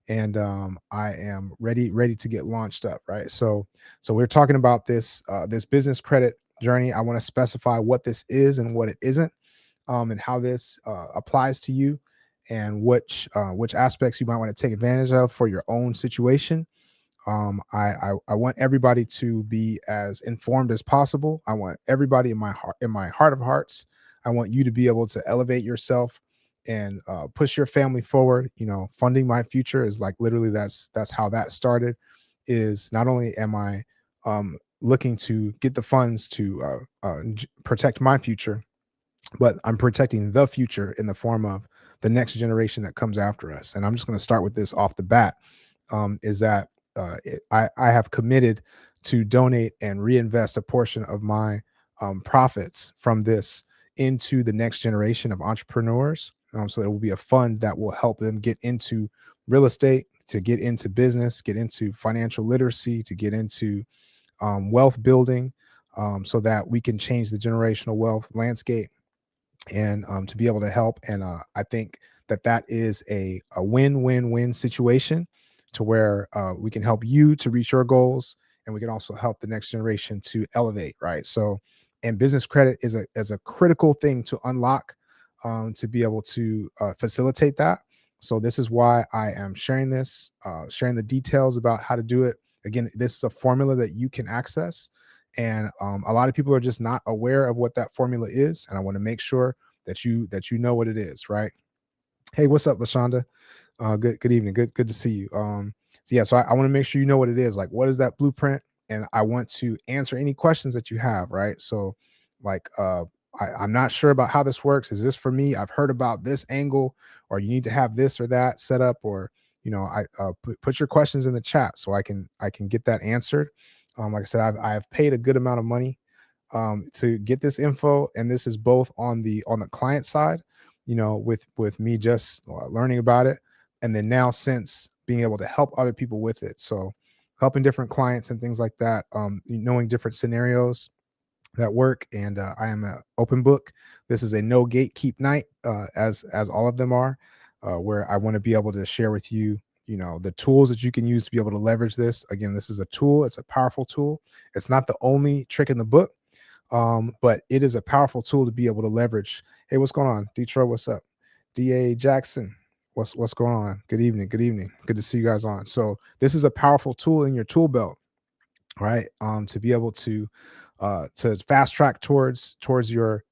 and I am ready to get launched up, right? So we're talking about this business credit journey. I want to specify what this is and what it isn't, and how this applies to you, and which aspects you might want to take advantage of for your own situation. I want everybody to be as informed as possible. I want everybody in my heart of hearts. I want you to be able to elevate yourself and push your family forward. Funding my future is like literally that's how that started. Is not only am I looking to get the funds to protect my future, but I'm protecting the future in the form of the next generation that comes after us. And I'm just going to start with this off the bat. Is that I have committed to donate and reinvest a portion of my profits from this into the next generation of entrepreneurs. So it will be a fund that will help them get into real estate, to get into business, get into financial literacy, to get into wealth building, so that we can change the generational wealth landscape, and to be able to help. And I think that is a win-win-win situation, to where we can help you to reach your goals, and we can also help the next generation to elevate, right? So, and business credit is a critical thing to unlock, to be able to facilitate that. So this is why I am sharing this, sharing the details about how to do it. Again, this is a formula that you can access, and a lot of people are just not aware of what that formula is, and I want to make sure that you know what it is, right? Hey, what's up, Lashonda? Good evening. Good to see you. So yeah, so I want to make sure you know what it is. Like, what is that blueprint? And I want to answer any questions that you have, right? So, like, I'm not sure about how this works. Is this for me? I've heard about this angle, or you need to have this or that set up, or I put your questions in the chat so I can get that answered. Like I said, I've paid a good amount of money to get this info, and this is both on the client side, with me just learning about it, and then now since being able to help other people with it. So helping different clients and things like that, knowing different scenarios that work. And I am an open book. This is a no gatekeep night, as all of them are, where I want to be able to share with you, the tools that you can use to be able to leverage this. Again, this is a tool. It's a powerful tool. It's not the only trick in the book, but it is a powerful tool to be able to leverage. Hey, what's going on, Detroit? What's up? Da Jackson, what's going on? Good evening. Good evening. Good to see you guys on. So this is a powerful tool in your tool belt, right? To be able to fast track towards your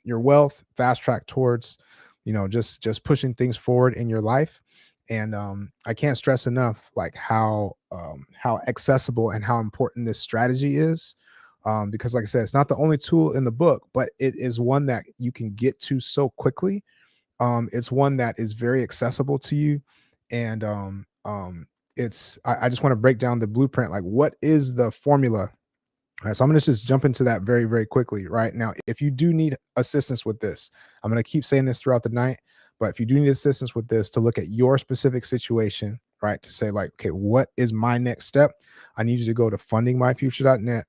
wealth, fast track towards, just pushing things forward in your life. And I can't stress enough, like, how accessible and how important this strategy is. Because, like I said, it's not the only tool in the book, but it is one that you can get to so quickly. It's one that is very accessible to you. And I just want to break down the blueprint. Like, what is the formula? All right, so I'm going to just jump into that very, very quickly right now. If you do need assistance with this, I'm going to keep saying this throughout the night, but if you do need assistance with this, to look at your specific situation, right, to say, like, okay, what is my next step? I need you to go to fundingmyfuture.net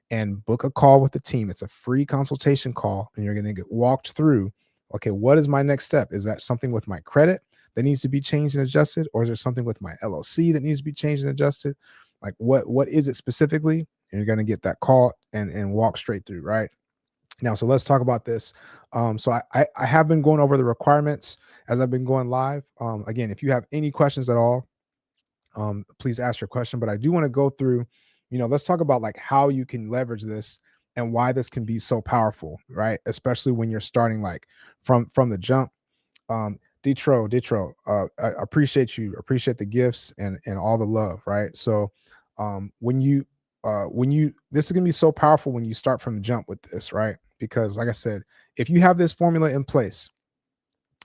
and book a call with the team. It's a free consultation call, and you're going to get walked through, okay, what is my next step? Is that something with my credit that needs to be changed and adjusted? Or is there something with my LLC that needs to be changed and adjusted? Like, what is it specifically? And you're going to get that call and walk straight through, right? Now, so let's talk about this. So I have been going over the requirements as I've been going live. Again, if you have any questions at all, please ask your question. But I do want to go through, let's talk about, like, how you can leverage this and why this can be so powerful, right? Especially when you're starting, like, from the jump. Detro, I appreciate you, appreciate the gifts and all the love, right? So when you this is gonna be so powerful when you start from the jump with this, right? Because, like I said, if you have this formula in place,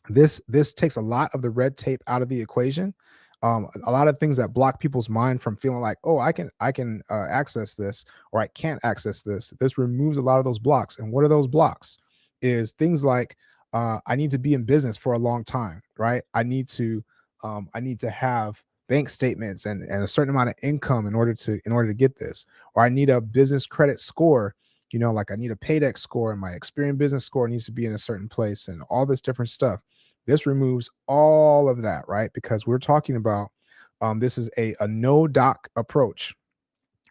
this takes a lot of the red tape out of the equation. A lot of things that block people's mind from feeling like, oh, I can access this, or I can't access this. This removes a lot of those blocks. And what are those blocks? Is things like, I need to be in business for a long time, right? I need to have bank statements and a certain amount of income in order to get this. Or I need a business credit score, like I need a Paydex score, and my Experian business score needs to be in a certain place, and all this different stuff. This removes all of that, right? Because we're talking about this is a no doc approach,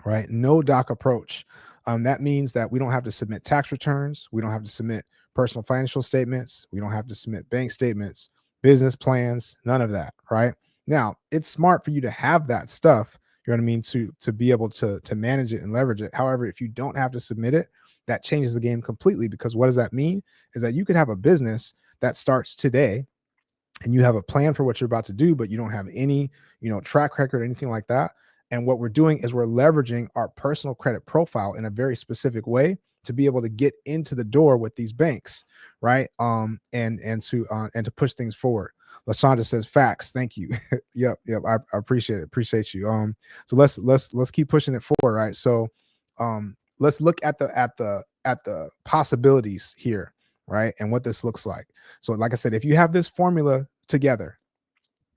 right? No doc approach. That means that we don't have to submit tax returns. We don't have to submit personal financial statements. We don't have to submit bank statements, business plans, none of that, right? Now, it's smart for you to have that stuff, you know what I mean, to be able to manage it and leverage it. However, if you don't have to submit it, that changes the game completely, because what does that mean? Is that you could have a business that starts today and you have a plan for what you're about to do, but you don't have any, track record or anything like that. And what we're doing is we're leveraging our personal credit profile in a very specific way to be able to get into the door with these banks, right? And to push things forward. Lashonda says facts. Thank you. Yep. I appreciate it. Appreciate you. So let's keep pushing it forward, right? So let's look at the possibilities here, right? And what this looks like. So, like I said, if you have this formula together,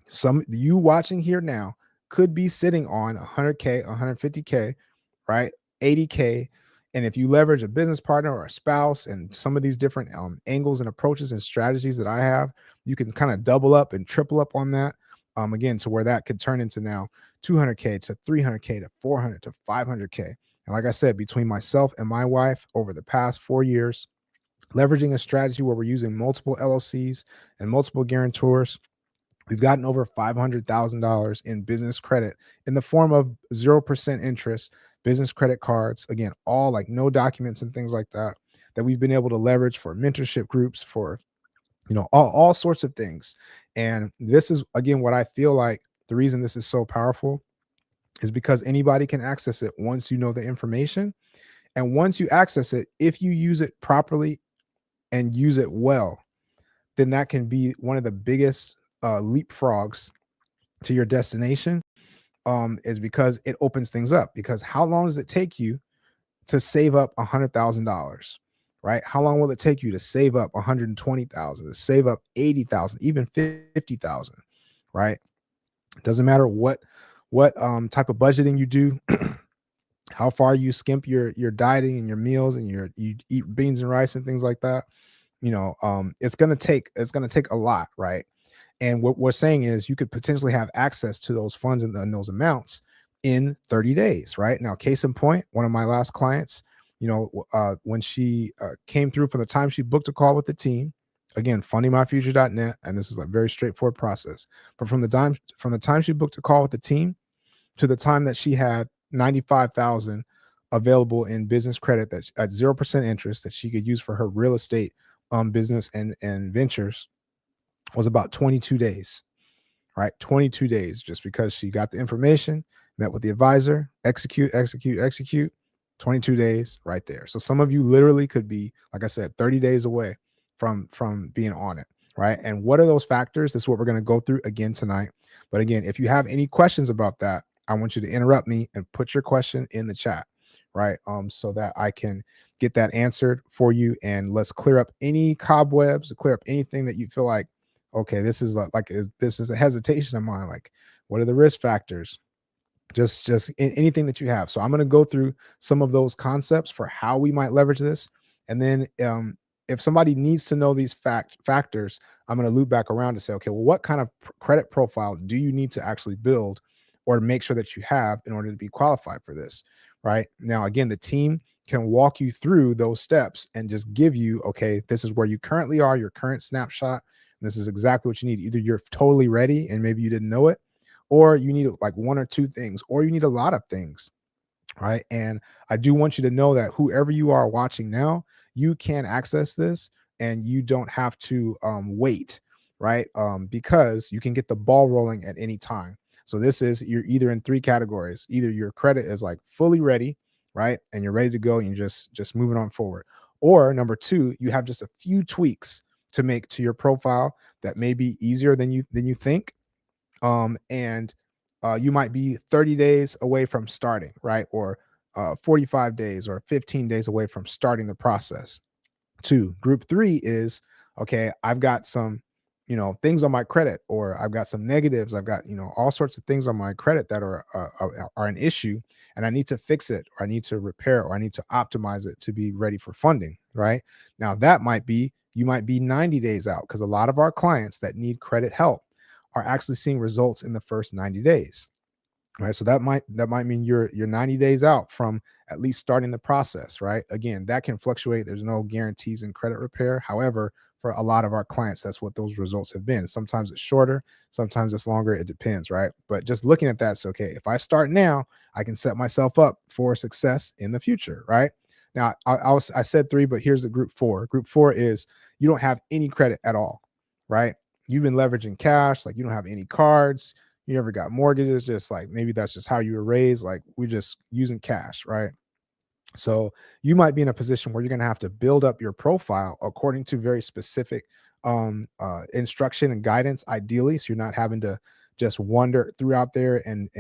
some you watching here now could be sitting on 100K, 150K, right? 80K. And if you leverage a business partner or a spouse and some of these different angles and approaches and strategies that I have, you can kind of double up and triple up on that. Again, to where that could turn into now 200K to 300K to 400 to 500K. And like I said, between myself and my wife over the past 4 years, leveraging a strategy where we're using multiple LLCs and multiple guarantors, we've gotten over $500,000 in business credit in the form of 0% interest, business credit cards. Again, all like no documents and things like that, that we've been able to leverage for mentorship groups, for, all sorts of things. And this is, again, what I feel like the reason this is so powerful is because anybody can access it once you know the information. And once you access it, if you use it properly and use it well, then that can be one of the biggest leapfrogs to your destination, is because it opens things up. Because how long does it take you to save up $100,000, right? How long will it take you to save up 120,000, to save up 80,000, even 50,000, right? Doesn't matter what type of budgeting you do, how far you skimp your dieting and your meals, and you eat beans and rice and things like that. It's gonna take a lot, right? And what we're saying is you could potentially have access to those funds and those amounts in 30 days, right? Now, case in point, one of my last clients, when she came through, from the time she booked a call with the team, again, fundingmyfuture.net, and this is a very straightforward process. But from the time she booked a call with the team to the time that she had 95,000 available in business credit that at 0% interest that she could use for her real estate business and ventures, was about 22 days, right? 22 days, just because she got the information, met with the advisor, execute, 22 days right there. So some of you literally could be, like I said, 30 days away from being on it, right? And what are those factors? This is what we're going to go through again tonight. But again, if you have any questions about that, I want you to interrupt me and put your question in the chat, right? So that I can get that answered for you, and let's clear up any cobwebs, clear up anything that you feel like, okay, this is this is a hesitation of mine. Like, what are the risk factors? Just anything that you have. So I'm going to go through some of those concepts for how we might leverage this, and then if somebody needs to know these factors, I'm going to loop back around to say, okay, well, what kind of credit profile do you need to actually build or make sure that you have in order to be qualified for this? Right now, again, the team can walk you through those steps and just give you, okay, this is where you currently are, your current snapshot. This is exactly what you need. Either you're totally ready and maybe you didn't know it, or you need like one or two things, or you need a lot of things, right? And I do want you to know that whoever you are watching now, you can access this and you don't have to wait, right? Because you can get the ball rolling at any time. So you're either in three categories. Either your credit is like fully ready, right? And you're ready to go and you're just moving on forward. Or number two, you have just a few tweaks to make to your profile that may be easier than you think, and you might be 30 days away from starting, right? Or 45 days or 15 days away from starting the process. Two, group three is, okay, I've got some, things on my credit, or I've got some negatives. I've got, all sorts of things on my credit that are an issue, and I need to fix it, or I need to repair, or I need to optimize it to be ready for funding, right? Now that might be You might be 90 days out, because a lot of our clients that need credit help are actually seeing results in the first 90 days. Right. So that might mean you're 90 days out from at least starting the process, right? Again, that can fluctuate. There's no guarantees in credit repair. However, for a lot of our clients, that's what those results have been. Sometimes it's shorter, sometimes it's longer. It depends, right? But just looking at that, it's okay. If I start now, I can set myself up for success in the future, right? Now, I said 3, but here's the group 4. Group 4 is you don't have any credit at all, right? You've been leveraging cash, like you don't have any cards, you never got mortgages, just like maybe that's just how you were raised. Like we're just using cash, right? So you might be in a position where you're going to have to build up your profile according to very specific instruction and guidance, ideally. So you're not having to just wander throughout there and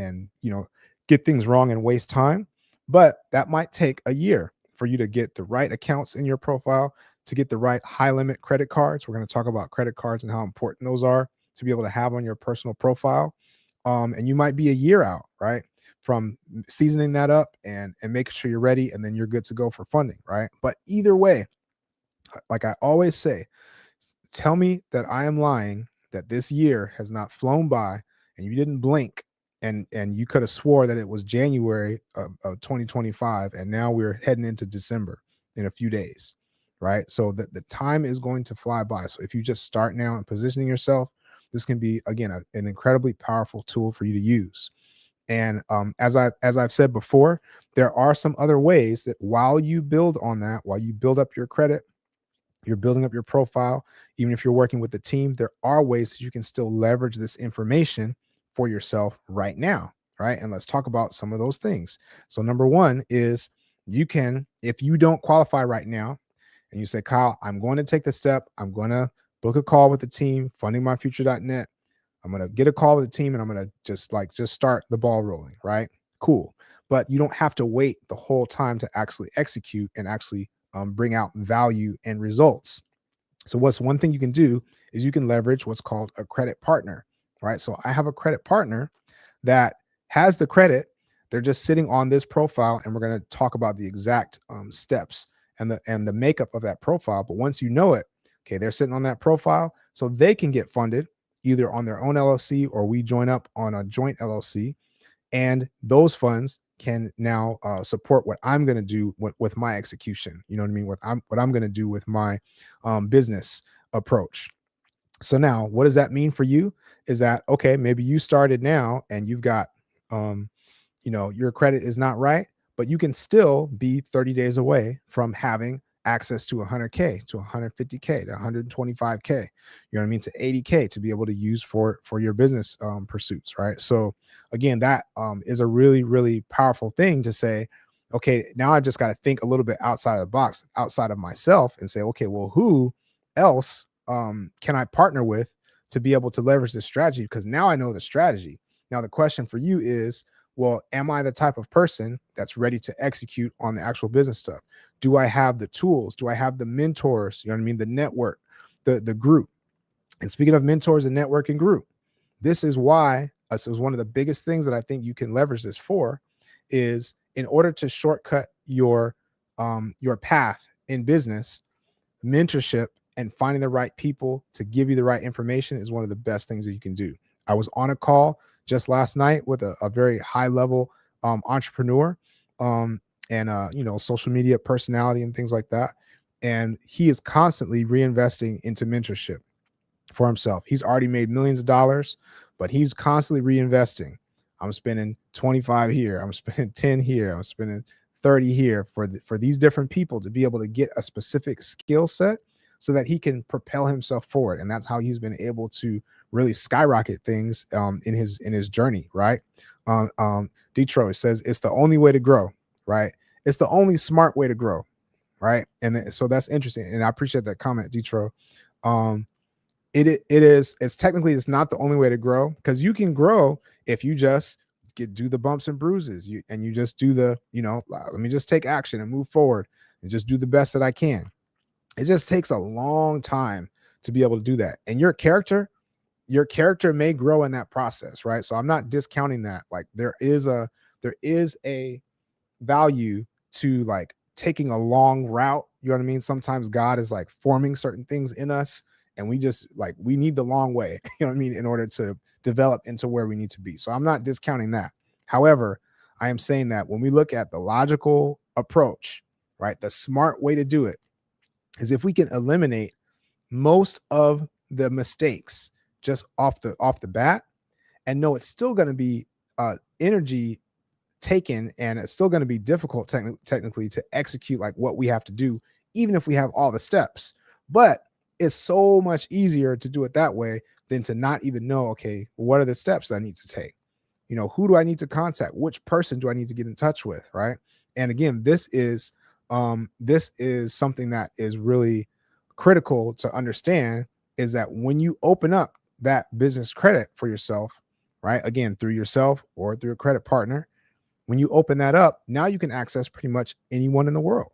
get things wrong and waste time. But that might take a year for you to get the right accounts in your profile, to get the right high limit credit cards. We're going to talk about credit cards and how important those are to be able to have on your personal profile. And you might be a year out, right, from seasoning that up and making sure you're ready, and then you're good to go for funding, right? But either way, like I always say, tell me that I am lying, that this year has not flown by and you didn't blink and you could have swore that it was January of 2025 and now we're heading into December in a few days, right? So that the time is going to fly by. So if you just start now and positioning yourself, this can be, again, an incredibly powerful tool for you to use. And as I've said before, there are some other ways that while you build on that, while you build up your credit, you're building up your profile, even if you're working with the team, there are ways that you can still leverage this information for yourself right now, right? And let's talk about some of those things. So number one is, you can, if you don't qualify right now and you say, Kyle, I'm going to take the step, I'm going to book a call with the team, fundingmyfuture.net. I'm going to get a call with the team and I'm going to just start the ball rolling, right? Cool. But you don't have to wait the whole time to actually execute and actually bring out value and results. So what's one thing you can do is you can leverage what's called a credit partner, right? So I have a credit partner that has the credit. They're just sitting on this profile, and we're going to talk about the exact steps and the makeup of that profile. But once you know it, okay, they're sitting on that profile, so they can get funded either on their own LLC or we join up on a joint LLC, and those funds can now support what I'm going to do with my execution. You know what I mean? What I'm going to do with my business approach. So now, what does that mean for you? Is that okay? Maybe you started now and you've got, your credit is not right, but you can still be 30 days away from having access to 100K, to 150K, to 125K, you know what I mean, to 80K to be able to use for your business pursuits, right? So again, that is a really, really powerful thing to say, okay, now I just got to think a little bit outside of the box, outside of myself, and say, okay, well, who else can I partner with to be able to leverage this strategy? Because now I know the strategy. Now the question for you is, well, am I the type of person that's ready to execute on the actual business stuff? Do I have the tools? Do I have the mentors? You know what I mean? The network, the group. And speaking of mentors and network and group, this is why this is one of the biggest things that I think you can leverage this for, is in order to shortcut your path in business, mentorship and finding the right people to give you the right information is one of the best things that you can do. I was on a call just last night with a very high level entrepreneur and social media personality and things like that. And he is constantly reinvesting into mentorship for himself. He's already made millions of dollars, but he's constantly reinvesting. I'm spending 25 here. I'm spending 10 here. I'm spending 30 here for these different people to be able to get a specific skill set so that he can propel himself forward. And that's how he's been able to really skyrocket things in his journey, right? Detroit says it's the only way to grow, right? It's the only smart way to grow, right? And so that's interesting. And I appreciate that comment, Detroit. It's technically, it's not the only way to grow, because you can grow if you just do the bumps and bruises, you just do the, let me just take action and move forward and just do the best that I can. It just takes a long time to be able to do that. And your character may grow in that process, right? So I'm not discounting that. Like there is a value to like taking a long route, You know what I mean? Sometimes God is like forming certain things in us, and we just like we need the long way, you know what I mean, in order to develop into where we need to be. So I'm not discounting that. However, I am saying that when we look at the logical approach, right, the smart way to do it is if we can eliminate most of the mistakes just off the bat, and know it's still going to be energy taken, and it's still going to be difficult technically to execute like what we have to do, even if we have all the steps. But it's so much easier to do it that way than to not even know, okay, what are the steps I need to take? Who do I need to contact? Which person do I need to get in touch with? Right. And again, this is something that is really critical to understand, is that when you open up that business credit for yourself, right, again, through yourself or through a credit partner, when you open that up, now you can access pretty much anyone in the world,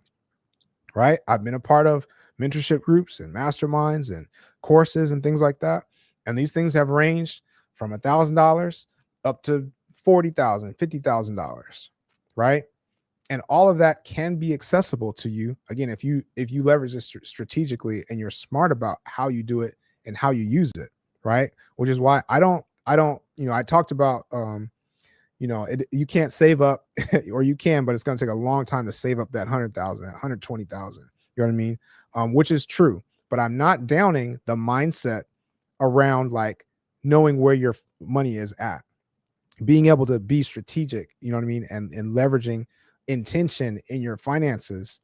right? I've been a part of mentorship groups and masterminds and courses and things like that. And these things have ranged from $1,000 up to $40,000, $50,000, right? And all of that can be accessible to you. Again, if you leverage this strategically and you're smart about how you do it and how you use it, right? Which is why I talked about you can't save up or you can, but it's going to take a long time to save up that 100,000, 120,000. You know what I mean? Which is true, but I'm not downing the mindset around like knowing where your money is at, being able to be strategic, you know what I mean? And leveraging intention in your finances,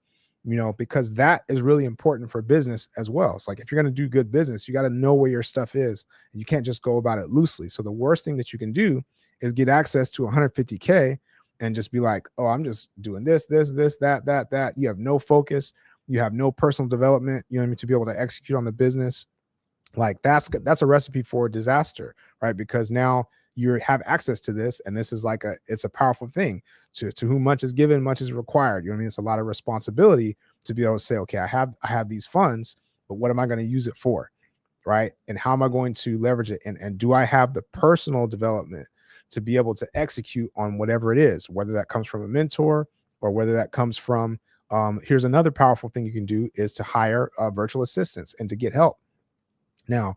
because that is really important for business as well. It's like, if you're going to do good business, you got to know where your stuff is. You can't just go about it loosely. So the worst thing that you can do is get access to 150K and just be like, oh, I'm just doing this, that. You have no focus. You have no personal development, you know what I mean, to be able to execute on the business. Like that's a recipe for disaster, right? Because now you have access to this, and this is like it's a powerful thing. To whom much is given, much is required. You know what I mean? It's a lot of responsibility to be able to say, okay, I have these funds, but what am I going to use it for? Right. And how am I going to leverage it? And do I have the personal development to be able to execute on whatever it is, whether that comes from a mentor or whether that comes from, here's another powerful thing you can do, is to hire virtual assistants and to get help. Now,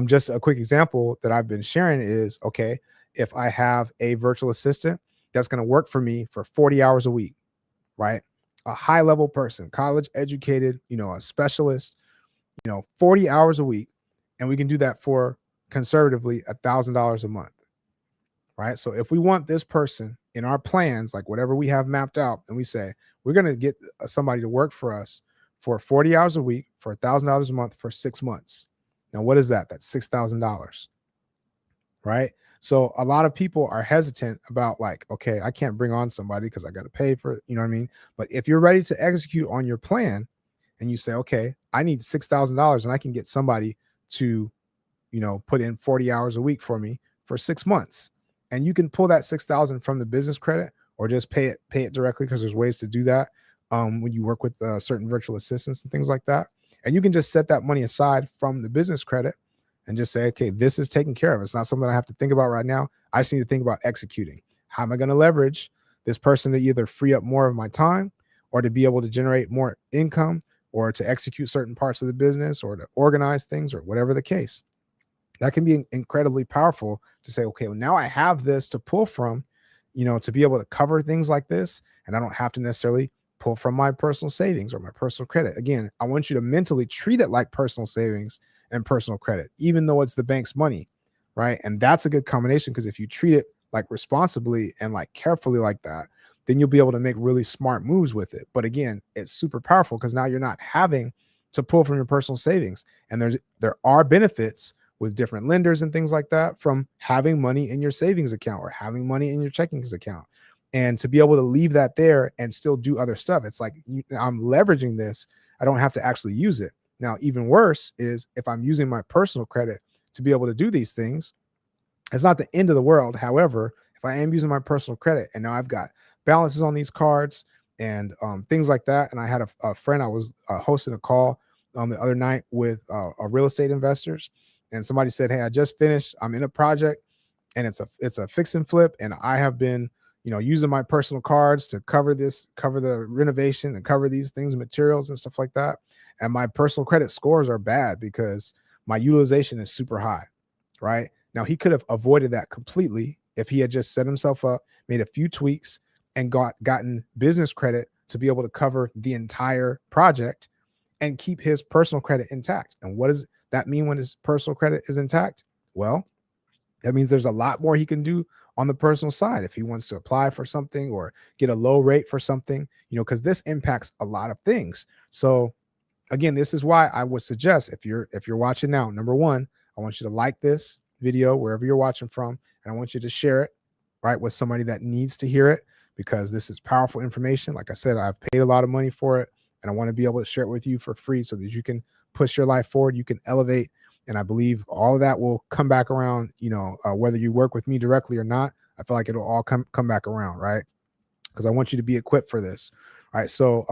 just a quick example that I've been sharing is, okay, if I have a virtual assistant that's going to work for me for 40 hours a week, right? A high level person, college educated, a specialist, 40 hours a week. And we can do that for conservatively $1,000 a month, right? So if we want this person in our plans, like whatever we have mapped out, and we say, we're going to get somebody to work for us for 40 hours a week for $1,000 a month for 6 months. Now, what is that? That's $6,000, right? So a lot of people are hesitant about like, okay, I can't bring on somebody because I got to pay for it. You know what I mean? But if you're ready to execute on your plan and you say, okay, I need $6,000 and I can get somebody to, put in 40 hours a week for me for 6 months, and you can pull that 6,000 from the business credit or just pay it directly, because there's ways to do that when you work with certain virtual assistants and things like that. And you can just set that money aside from the business credit and just say, okay, this is taken care of. It's not something I have to think about right now. I just need to think about executing. How am I going to leverage this person to either free up more of my time or to be able to generate more income or to execute certain parts of the business or to organize things or whatever the case? That can be incredibly powerful to say, okay, well, now I have this to pull from, to be able to cover things like this. And I don't have to necessarily pull from my personal savings or my personal credit. Again, I want you to mentally treat it like personal savings and personal credit, even though it's the bank's money, right? And that's a good combination, because if you treat it like responsibly and like carefully like that, then you'll be able to make really smart moves with it. But again, it's super powerful because now you're not having to pull from your personal savings. And there are benefits with different lenders and things like that from having money in your savings account or having money in your checking account. And to be able to leave that there and still do other stuff. It's like, I'm leveraging this. I don't have to actually use it. Now, even worse is if I'm using my personal credit to be able to do these things, it's not the end of the world. However, if I am using my personal credit and now I've got balances on these cards and things like that. And I had a friend, I was hosting a call the other night with real estate investors, and somebody said, hey, I just finished, I'm in a project and it's a fix and flip. And I have been, using my personal cards to cover the renovation and cover these things, materials and stuff like that. And my personal credit scores are bad because my utilization is super high, right? Now he could have avoided that completely if he had just set himself up, made a few tweaks, and gotten business credit to be able to cover the entire project and keep his personal credit intact. And what does that mean when his personal credit is intact? Well, that means there's a lot more he can do on the personal side if he wants to apply for something or get a low rate for something, because this impacts a lot of things. So again, this is why I would suggest, if you're watching now, number one, I want you to like this video wherever you're watching from, and I want you to share it, right, with somebody that needs to hear it, because this is powerful information. Like I said, I've paid a lot of money for it, and I want to be able to share it with you for free so that you can push your life forward, you can elevate. And I believe all of that will come back around, whether you work with me directly or not. I feel like it'll all come back around, right? Because I want you to be equipped for this. All right. So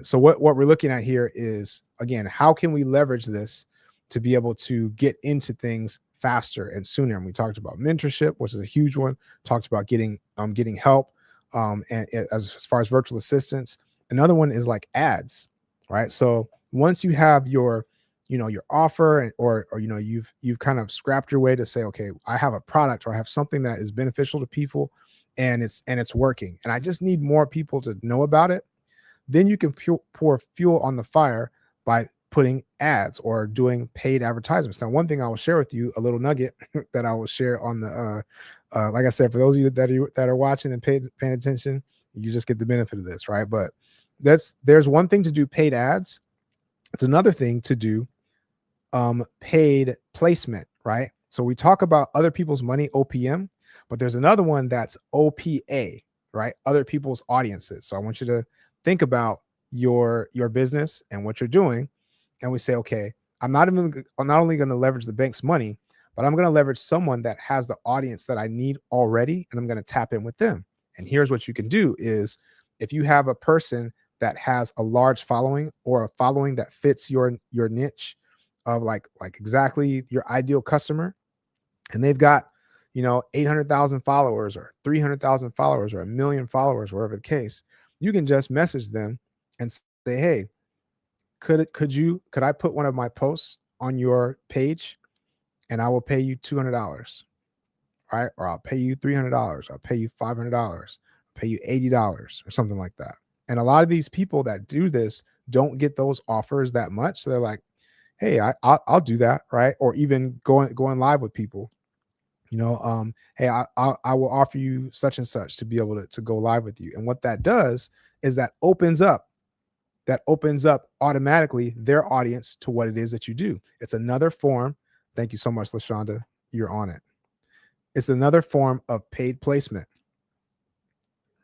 so what we're looking at here is, again, how can we leverage this to be able to get into things faster and sooner? And we talked about mentorship, which is a huge one. Talked about getting help, and as far as virtual assistants. Another one is like ads, right? So once you have your offer, or you've kind of scrapped your way to say, okay, I have a product or I have something that is beneficial to people, and it's working, and I just need more people to know about it. Then you can pour fuel on the fire by putting ads or doing paid advertisements. Now, one thing I will share with you, a little nugget that I will share on the, like I said, for those of you that are watching and paying attention, you just get the benefit of this, right? But there's one thing to do paid ads. It's another thing to do paid placement, right? So we talk about other people's money, OPM, but there's another one that's OPA, right? Other people's audiences. So I want you to think about your business and what you're doing, and we say, okay, I'm not only going to leverage the bank's money, but I'm going to leverage someone that has the audience that I need already, and I'm going to tap in with them. And here's what you can do is, if you have a person that has a large following, or a following that fits your niche of like exactly your ideal customer, and they've got 800,000 followers or 300,000 followers or 1,000,000 followers, whatever the case, you can just message them and say, hey, could I put one of my posts on your page, and I will pay you $200, right? Or I'll pay you $300, I'll pay you $500, I'll pay you $80 or something like that. And a lot of these people that do this don't get those offers that much. So they're like, hey, I'll do that, right? Or even going live with people. Hey, I will offer you such and such to be able to go live with you. And what that does is that opens up automatically their audience to what it is that you do. It's another form. Thank you so much, LaShonda. You're on it. It's another form of paid placement,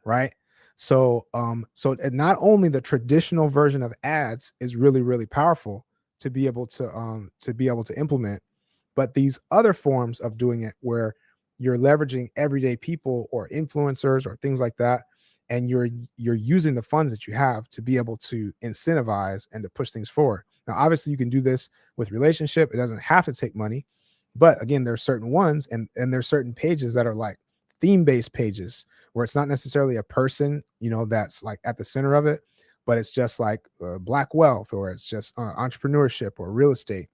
right? So not only the traditional version of ads is really, really powerful to be able to implement, but these other forms of doing it, where you're leveraging everyday people or influencers or things like that, and you're using the funds that you have to be able to incentivize and to push things forward. Now, obviously, you can do this with relationship. It doesn't have to take money, but again, there's certain ones, and there's certain pages that are like theme-based pages, where it's not necessarily a person, that's like at the center of it, but it's just like Black wealth, or it's just entrepreneurship or real estate.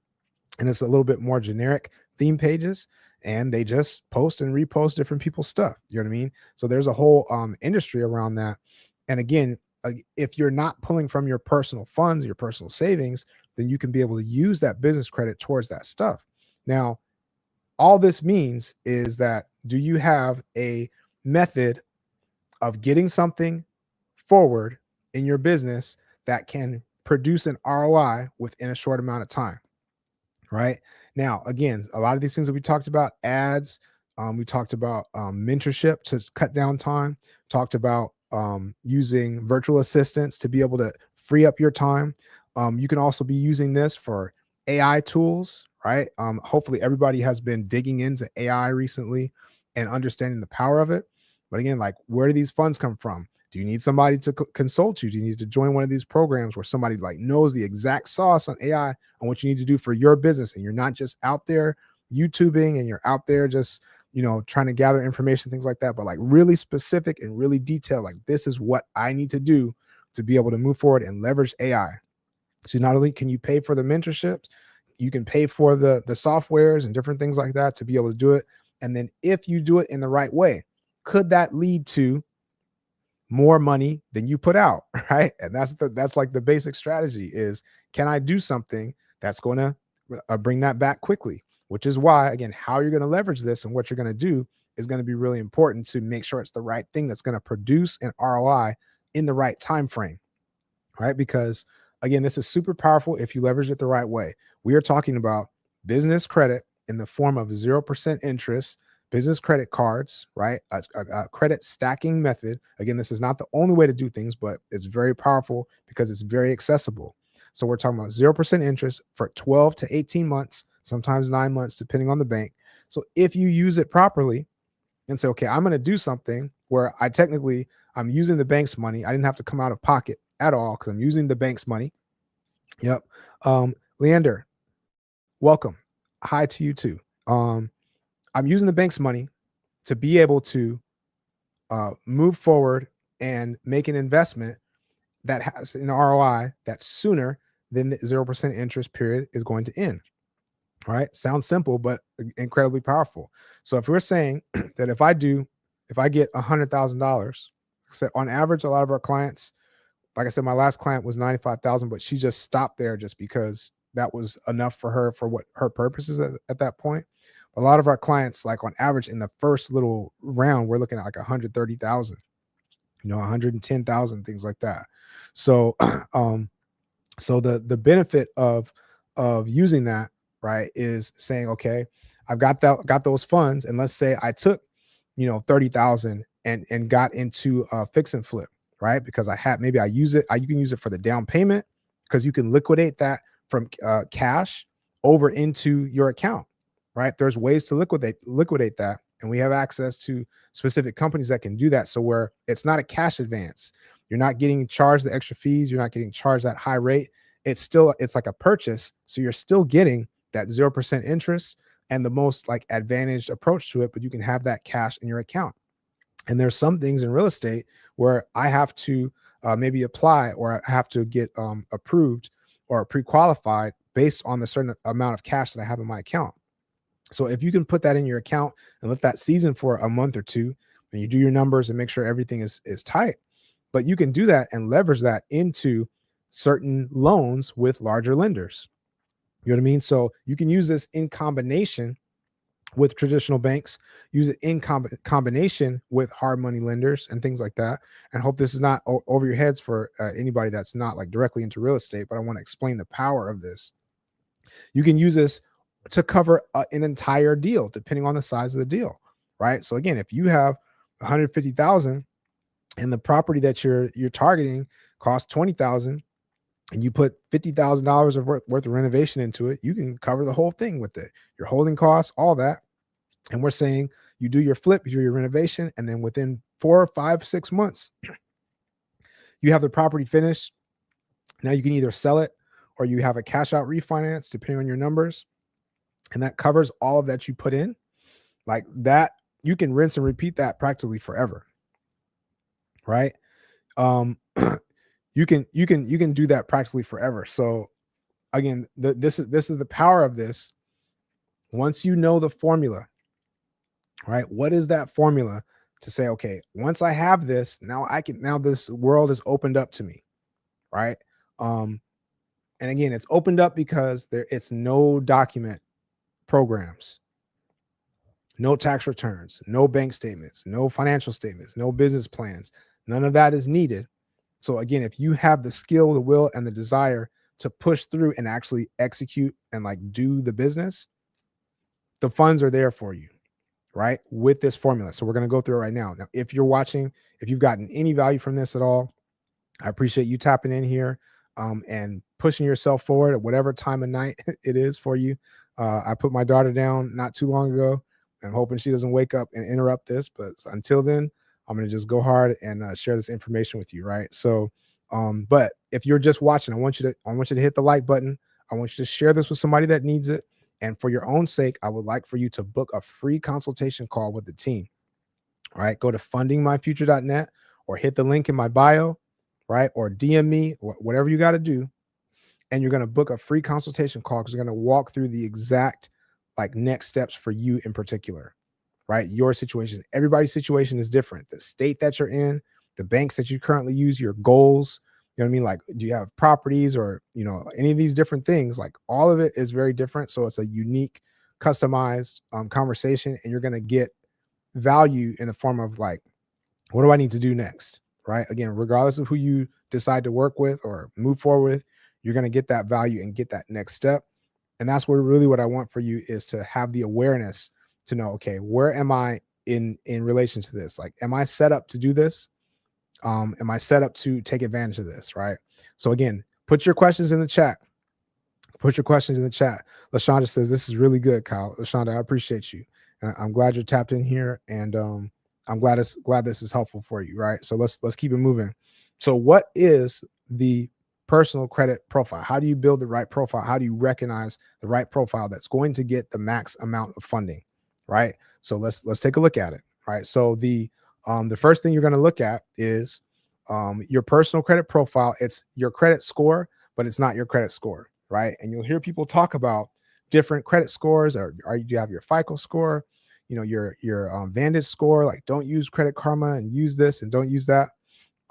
And it's a little bit more generic theme pages, and they just post and repost different people's stuff. You know what I mean? So there's a whole industry around that. And again, if you're not pulling from your personal funds, your personal savings, then you can be able to use that business credit towards that stuff. Now, all this means is that, do you have a method of getting something forward in your business that can produce an ROI within a short amount of time? Right now, again, a lot of these things that we talked about, ads, we talked about mentorship to cut down time, talked about using virtual assistants to be able to free up your time. You can also be using this for AI tools, right? Hopefully everybody has been digging into AI recently and understanding the power of it. But again, like, where do these funds come from? Do you need somebody to consult you? Do you need to join one of these programs where somebody like knows the exact sauce on AI and what you need to do for your business, and you're not just out there YouTubing and you're out there just trying to gather information, things like that, but like really specific and really detailed. Like, this is what I need to do to be able to move forward and leverage AI. So not only can you pay for the mentorships, you can pay for the softwares and different things like that to be able to do it. And then if you do it in the right way, could that lead to more money than you put out, right? And that's like the basic strategy is, can I do something that's going to bring that back quickly? Which is why, again, how you're going to leverage this and what you're going to do is going to be really important to make sure it's the right thing that's going to produce an ROI in the right time frame, right? Because again, this is super powerful if you leverage it the right way. We are talking about business credit in the form of 0% interest, business credit cards, right? A credit stacking method. Again, this is not the only way to do things, but it's very powerful because it's very accessible. So we're talking about 0% interest for 12 to 18 months, sometimes 9 months, depending on the bank. So if you use it properly and say, okay, I'm going to do something where I'm using the bank's money. I didn't have to come out of pocket at all because I'm using the bank's money. Yep. Leander, welcome. Hi to you too. I'm using the bank's money to be able to move forward and make an investment that has an ROI that's sooner than the 0% interest period is going to end. All right. Sounds simple, but incredibly powerful. So if we're saying that if I get $100,000, on average, a lot of our clients, like I said, my last client was 95,000, but she just stopped there just because that was enough for her for what her purposes at that point. A lot of our clients, like on average in the first little round, we're looking at like 130,000, 110,000, things like that. So, so the benefit of using that, right, is saying, okay, I've got those funds, and let's say I took, 30,000 and got into a fix and flip, right? Because maybe I use it. You can use it for the down payment because you can liquidate that from cash over into your account, right? There's ways to liquidate that, and we have access to specific companies that can do that. So where it's not a cash advance, you're not getting charged the extra fees, you're not getting charged that high rate. It's like a purchase, so you're still getting that 0% interest and the most like advantaged approach to it, but you can have that cash in your account. And there's some things in real estate where I have to maybe apply, or I have to get approved or pre-qualified based on the certain amount of cash that I have in my account. So if you can put that in your account and let that season for a month or two, and you do your numbers and make sure everything is tight, but you can do that and leverage that into certain loans with larger lenders. You know what I mean? So you can use this in combination with traditional banks, use it in combination with hard money lenders and things like that. And hope this is not over your heads for anybody that's not like directly into real estate, but I want to explain the power of this. You can use this to cover an entire deal, depending on the size of the deal, right? So again, if you have 150,000 and the property that you're targeting costs 20,000, and you put $50,000 of worth of renovation into it, you can cover the whole thing with it. Your holding costs, all that. And we're saying you do your flip, you do your renovation, and then within 4, 5, 6 months, you have the property finished. Now you can either sell it or you have a cash out refinance, depending on your numbers. And that covers all of that you put in. Like that, you can rinse and repeat that practically forever. Right? You can do that practically forever. So again, this is the power of this. Once you know the formula, right? What is that formula to say, okay, once I have this, now this world is opened up to me, right? And again, it's opened up because it's no document programs, no tax returns, no bank statements, no financial statements, no business plans. None of that is needed. So again, if you have the skill, the will, and the desire to push through and actually execute and like do the business, the funds are there for you, right? With this formula. So we're going to go through it right now. Now, if you're watching, if you've gotten any value from this at all, I appreciate you tapping in here and pushing yourself forward at whatever time of night it is for you. I put my daughter down not too long ago. I'm hoping she doesn't wake up and interrupt this, but until then, I'm going to just go hard and share this information with you, right? So, but if you're just watching, I want you to hit the like button. I want you to share this with somebody that needs it. And for your own sake, I would like for you to book a free consultation call with the team. All right. Go to fundingmyfuture.net or hit the link in my bio, right? Or DM me, whatever you got to do. And you're going to book a free consultation call because we're going to walk through the exact like next steps for you in particular, right? Your situation, everybody's situation is different. The state that you're in, the banks that you currently use, your goals, you know what I mean? Like, do you have properties or, any of these different things? Like, all of it is very different. So it's a unique, customized conversation, and you're going to get value in the form of like, what do I need to do next? Right. Again, regardless of who you decide to work with or move forward with, you're going to get that value and get that next step. And that's what I want for you is to have the awareness to know, okay, where am I in relation to this? Like, am I set up to do this? Am I set up to take advantage of this? Right. So again, put your questions in the chat. Put your questions in the chat. LaShonda says, this is really good, Kyle. LaShonda, I appreciate you. And I'm glad you're tapped in here. And I'm glad this is helpful for you. Right. So let's keep it moving. So what is the personal credit profile? How do you build the right profile? How do you recognize the right profile that's going to get the max amount of funding? Right. So let's take a look at it. Right. So the first thing you're going to look at is your personal credit profile. It's your credit score, but it's not your credit score. Right. And you'll hear people talk about different credit scores, or do you have your FICO score, your Vantage score? Like, don't use Credit Karma and use this and don't use that.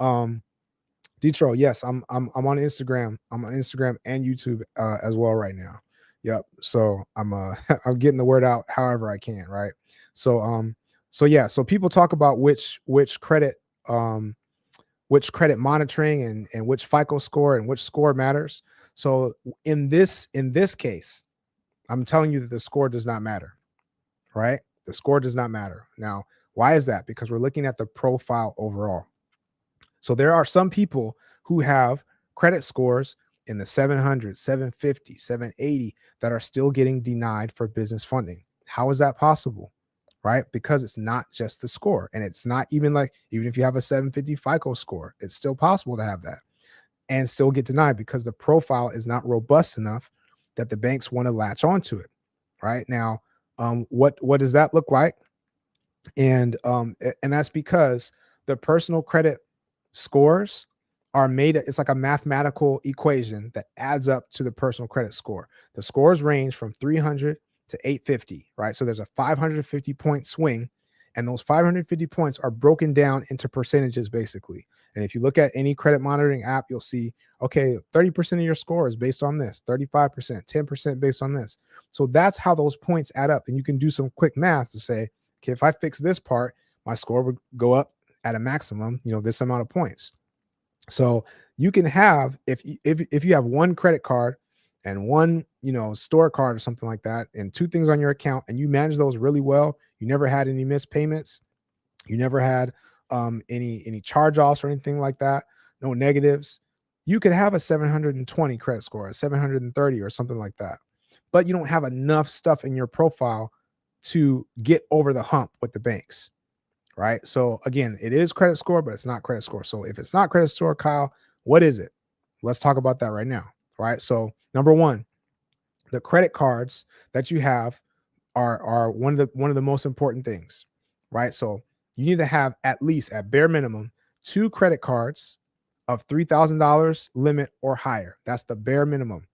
Detro, yes, I'm on Instagram. I'm on Instagram and YouTube as well right now. Yep. So I'm I'm getting the word out however I can, right? So yeah, so people talk about which credit monitoring and which FICO score and which score matters. So in this case, I'm telling you that the score does not matter, right? The score does not matter. Now, why is that? Because we're looking at the profile overall. So there are some people who have credit scores in the 700, 750, 780 that are still getting denied for business funding. How is that possible? Right? Because it's not just the score. And it's not even if you have a 750 FICO score, it's still possible to have that and still get denied because the profile is not robust enough that the banks want to latch onto it. Right now, what does that look like? And that's because the personal credit scores are made, it's like a mathematical equation that adds up to the personal credit score. The scores range from 300 to 850, right? So there's a 550 point swing, and those 550 points are broken down into percentages basically. And if you look at any credit monitoring app, you'll see, okay, 30% of your score is based on this, 35%, 10% based on this. So that's how those points add up. And you can do some quick math to say, okay, if I fix this part, my score would go up at a maximum, this amount of points. So you can have, if you have one credit card and one, store card or something like that, and two things on your account, and you manage those really well, you never had any missed payments, you never had any charge-offs or anything like that, no negatives, you could have a 720 credit score, a 730 or something like that. But you don't have enough stuff in your profile to get over the hump with the banks. Right. So again, it is credit score, but it's not credit score. So if it's not credit score, Kyle, what is it? Let's talk about that right now. Right. So number one, the credit cards that you have are one of the most important things. Right. So you need to have at least, at bare minimum, 2 credit cards of $3,000 limit or higher. That's the bare minimum.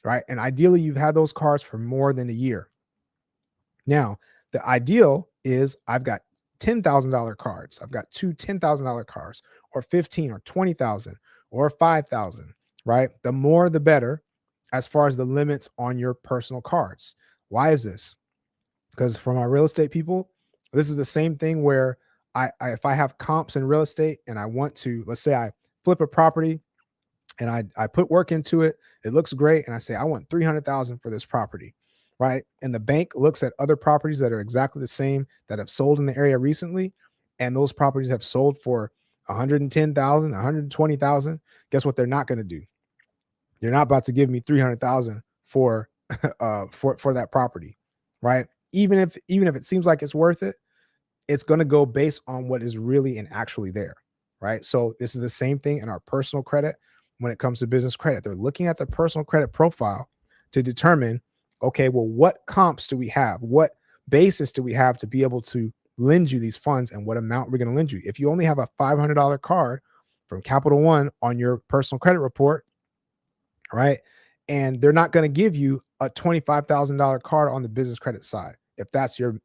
Right. And ideally, you've had those cards for more than a year. Now, the ideal is I've got $10,000 cards. I've got 2 $10,000 cards, or 15 or 20,000 or 5,000, right? The more the better as far as the limits on your personal cards. Why is this? Because for my real estate people, this is the same thing where if I have comps in real estate and I want to, let's say I flip a property and I put work into it, it looks great, and I say I want 300,000 for this property. Right. And the bank looks at other properties that are exactly the same that have sold in the area recently. And those properties have sold for 110,000, 120,000. Guess what? They're not going to do. They're not about to give me 300,000 for that property. Right. Even if it seems like it's worth it, it's going to go based on what is really and actually there. Right. So this is the same thing in our personal credit when it comes to business credit. They're looking at the personal credit profile to determine, okay, well, what comps do we have? What basis do we have to be able to lend you these funds, and what amount we're going to lend you? If you only have a $500 card from Capital One on your personal credit report, right? And they're not going to give you a $25,000 card on the business credit side if that's your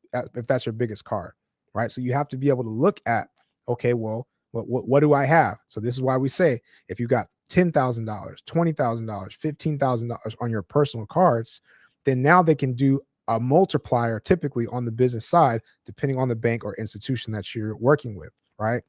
biggest card, right? So you have to be able to look at, okay, well, what do I have? So this is why we say if you got $10,000, $20,000, $15,000 on your personal cards, then now they can do a multiplier typically on the business side, depending on the bank or institution that you're working with, right?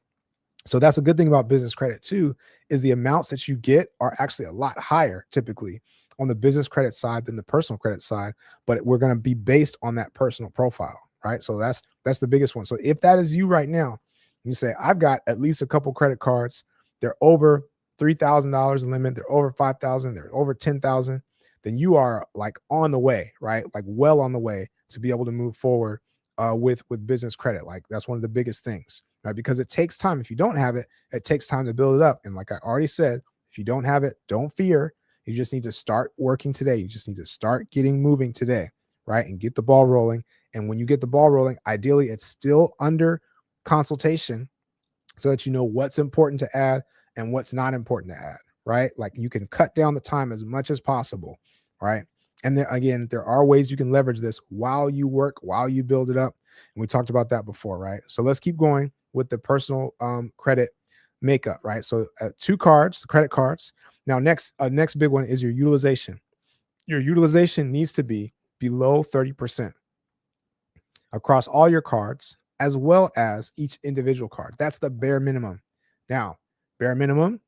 So that's a good thing about business credit too, is the amounts that you get are actually a lot higher typically on the business credit side than the personal credit side, but we're going to be based on that personal profile, right? So that's the biggest one. So if that is you right now, you say, I've got at least a couple credit cards, they're over $3,000 in limit, they're over 5,000, they're over 10,000, then you are like on the way, right? Like well on the way to be able to move forward with business credit. Like that's one of the biggest things, right? Because it takes time. If you don't have it, it takes time to build it up. And like I already said, if you don't have it, don't fear. You just need to start working today. You just need to start getting moving today, right? And get the ball rolling. And when you get the ball rolling, ideally it's still under consultation so that you know what's important to add and what's not important to add, right? Like you can cut down the time as much as possible, right? And then again, there are ways you can leverage this while you work, while you build it up. And we talked about that before, right? So let's keep going with the personal credit makeup, right? So 2 cards, the credit cards. Now, next big one is your utilization. Your utilization needs to be below 30% across all your cards, as well as each individual card. That's the bare minimum. Now, bare minimum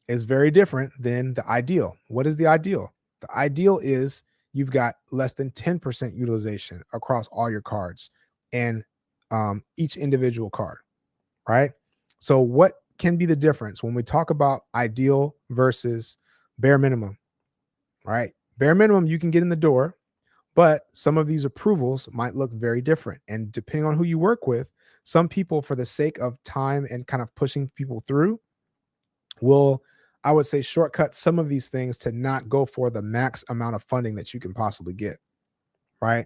is very different than the ideal. What is the ideal? The ideal is you've got less than 10% utilization across all your cards and each individual card, right? So what can be the difference when we talk about ideal versus bare minimum, right? Bare minimum, you can get in the door, but some of these approvals might look very different. And depending on who you work with, some people, for the sake of time and kind of pushing people through, will, I would say, shortcut some of these things to not go for the max amount of funding that you can possibly get, right?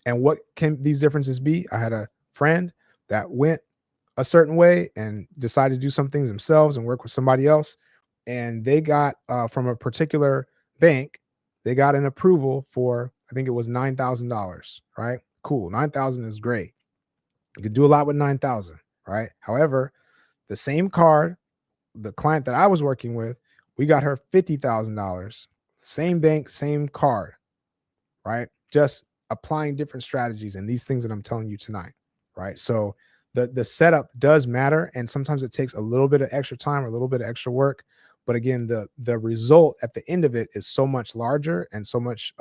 And what can these differences be? I had a friend that went a certain way and decided to do some things themselves and work with somebody else. And they got from a particular bank, they got an approval for, I think it was $9,000, right? Cool. 9,000 is great. You could do a lot with 9,000, right? However, the same card, the client that I was working with, we got her $50,000, same bank, same card, right? Just applying different strategies and these things that I'm telling you tonight, right? So the setup does matter, and sometimes it takes a little bit of extra time or a little bit of extra work, but again, the result at the end of it is so much larger and so much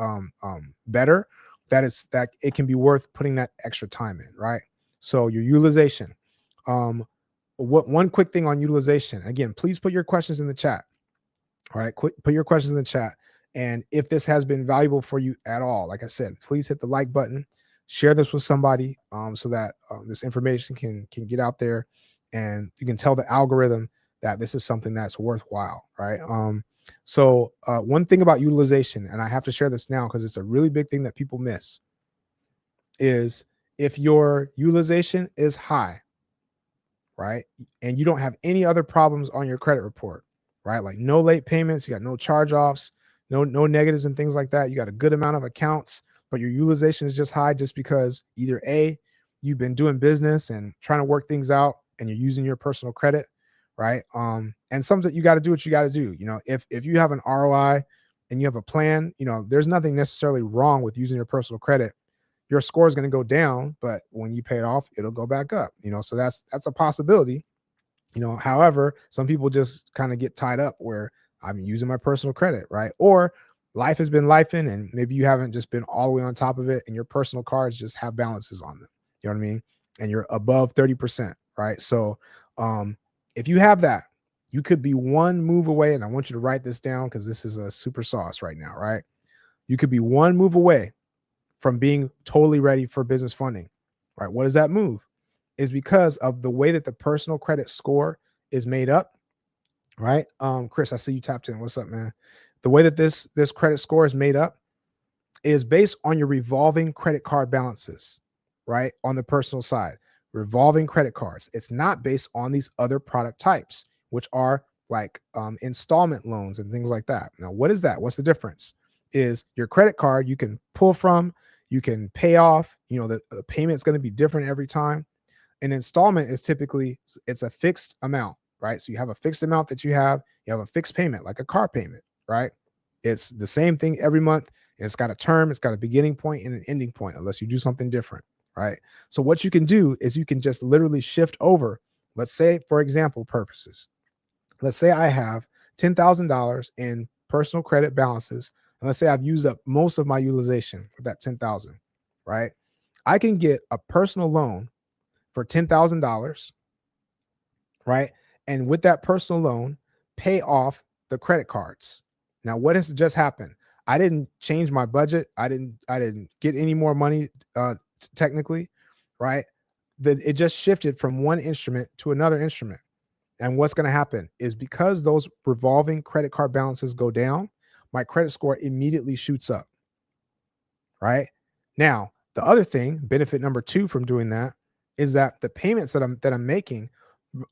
better that it can be worth putting that extra time in, right? So your utilization. One quick thing on utilization. Again, please put your questions in the chat. All right, put your questions in the chat. And if this has been valuable for you at all, like I said, please hit the like button, share this with somebody so that this information can get out there, and you can tell the algorithm that this is something that's worthwhile, right? So one thing about utilization, and I have to share this now because it's a really big thing that people miss, is if your utilization is high, right, and you don't have any other problems on your credit report, right? Like no late payments, you got no charge-offs, no negatives and things like that. You got a good amount of accounts, but your utilization is just high just because either A, you've been doing business and trying to work things out and you're using your personal credit, right? And sometimes you got to do what you got to do. You know, if you have an ROI and you have a plan, you know, there's nothing necessarily wrong with using your personal credit. Your score is going to go down, but when you pay it off, it'll go back up, you know, so that's a possibility. You know, however, some people just kind of get tied up where I'm using my personal credit, right? Or life has been lifing and maybe you haven't just been all the way on top of it and your personal cards just have balances on them. You know what I mean? And you're above 30%, right? So if you have that, you could be one move away, and I want you to write this down because this is a super sauce right now, right? You could be one move away from being totally ready for business funding, right? What is that move? Is because of the way that the personal credit score is made up, right? Chris, I see you tapped in. What's up, man? The way that this credit score is made up, is based on your revolving credit card balances, right? On the personal side, revolving credit cards. It's not based on these other product types, which are like installment loans and things like that. Now, what is that? What's the difference? Is your credit card you can pull from, you can pay off, the payment's going to be different every time. An installment is typically it's a fixed amount, right? So you have a fixed amount that you have a fixed payment, like a car payment, right? It's the same thing every month. And it's got a term, it's got a beginning point and an ending point, unless you do something different, right? So what you can do is you can just literally shift over. Let's say, for example purposes, let's say I have $10,000 in personal credit balances, and let's say I've used up most of my utilization for that 10,000, right? I can get a personal loan for $10,000, right? And with that personal loan, pay off the credit cards. Now, what has just happened? I didn't change my budget. I didn't get any more money technically, right? It just shifted from one instrument to another instrument. And what's going to happen is because those revolving credit card balances go down, my credit score immediately shoots up, right? Now, the other thing, benefit number two from doing that, is that the payments that I'm making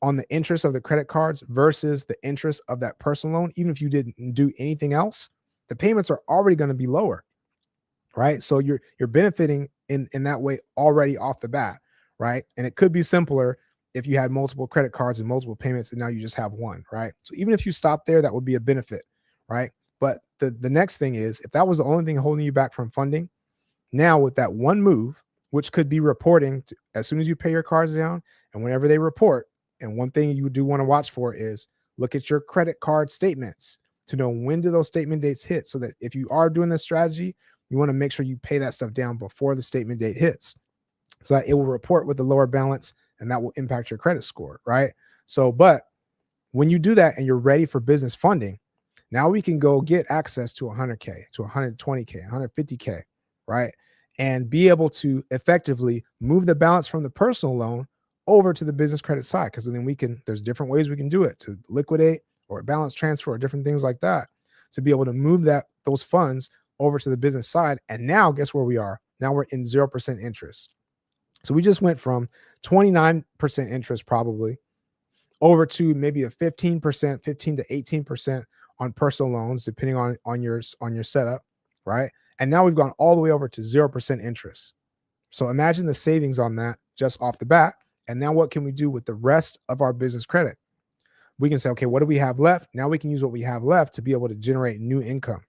on the interest of the credit cards versus the interest of that personal loan, even if you didn't do anything else, the payments are already going to be lower, right? So you're benefiting in that way already off the bat, right? And it could be simpler if you had multiple credit cards and multiple payments, and now you just have one, right? So even if you stop there, that would be a benefit, right? But the next thing is, if that was the only thing holding you back from funding, now with that one move, which could be reporting as soon as you pay your cards down and whenever they report. And one thing you do want to watch for is look at your credit card statements to know when do those statement dates hit, so that if you are doing this strategy, you want to make sure you pay that stuff down before the statement date hits, so that it will report with the lower balance and that will impact your credit score, right? So, but when you do that and you're ready for business funding, now we can go get access to 100K, to 120K, 150K, right? And be able to effectively move the balance from the personal loan over to the business credit side. Because then there's different ways we can do it, to liquidate or balance transfer or different things like that, to be able to move those funds over to the business side. And now guess where we are? Now we're in 0% interest. So we just went from 29% interest probably over to maybe a 15%, 15 to 18% on personal loans, depending on your setup, right? And now we've gone all the way over to 0% interest. So imagine the savings on that just off the bat. And now what can we do with the rest of our business credit? We can say, okay, what do we have left? Now we can use what we have left to be able to generate new income,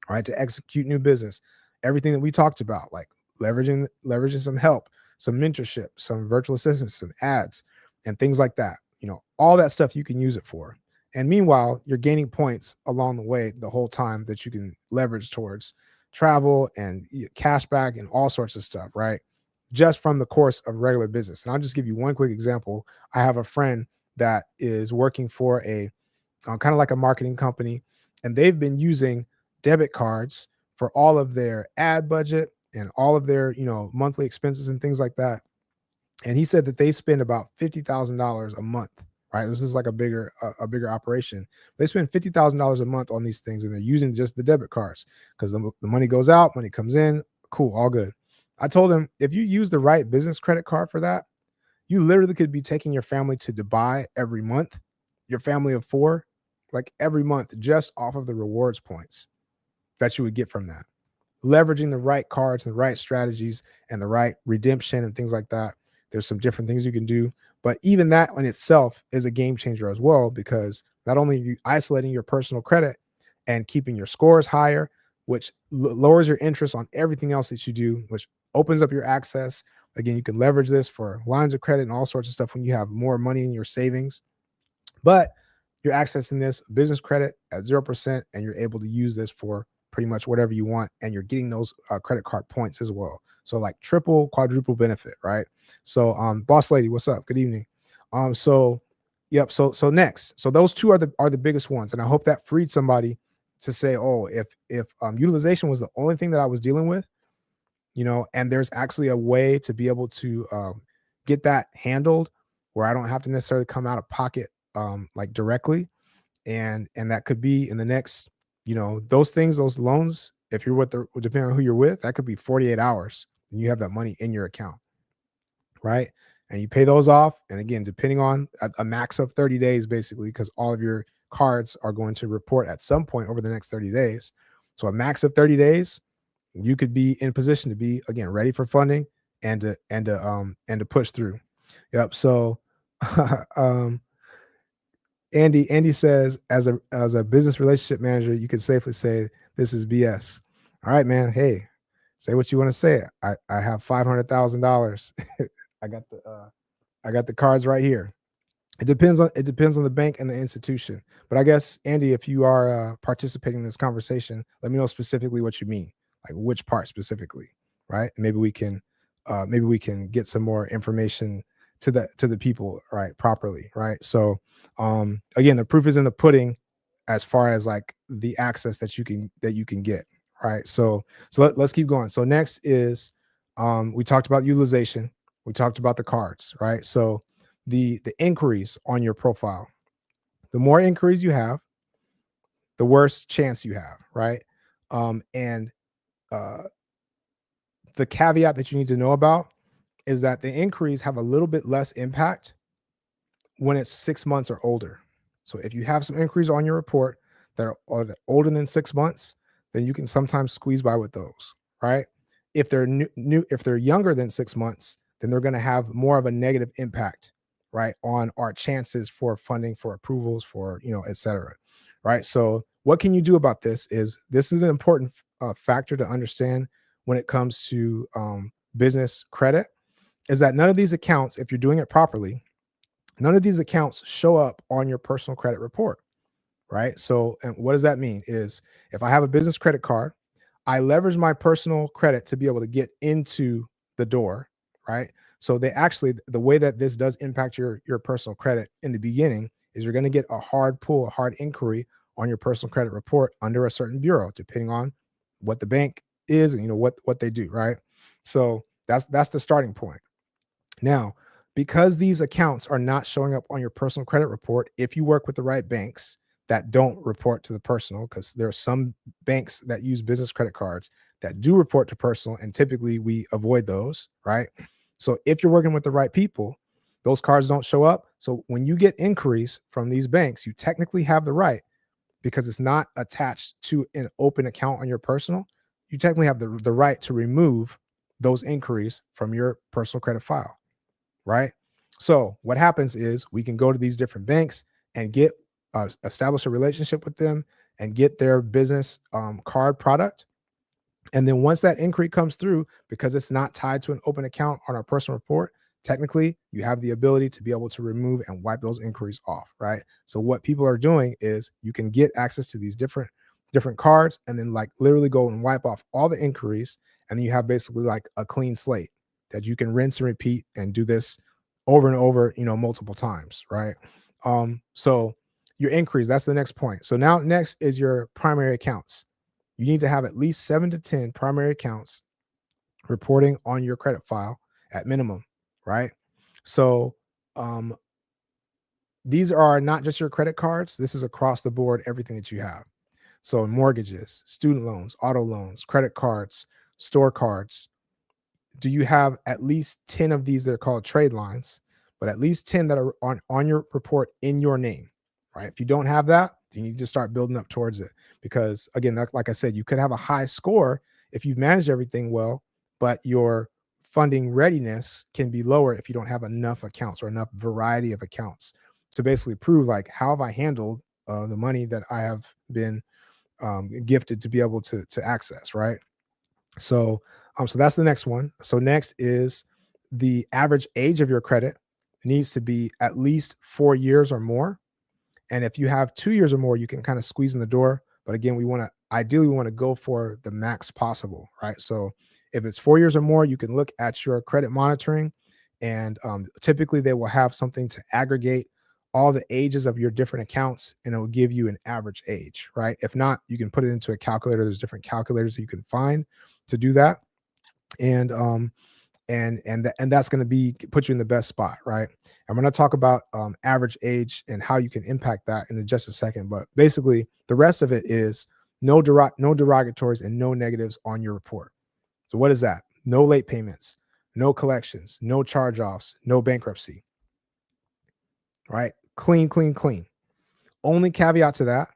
right? To execute new business. Everything that we talked about, like leveraging some help, some mentorship, some virtual assistants, some ads, and things like that. All that stuff you can use it for. And meanwhile, you're gaining points along the way the whole time that you can leverage towards travel and cash back and all sorts of stuff, right? Just from the course of regular business. And I'll just give you one quick example. I have a friend that is working for a kind of like a marketing company, and they've been using debit cards for all of their ad budget and all of their, monthly expenses and things like that. And he said that they spend about $50,000 a month, right? This is like a bigger operation. They spend $50,000 a month on these things, and they're using just the debit cards because the money goes out, money comes in, cool, all good. I told him, if you use the right business credit card for that, you literally could be taking your family to Dubai every month, your family of four, like every month, just off of the rewards points that you would get from that. Leveraging the right cards and the right strategies and the right redemption and things like that. There's some different things you can do, but even that in itself is a game changer as well, because not only are you isolating your personal credit and keeping your scores higher, which lowers your interest on everything else that you do, which opens up your access. Again, you can leverage this for lines of credit and all sorts of stuff when you have more money in your savings, but you're accessing this business credit at 0%, and you're able to use this for pretty much whatever you want, and you're getting those credit card points as well. So like triple, quadruple benefit, right? So boss lady, what's up? Good evening. So yep, so next. So those two are the biggest ones. And I hope that freed somebody to say, oh, if utilization was the only thing that I was dealing with, and there's actually a way to be able to get that handled where I don't have to necessarily come out of pocket like directly. And that could be in the next, those things, those loans if you're with the, depending on who you're with, that could be 48 hours and you have that money in your account, right? And you pay those off. And again, depending on a max of 30 days, basically, because all of your cards are going to report at some point over the next 30 days. So a max of 30 days, you could be in position to be, again, ready for funding and to push through. Yep. So um Andy says, as a business relationship manager, you can safely say this is BS. All right, man. Hey, say what you want to say. I have $500,000. I got the cards right here. It depends on the bank and the institution. But I guess, Andy, if you are participating in this conversation, let me know specifically what you mean, like which part specifically, right? And maybe we can get some more information to the people, right, properly, right? So again, the proof is in the pudding as far as like the access that you can get, right? So let's keep going. So next is we talked about utilization, we talked about the cards, right? So the inquiries on your profile, the more inquiries you have, the worse chance you have, right? And uh the caveat that you need to know about is that the inquiries have a little bit less impact when it's 6 months or older. So if you have some inquiries on your report that are older than 6 months, then you can sometimes squeeze by with those, right? If they're if they're younger than 6 months, then they're going to have more of a negative impact, right, on our chances for funding, for approvals, for et cetera, right? So what can you do about this is an important factor to understand when it comes to business credit, is that none of these accounts, if you're doing it properly, none of these accounts show up on your personal credit report, right? So, and what does that mean is if I have a business credit card, I leverage my personal credit to be able to get into the door, right? So they actually, the way that this does impact your personal credit in the beginning is you're going to get a hard pull, a hard inquiry on your personal credit report under a certain bureau, depending on what the bank is and what they do, right? So that's the starting point. Now, because these accounts are not showing up on your personal credit report, if you work with the right banks that don't report to the personal, because there are some banks that use business credit cards that do report to personal, and typically we avoid those, right? So if you're working with the right people, those cards don't show up. So when you get inquiries from these banks, you technically have the right, because it's not attached to an open account on your personal, you technically have the right to remove those inquiries from your personal credit file, right? So what happens is we can go to these different banks and get establish a relationship with them and get their business card product. And then once that inquiry comes through, because it's not tied to an open account on our personal report, technically you have the ability to be able to remove and wipe those inquiries off, right? So what people are doing is you can get access to these different cards and then like literally go and wipe off all the inquiries, and then you have basically like a clean slate that you can rinse and repeat and do this over and over, multiple times, right? So your inquiries, that's the next point. So now next is your primary accounts. You need to have at least 7 to 10 primary accounts reporting on your credit file at minimum, right? So um, these are not just your credit cards. This is across the board, everything that you have. So mortgages, student loans, auto loans, credit cards, store cards. Do you have at least 10 of these that are called trade lines, but at least 10 that are on your report in your name, right? If you don't have that, you need to start building up towards it, because again, like I said, you could have a high score if you've managed everything well, but your funding readiness can be lower if you don't have enough accounts or enough variety of accounts to basically prove like, how have I handled the money that I have been gifted to be able to access, right? So that's the next one. So next is the average age of your credit. It needs to be at least 4 years or more. And if you have 2 years or more, you can kind of squeeze in the door. But again, ideally we want to go for the max possible, right? So if it's 4 years or more, you can look at your credit monitoring, and typically they will have something to aggregate all the ages of your different accounts, and it will give you an average age, right? If not, you can put it into a calculator. There's different calculators that you can find to do that. And that's going to be put you in the best spot, right? I'm going to talk about average age and how you can impact that in just a second. But basically, the rest of it is no derogatories and no negatives on your report. So what is that? No late payments, no collections, no charge-offs, no bankruptcy, right? Clean, clean, clean. Only caveat to that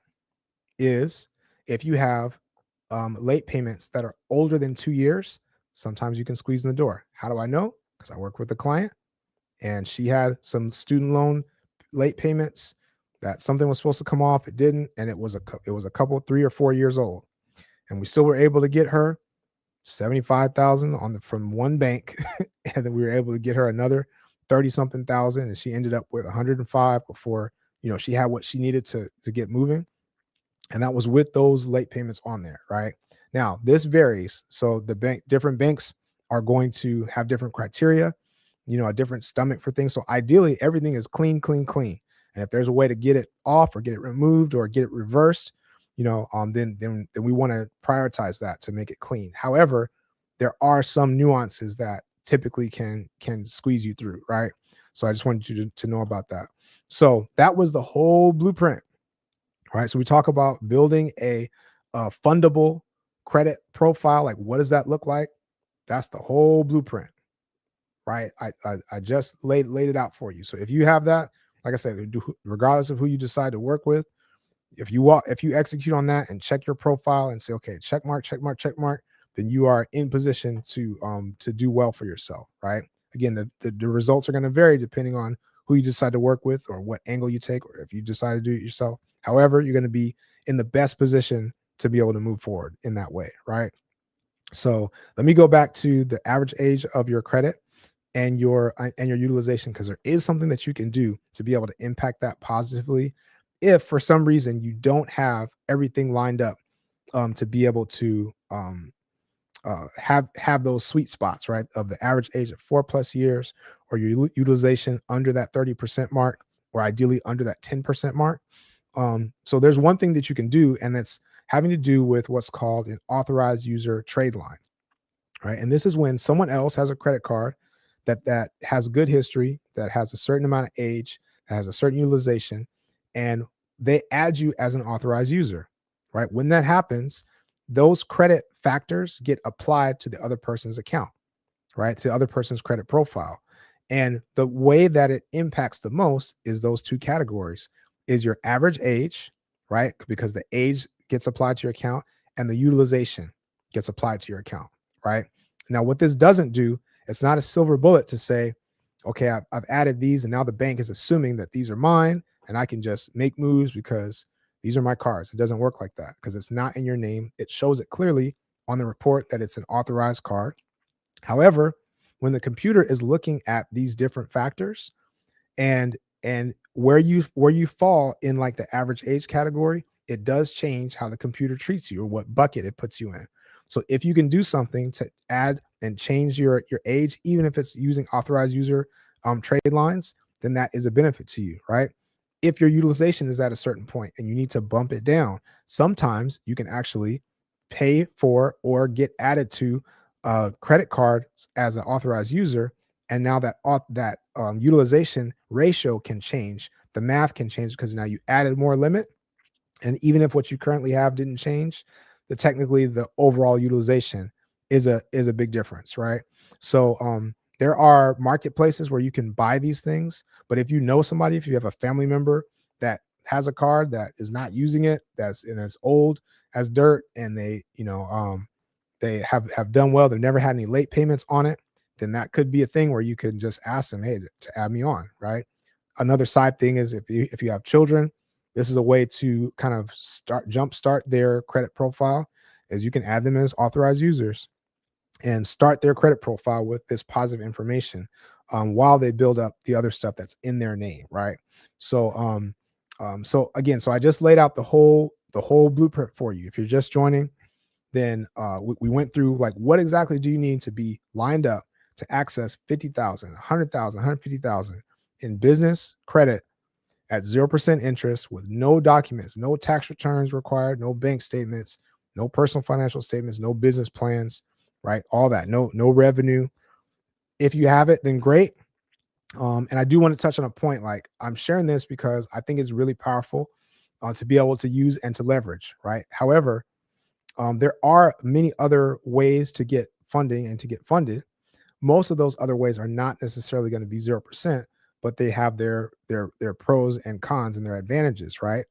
is if you have late payments that are older than 2 years, sometimes you can squeeze in the door. How do I know? Because I work with a client and she had some student loan late payments that something was supposed to come off, it didn't, and it was a couple 3 or 4 years old, and we still were able to get her 75,000 on the from one bank, and then we were able to get her another 30 something thousand, and she ended up with 105 before she had what she needed to get moving. And that was with those late payments on there, right? Now, this varies. So different banks are going to have different criteria, a different stomach for things. So ideally, everything is clean, clean, clean. And if there's a way to get it off or get it removed or get it reversed, then we want to prioritize that to make it clean. However, there are some nuances that typically can squeeze you through, right? So I just wanted you to know about that. So that was the whole blueprint. Right. So we talk about building a fundable credit profile. Like, what does that look like? That's the whole blueprint. Right. I just laid it out for you. So if you have that, like I said, regardless of who you decide to work with, if you execute on that and check your profile and say, okay, check mark, check mark, check mark, then you are in position to do well for yourself. Right. Again, the results are going to vary depending on who you decide to work with or what angle you take, or if you decide to do it yourself. However, you're going to be in the best position to be able to move forward in that way. Right. So let me go back to the average age of your credit and your utilization, because there is something that you can do to be able to impact that positively if for some reason you don't have everything lined up to be able to have those sweet spots, right, of the average age of 4+ years, or your utilization under that 30% mark, or ideally under that 10% mark. So there's one thing that you can do, and that's having to do with what's called an authorized user trade line. Right. And this is when someone else has a credit card that has good history, that has a certain amount of age, that has a certain utilization, and they add you as an authorized user. Right. When that happens, those credit factors get applied to the other person's account, right? To the other person's credit profile. And the way that it impacts the most is those two categories: is your average age, right? Because the age gets applied to your account, and the utilization gets applied to your account, right? Now, what this doesn't do, it's not a silver bullet to say, okay, I've added these, and now the bank is assuming that these are mine, and I can just make moves because these are my cards. It doesn't work like that, because it's not in your name. It shows it clearly on the report that it's an authorized card. However, when the computer is looking at these different factors and where you fall in like the average age category, it does change how the computer treats you or what bucket it puts you in. So if you can do something to add and change your age, even if it's using authorized user trade lines, then that is a benefit to you, right? If your utilization is at a certain point and you need to bump it down, sometimes you can actually pay for or get added to credit cards as an authorized user, and now that utilization ratio can change. The math can change because now you added more limit, and even if what you currently have didn't change, technically the overall utilization is a big difference, right? So there are marketplaces where you can buy these things, but if you know somebody, if you have a family member that has a card that is not using it, that's and it's old as dirt, and they have done well, they've never had any late payments on it, then that could be a thing where you can just ask them, hey, to add me on, right? Another side thing is if you have children, this is a way to kind of jumpstart their credit profile, is you can add them as authorized users and start their credit profile with this positive information while they build up the other stuff that's in their name, right? So again, so I just laid out the whole blueprint for you. If you're just joining, then we went through like what exactly do you need to be lined up to access 50,000, 100,000, 150,000 in business credit at 0% interest with no documents, no tax returns required, no bank statements, no personal financial statements, no business plans, right? All that, no revenue. If you have it, then great. And I do want to touch on a point. Like, I'm sharing this because I think it's really powerful to be able to use and to leverage, right? However, There are many other ways to get funding and to get funded. Most of those other ways are not necessarily going to be 0%, but they have their pros and cons and their advantages, right?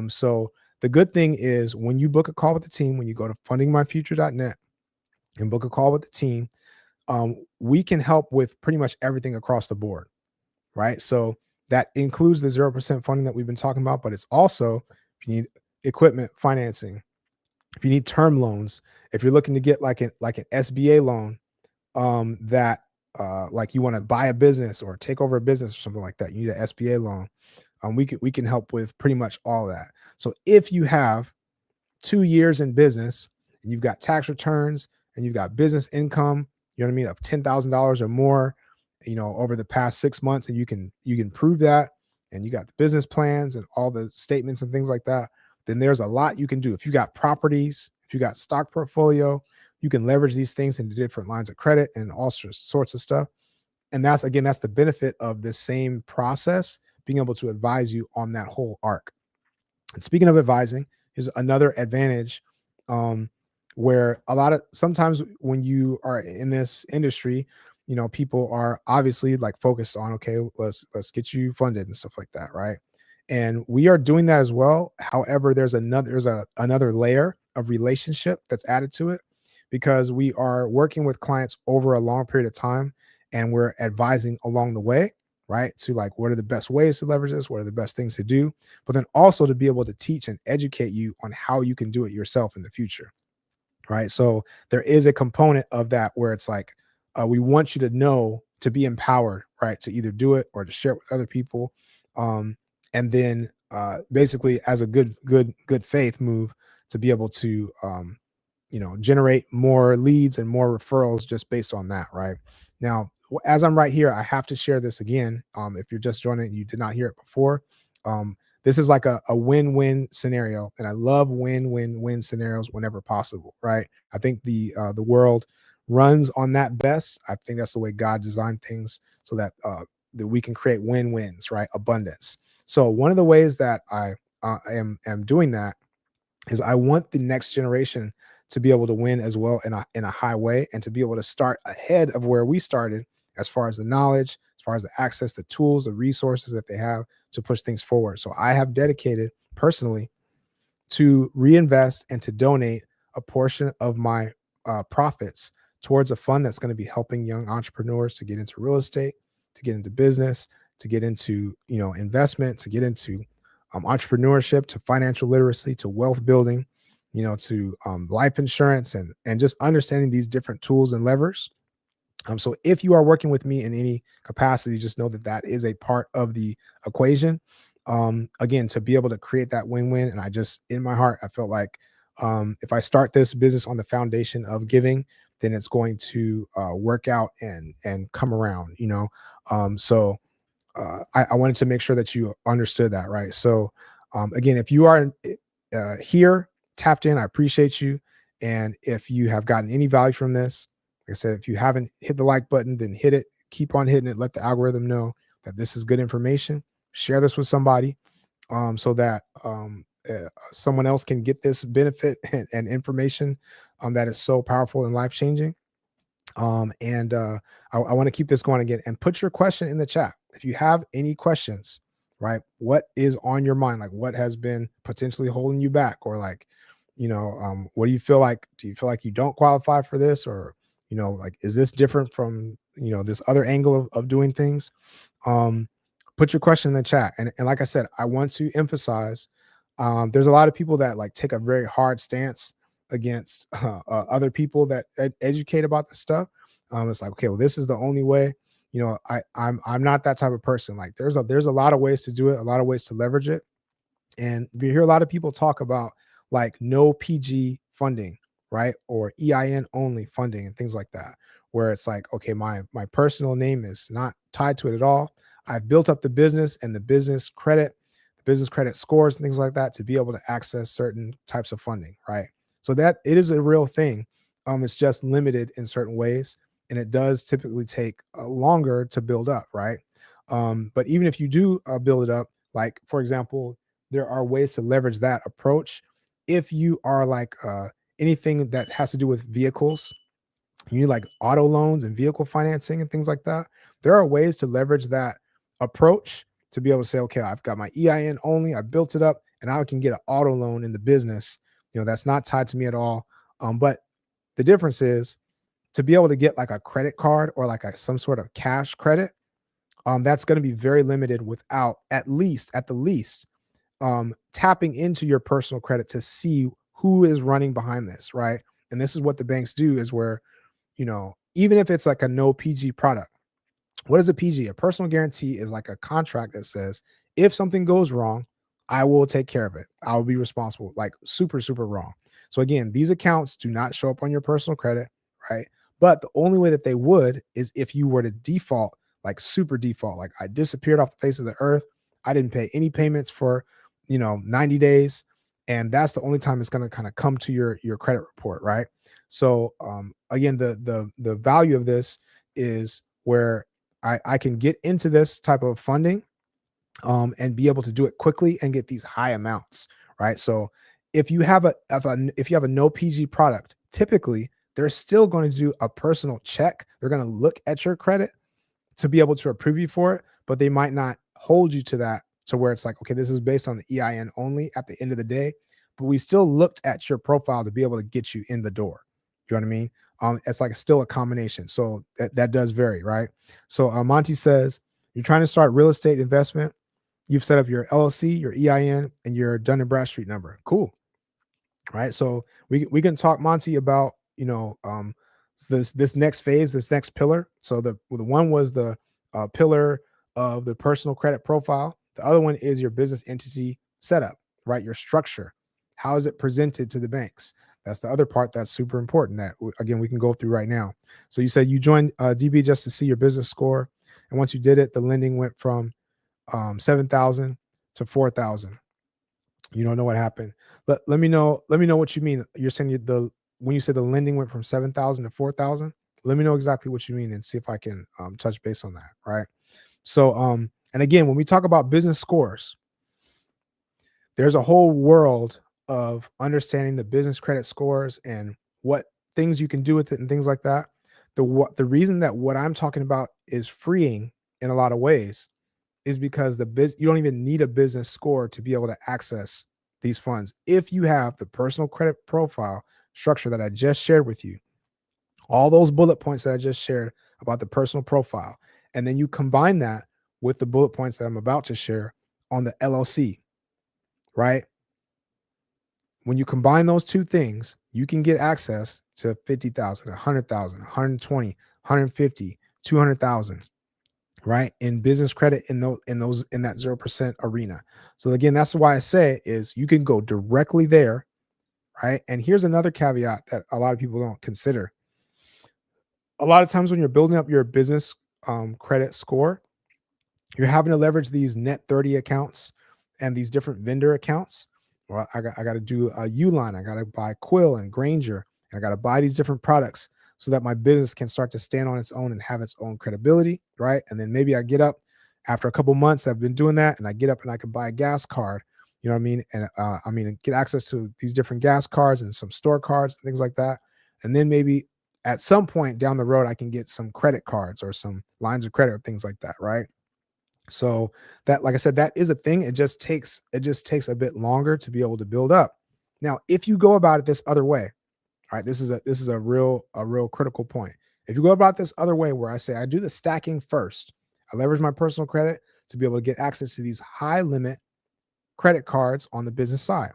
So the good thing is when you book a call with the team, when you go to fundingmyfuture.net and book a call with the team, we can help with pretty much everything across the board, right? So that includes the 0% funding that we've been talking about, but it's also if you need equipment financing, if you need term loans, if you're looking to get like an SBA loan, that like you want to buy a business or take over a business or something like that, you need an SBA loan. We can help with pretty much all that. So if you have 2 years in business and you've got tax returns and you've got business income, you know what I mean, of $10,000 or more, over the past 6 months, and you can prove that, and you got the business plans and all the statements and things like that, then there's a lot you can do. If you got properties, if you got stock portfolio, you can leverage these things into different lines of credit and all sorts of stuff. And that's the benefit of this same process, being able to advise you on that whole arc. And speaking of advising, here's another advantage, um, where a lot of sometimes when you are in this industry, people are obviously like focused on, okay, let's get you funded and stuff like that, right? And we are doing that as well. However, there's another layer of relationship that's added to it, because we are working with clients over a long period of time, and we're advising along the way, right? To like, what are the best ways to leverage this? What are the best things to do? But then also to be able to teach and educate you on how you can do it yourself in the future, right? So there is a component of that where it's like, we want you to know, to be empowered, right, to either do it or to share it with other people, um, and then basically as a good faith move, to be able to generate more leads and more referrals just based on that, right? Now, as I'm right here, I have to share this again. If you're just joining, you did not hear it before. This is like a win-win scenario, and I love win-win-win scenarios whenever possible, right? I think the world runs on that best. I think that's the way God designed things, so that we can create win-wins, right? Abundance. So one of the ways that I am doing that is I want the next generation to be able to win as well in a high way, and to be able to start ahead of where we started, as far as the knowledge, as far as the access, the tools, the resources that they have to push things forward. So I have dedicated personally to reinvest and to donate a portion of my profits towards a fund that's going to be helping young entrepreneurs to get into real estate, to get into business, to get into investment, to get into entrepreneurship, to financial literacy, to wealth building, to life insurance, and just understanding these different tools and levers. So if you are working with me in any capacity, just know that that is a part of the equation. Again, to be able to create that win-win, and I just, in my heart, I felt like, if I start this business on the foundation of giving, then it's going to work out and come around. So I wanted to make sure that you understood that, right? So again, if you are here tapped in, I appreciate you. And if you have gotten any value from this, like I said, if you haven't hit the like button, then hit it. Keep on hitting it. Let the algorithm know that this is good information. Share this with somebody, so that someone else can get this benefit and information that is so powerful and life changing. And I want to keep this going again, and put your question in the chat if you have any questions, right? What is on your mind? Like, what has been potentially holding you back, or like, what do you feel like? Do you feel like you don't qualify for this, or like, is this different from this other angle of doing things? um put your question in the chat. And like I said, I want to emphasize, there's a lot of people that like take a very hard stance against other people that educate about this stuff. It's like, okay, well, this is the only way. I'm not that type of person. Like, there's a lot of ways to do it, a lot of ways to leverage it. And we hear a lot of people talk about like no PG funding, right? Or EIN only funding and things like that, where it's like, okay, my personal name is not tied to it at all. I've built up the business and the business credit scores and things like that to be able to access certain types of funding, right? So that it is a real thing. It's just limited in certain ways, and it does typically take longer to build up, right? But even if you do build it up, like for example, there are ways to leverage that approach if you are like anything that has to do with vehicles, you need like auto loans and vehicle financing and things like that. There are ways to leverage that approach to be able to say, okay, I've got my EIN only, I built it up, and now I can get an auto loan in the business. That's not tied to me at all. But the difference is to be able to get like a credit card or like some sort of cash credit. That's going to be very limited without at the least tapping into your personal credit to see who is running behind this, right? And this is what the banks do is where, even if it's like a no PG product, what is a PG? A personal guarantee is like a contract that says if something goes wrong, I will take care of it. I will be responsible, like super, super wrong. So again, these accounts do not show up on your personal credit, right? But the only way that they would is if you were to default, like super default, like I disappeared off the face of the earth. I didn't pay any payments for, 90 days. And that's the only time it's going to kind of come to your credit report, right? So again, the value of this is where I can get into this type of funding and be able to do it quickly and get these high amounts, right? So if you have a no PG product, typically they're still going to do a personal check. They're going to look at your credit to be able to approve you for it, but they might not hold you to that to where it's like, okay, this is based on the EIN only at the end of the day, but we still looked at your profile to be able to get you in the door. You know what I mean? It's like still a combination. So that does vary, right? So Monty says, you're trying to start real estate investment. You've set up your LLC, your EIN, and your Dun and Bradstreet number. Cool. Right. So we can talk, Monty, about this next phase, this next pillar. So the one was the pillar of the personal credit profile. The other one is your business entity setup, right? Your structure. How is it presented to the banks? That's the other part that's super important that again we can go through right now. So you said you joined DB just to see your business score, and once you did it, the lending went from 7,000 to 4,000. You don't know what happened. Let me know. Let me know what you mean. You're saying when you said the lending went from 7,000 to 4,000. Let me know exactly what you mean and see if I can touch base on that. Right. So and again, when we talk about business scores, there's a whole world of understanding the business credit scores and what things you can do with it and things like that. The reason that what I'm talking about is freeing in a lot of ways is because you don't even need a business score to be able to access these funds. If you have the personal credit profile structure that I just shared with you, all those bullet points that I just shared about the personal profile, and then you combine that with the bullet points that I'm about to share on the LLC, right? When you combine those two things, you can get access to 50,000, 100,000, 120, 150, 200,000. Right, in business credit in that 0% arena. So again, that's why I say is you can go directly there, right? And here's another caveat that a lot of people don't consider. A lot of times when you're building up your business credit score, you're having to leverage these net 30 accounts and these different vendor accounts. Well, I got to do a Uline, I got to buy Quill and Granger, and I got to buy these different products so that my business can start to stand on its own and have its own credibility, right? And then maybe I get up after a couple months, I've been doing that, and I get up and I can buy a gas card, you know what I mean? And get access to these different gas cards and some store cards and things like that. And then maybe at some point down the road, I can get some credit cards or some lines of credit or things like that, right? So that, like I said, that is a thing. It just takes a bit longer to be able to build up. Now, if you go about it this other way, all right, this is a real critical point. If you go about this other way, where I say I do the stacking first, I leverage my personal credit to be able to get access to these high limit credit cards on the business side.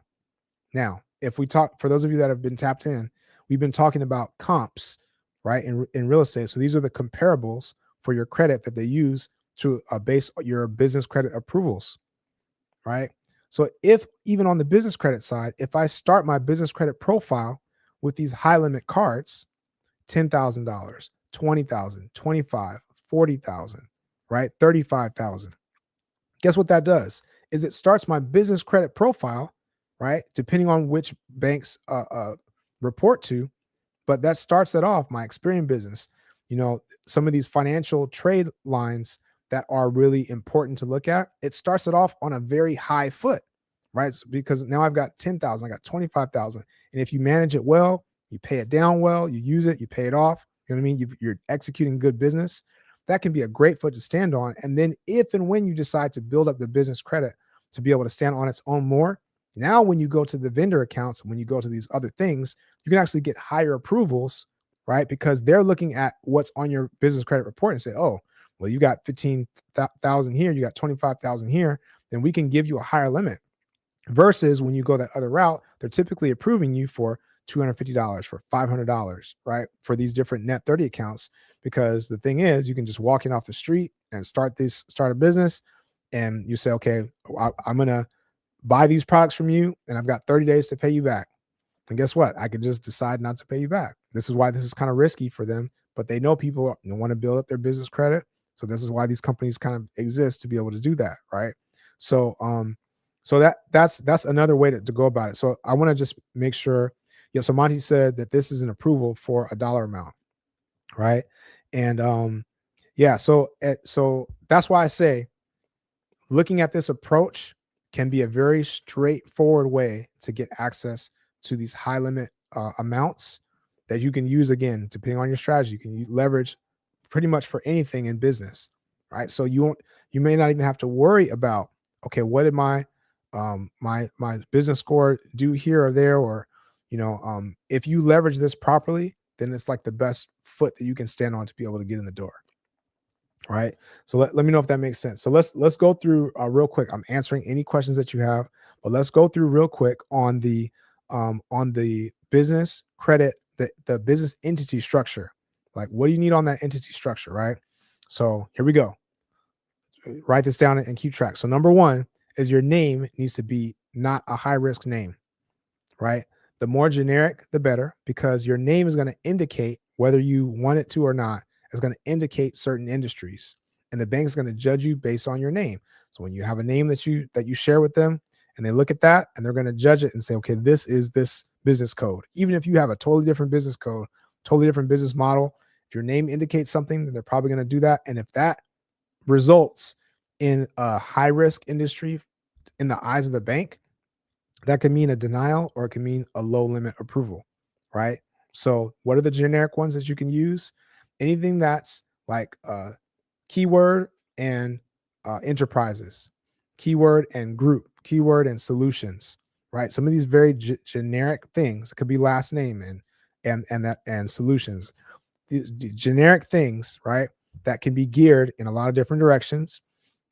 Now, if we talk, for those of you that have been tapped in, we've been talking about comps, right, in real estate. So these are the comparables for your credit that they use to base your business credit approvals, right? So if even on the business credit side, if I start my business credit profile with these high limit cards, $10,000, 20,000, 25, 40,000, right? 35,000. Guess what that does? Is it starts my business credit profile, right? Depending on which banks report to, but that starts it off my Experian business. Some of these financial trade lines that are really important to look at, it starts it off on a very high foot, right? So because now I've got 10,000, I got 25,000. And if you manage it well, you pay it down well, you use it, you pay it off. You know what I mean? You're executing good business. That can be a great foot to stand on. And then if and when you decide to build up the business credit to be able to stand on its own more, now when you go to the vendor accounts, when you go to these other things, you can actually get higher approvals, right? Because they're looking at what's on your business credit report and say, oh, well, you got 15,000 here, you got 25,000 here, then we can give you a higher limit. Versus when you go that other route, they're typically approving you for $250, for $500, right? For these different net 30 accounts. Because the thing is, you can just walk in off the street and start a business, and you say, okay, I'm going to buy these products from you, and I've got 30 days to pay you back. And guess what? I could just decide not to pay you back. This is why this is kind of risky for them, but they know people want to build up their business credit. So this is why these companies kind of exist, to be able to do that, right? So so that's another way to go about it. So I want to just make sure, so Monty said that this is an approval for a dollar amount, right? And yeah, so that's why I say looking at this approach can be a very straightforward way to get access to these high limit amounts that you can use, again, depending on your strategy. You can leverage pretty much for anything in business, right? So you may not even have to worry about, okay, what did my my business score do here or there, or if you leverage this properly, then it's like the best foot that you can stand on to be able to get in the door. Right. So let me know if that makes sense. So let's go through real quick. I'm answering any questions that you have, but let's go through real quick on the business credit, the business entity structure. Like, what do you need on that entity structure, right? So here we go. Write this down and keep track. So number one is your name needs to be not a high risk name, right? The more generic, the better, because your name is going to indicate, whether you want it to or not, is going to indicate certain industries, and the bank's going to judge you based on your name. So when you have a name that you share with them, and they look at that, and they're going to judge it and say, okay, this is this business code. Even if you have a totally different business code, totally different business model, if your name indicates something, then they're probably going to do that. And if that results in a high risk industry in the eyes of the bank, that could mean a denial, or it can mean a low limit approval, right? So what are the generic ones that you can use? Anything that's like keyword and enterprises, keyword and group, keyword and solutions, right? Some of these very generic things, it could be last name and solutions. The generic things, right, that can be geared in a lot of different directions.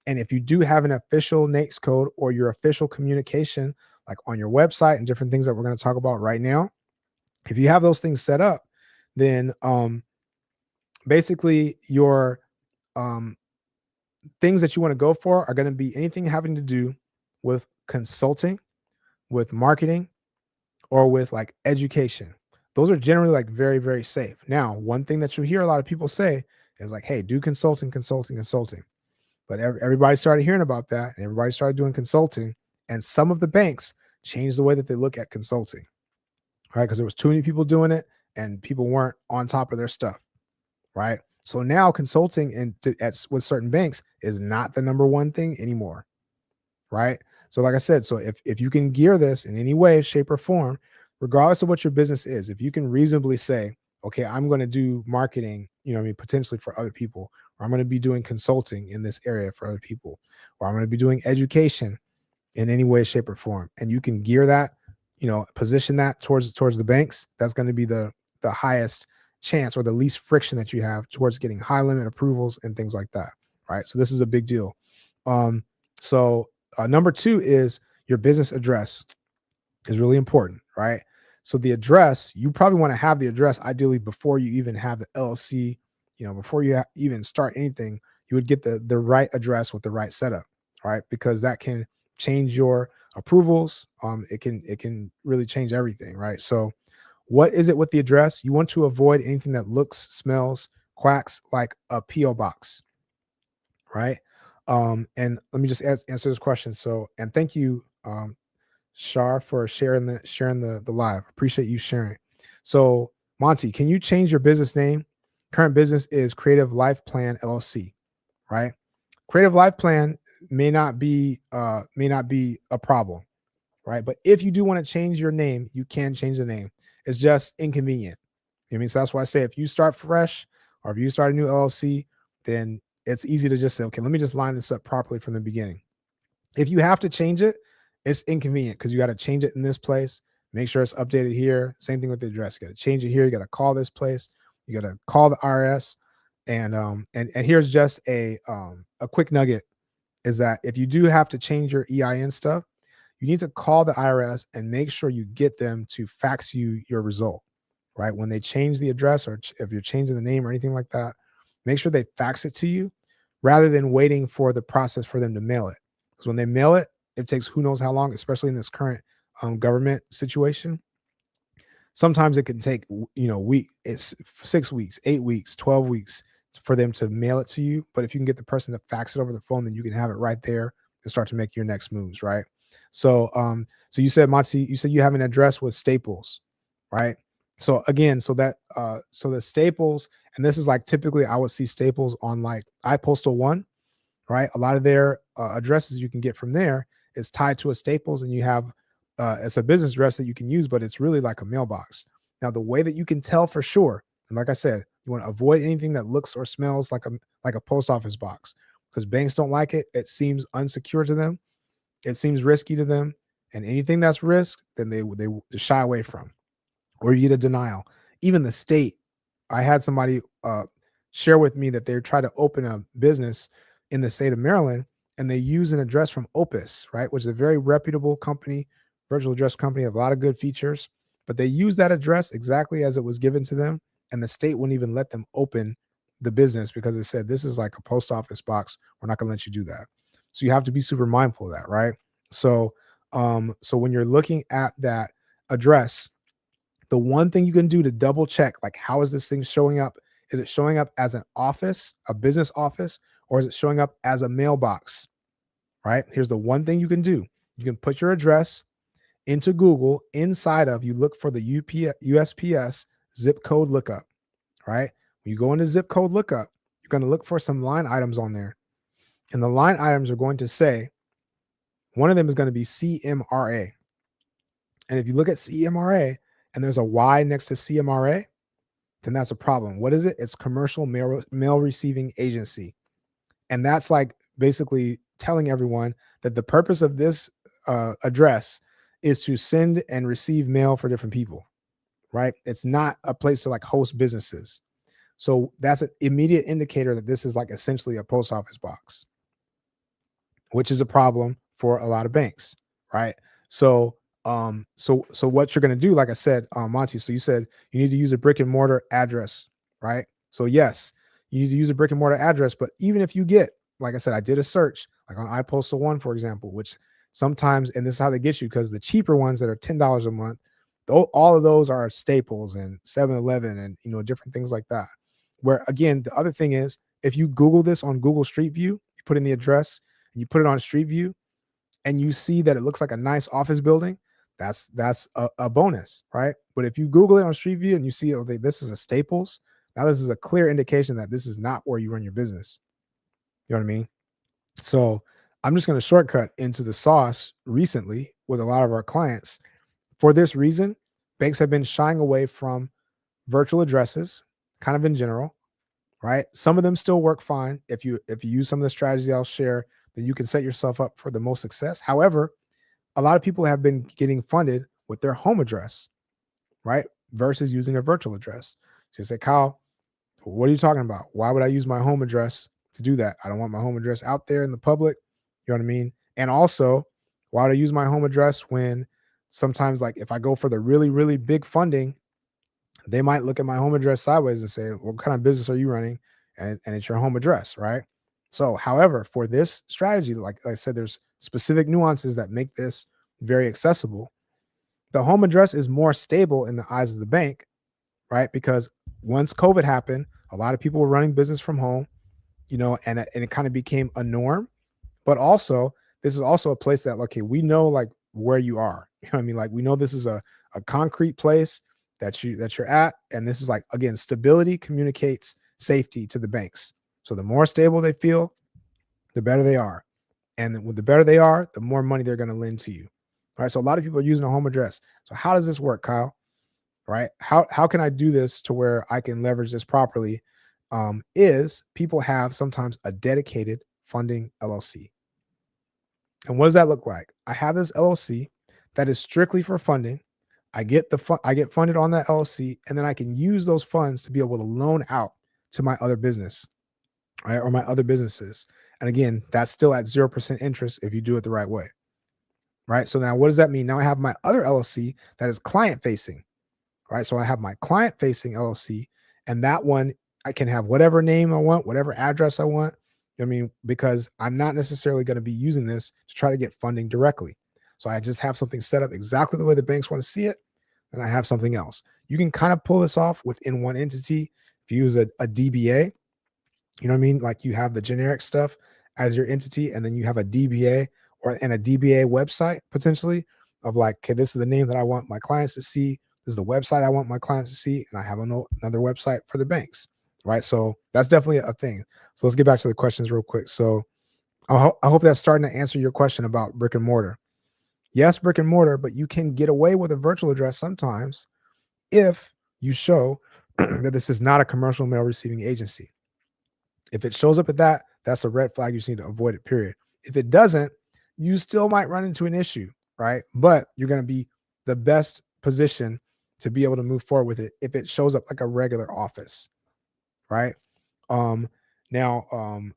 And if you do have an official NAICS code, or your official communication, like on your website and different things that we're going to talk about right now, if you have those things set up, then basically your things that you want to go for are going to be anything having to do with consulting, with marketing, or with like education. Those are generally like very, very safe. Now, one thing that you hear a lot of people say is like, hey, do consulting. But everybody started hearing about that, and everybody started doing consulting. And some of the banks changed the way that they look at consulting, right? Because there was too many people doing it, and people weren't on top of their stuff, right? So now consulting with certain banks is not the number one thing anymore, right? So like I said, so if you can gear this in any way, shape, or form, regardless of what your business is, if you can reasonably say, okay, I'm going to do marketing, potentially for other people, or I'm going to be doing consulting in this area for other people, or I'm going to be doing education in any way, shape, or form, and you can gear that, position that towards the banks, that's going to be the highest chance, or the least friction that you have towards getting high limit approvals and things like that, right? So this is a big deal. So number two is your business address is really important, right? So the address, you probably want to have the address ideally before you even have the LLC, before you even start anything, you would get the right address with the right setup, right? Because that can change your approvals. It can really change everything, right? So what is it with the address? You want to avoid anything that looks, smells, quacks like a PO box, right? And let me just answer this question. So, and thank you, Shar, for sharing the live. Appreciate you sharing. So, Monty, can you change your business name? Current business is Creative Life Plan LLC, right? Creative Life Plan may not be a problem. right? But if you do want to change your name, you can change the name. It's just inconvenient. You know what I mean? So that's why I say if you start fresh or if you start a new LLC, then it's easy to just say, okay, let me just line this up properly from the beginning. If you have to change it, it's inconvenient because you got to change it in this place, make sure it's updated here. Same thing with the address. You got to change it here. You got to call this place. You got to call the IRS. And here's just a quick nugget is that if you do have to change your EIN stuff, you need to call the IRS and make sure you get them to fax you your result, right? When they change the address or if you're changing the name or anything like that, make sure they fax it to you rather than waiting for the process for them to mail it. Because when they mail it, it takes who knows how long, especially in this current government situation. Sometimes it can take, it's 6 weeks, 8 weeks, 12 weeks for them to mail it to you. But if you can get the person to fax it over the phone, then you can have it right there and start to make your next moves, right? So you said, Monty, you said you have an address with Staples, right? So again, so the Staples, and this is like typically I would see Staples on like iPostal One, right? A lot of their addresses you can get from there is tied to a Staples, and you have it's a business address that you can use, but it's really like a mailbox. Now, the way that you can tell for sure, and like I said, you want to avoid anything that looks or smells like a post office box because banks don't like it. It seems unsecure to them. It seems risky to them, and anything that's risk, then they shy away from, or you get a denial. Even the state, I had somebody share with me that they're trying to open a business in the state of Maryland, and they use an address from Opus, right, which is a very reputable company, virtual address company, have a lot of good features, but they use that address exactly as it was given to them, and the state wouldn't even let them open the business because it said this is like a post office box. We're not going to let you do that. So you have to be super mindful of that, right? So when you're looking at that address, the one thing you can do to double check, like, how is this thing showing up? Is it showing up as an office, a business office, or is it showing up as a mailbox? Right? Here's the one thing you can do. You can put your address into Google. Inside of, you look for the USPS zip code lookup, right? When you go into zip code lookup, you're going to look for some line items on there. And the line items are going to say, one of them is going to be CMRA. And if you look at CMRA and there's a Y next to CMRA, then that's a problem. What is it? It's commercial mail receiving agency. And that's like basically telling everyone that the purpose of this address is to send and receive mail for different people, right? It's not a place to like host businesses. So that's an immediate indicator that this is like essentially a post office box, which is a problem for a lot of banks, right? So what you're going to do, like I said, Monty, so you said you need to use a brick and mortar address, right? So yes, you need to use a brick and mortar address, but even if you get, like I said, I did a search like on iPostal One, for example, which sometimes, and this is how they get you, because the cheaper ones that are $10 a month, all of those are Staples and 7-Eleven and different things like that. Where again, the other thing is, if you Google this on Google Street View, you put in the address and you put it on Street View, and you see that it looks like a nice office building, that's a bonus, right? But if you Google it on Street View and you see, okay, this is a Staples, now this is a clear indication that this is not where you run your business. You know what I mean? So I'm just going to shortcut into the sauce recently with a lot of our clients. For this reason, banks have been shying away from virtual addresses, kind of in general, right? Some of them still work fine. If you use some of the strategies I'll share, then you can set yourself up for the most success. However, a lot of people have been getting funded with their home address, right? Versus using a virtual address. So you say, Kyle, what are you talking about? Why would I use my home address to do that? I don't want my home address out there in the public. You know what I mean? And also, why would I use my home address when sometimes, like, if I go for the really, really big funding, they might look at my home address sideways and say, what kind of business are you running? And it's your home address, right? So, however, for this strategy, like I said, there's specific nuances that make this very accessible. The home address is more stable in the eyes of the bank, right? Because once COVID happened, a lot of people were running business from home, and it kind of became a norm. But also, this is also a place that, okay, we know like where you are. You know what I mean? Like, we know this is a concrete place that you're at. And this is like, again, stability communicates safety to the banks. So the more stable they feel, the better they are. And the better they are, the more money they're going to lend to you. All right. So a lot of people are using a home address. So how does this work, Kyle? Right? How can I do this to where I can leverage this properly? Is people have sometimes a dedicated funding LLC. And what does that look like? I have this LLC that is strictly for funding. I get funded on that LLC, and then I can use those funds to be able to loan out to my other business, right? Or my other businesses. And again, that's still at 0% interest if you do it the right way. Right. So now what does that mean? Now I have my other LLC that is client facing. Right. So I have my client facing LLC, and that one I can have whatever name I want, whatever address I want. I mean, because I'm not necessarily going to be using this to try to get funding directly. So I just have something set up exactly the way the banks want to see it. And I have something else. You can kind of pull this off within one entity. If you use a DBA, you know what I mean? Like you have the generic stuff as your entity, and then you have a DBA and a DBA website potentially of like, okay, this is the name that I want my clients to see. This is the website I want my clients to see, and I have another website for the banks, right? So that's definitely a thing. So let's get back to the questions real quick. So I hope that's starting to answer your question about brick and mortar. Yes, brick and mortar, but you can get away with a virtual address sometimes if you show that this is not a commercial mail receiving agency. If it shows up at that, that's a red flag. You just need to avoid it, period. If it doesn't, you still might run into an issue, right? But you're going to be the best position to be able to move forward with it if it shows up like a regular office, right? Um,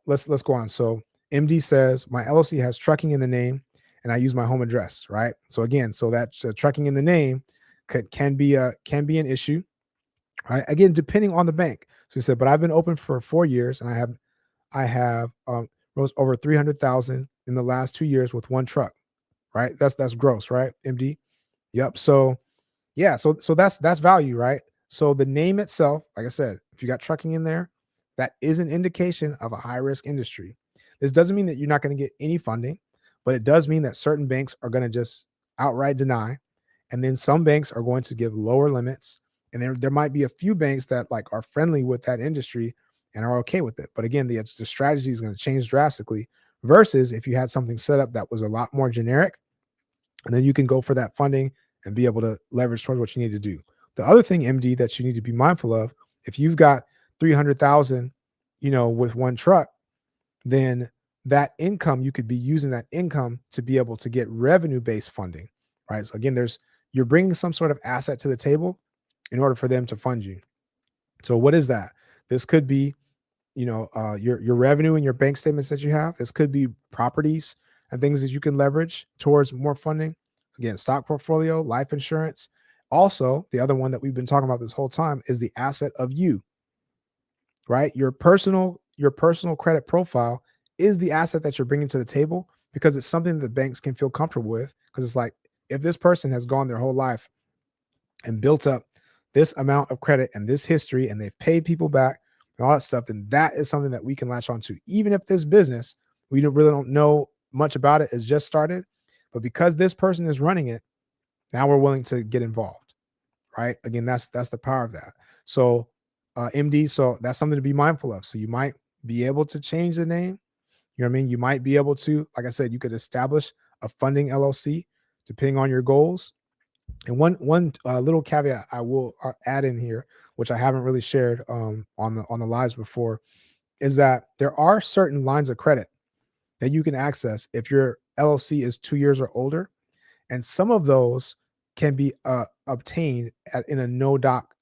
let's go on. So MD says my LLC has trucking in the name, and I use my home address, right? So again, so that trucking in the name can be an issue, right? Again, depending on the bank. So he said, but I've been open for 4 years, and I have rose over 300,000 in the last 2 years with one truck, right? That's gross, right? MD. Yep. So yeah, so that's value, right? So the name itself, like I said, if you got trucking in there, that is an indication of a high risk industry. This doesn't mean that you're not going to get any funding, but it does mean that certain banks are going to just outright deny, and then some banks are going to give lower limits, and there might be a few banks that like are friendly with that industry and are okay with it. But again, the strategy is going to change drastically versus if you had something set up that was a lot more generic, and then you can go for that funding and be able to leverage towards what you need to do. The other thing, MD, that you need to be mindful of, if you've got 300,000, with one truck, then that income, you could be using that income to be able to get revenue-based funding, right? So again, you're bringing some sort of asset to the table in order for them to fund you. So what is that? This could be, your revenue and your bank statements that you have. This could be properties and things that you can leverage towards more funding. Again, stock portfolio, life insurance. Also, the other one that we've been talking about this whole time is the asset of you, right? Your personal credit profile is the asset that you're bringing to the table, because it's something that banks can feel comfortable with, because it's like, if this person has gone their whole life and built up this amount of credit and this history, and they've paid people back and all that stuff, then that is something that we can latch on to. Even if this business, we don't know much about it, it's just started, but because this person is running it, now we're willing to get involved, right? Again, that's the power of that. So MD, so that's something to be mindful of. So you might be able to change the name. You know what I mean? You might be able to, like I said, you could establish a funding LLC depending on your goals. And one little caveat I will add in here, which I haven't really shared on the lives before, is that there are certain lines of credit that you can access if your LLC is 2 years or older, and some of those can be obtained in a no doc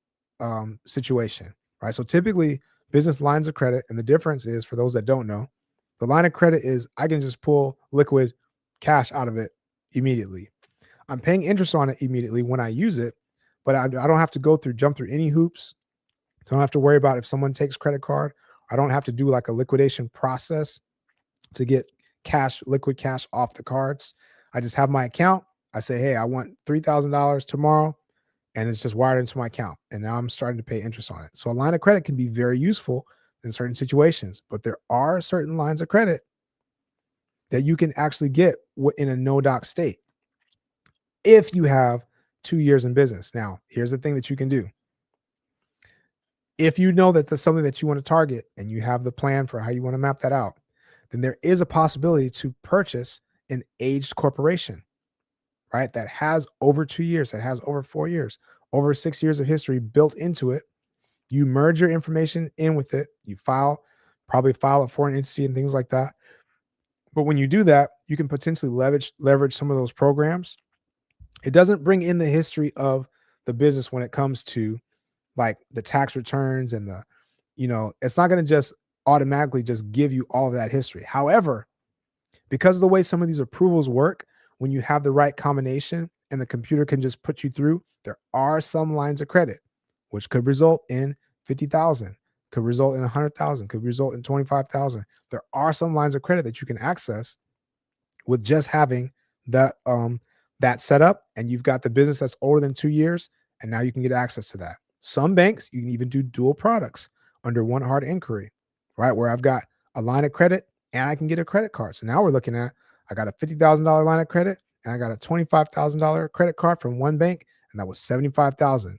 situation, right? So typically, business lines of credit, and the difference is, for those that don't know, the line of credit is I can just pull liquid cash out of it immediately. I'm paying interest on it immediately when I use it, but I don't have to jump through any hoops. Don't have to worry about if someone takes credit card. I don't have to do like a liquidation process to get liquid cash off the cards. I just have my account. I say, hey, I want $3,000 tomorrow, and it's just wired into my account. And now I'm starting to pay interest on it. So a line of credit can be very useful in certain situations, but there are certain lines of credit that you can actually get in a no doc state if you have 2 years in business. Now, here's the thing that you can do. If you know that there's something that you want to target and you have the plan for how you want to map that out, then there is a possibility to purchase an aged corporation, right, that has over 2 years, that has over 4 years, over 6 years of history built into it. You merge your information in with it. You probably file a foreign entity and things like that. But when you do that, you can potentially leverage some of those programs. It doesn't bring in the history of the business when it comes to like the tax returns and it's not going to just automatically just give you all of that history. However, because of the way some of these approvals work, when you have the right combination and the computer can just put you through, there are some lines of credit, which could result in 50,000, could result in 100,000, could result in 25,000. There are some lines of credit that you can access with just having that set up, and you've got the business that's older than 2 years, and now you can get access to that. Some banks, you can even do dual products under one hard inquiry, right? Where I've got a line of credit and I can get a credit card. So now we're looking at, I got a $50,000 line of credit and I got a $25,000 credit card from one bank, and that was 75,000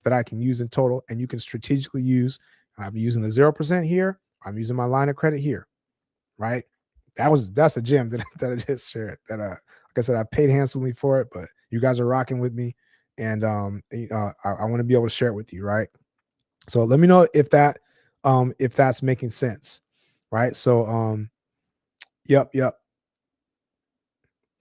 that I can use in total. And you can strategically use, I'm using the 0% here, I'm using my line of credit here, right? That's a gem that I just shared. That like I said, I paid handsomely for it, but you guys are rocking with me, and I want to be able to share it with you, right? So let me know if that's making sense, right? So yep, yep,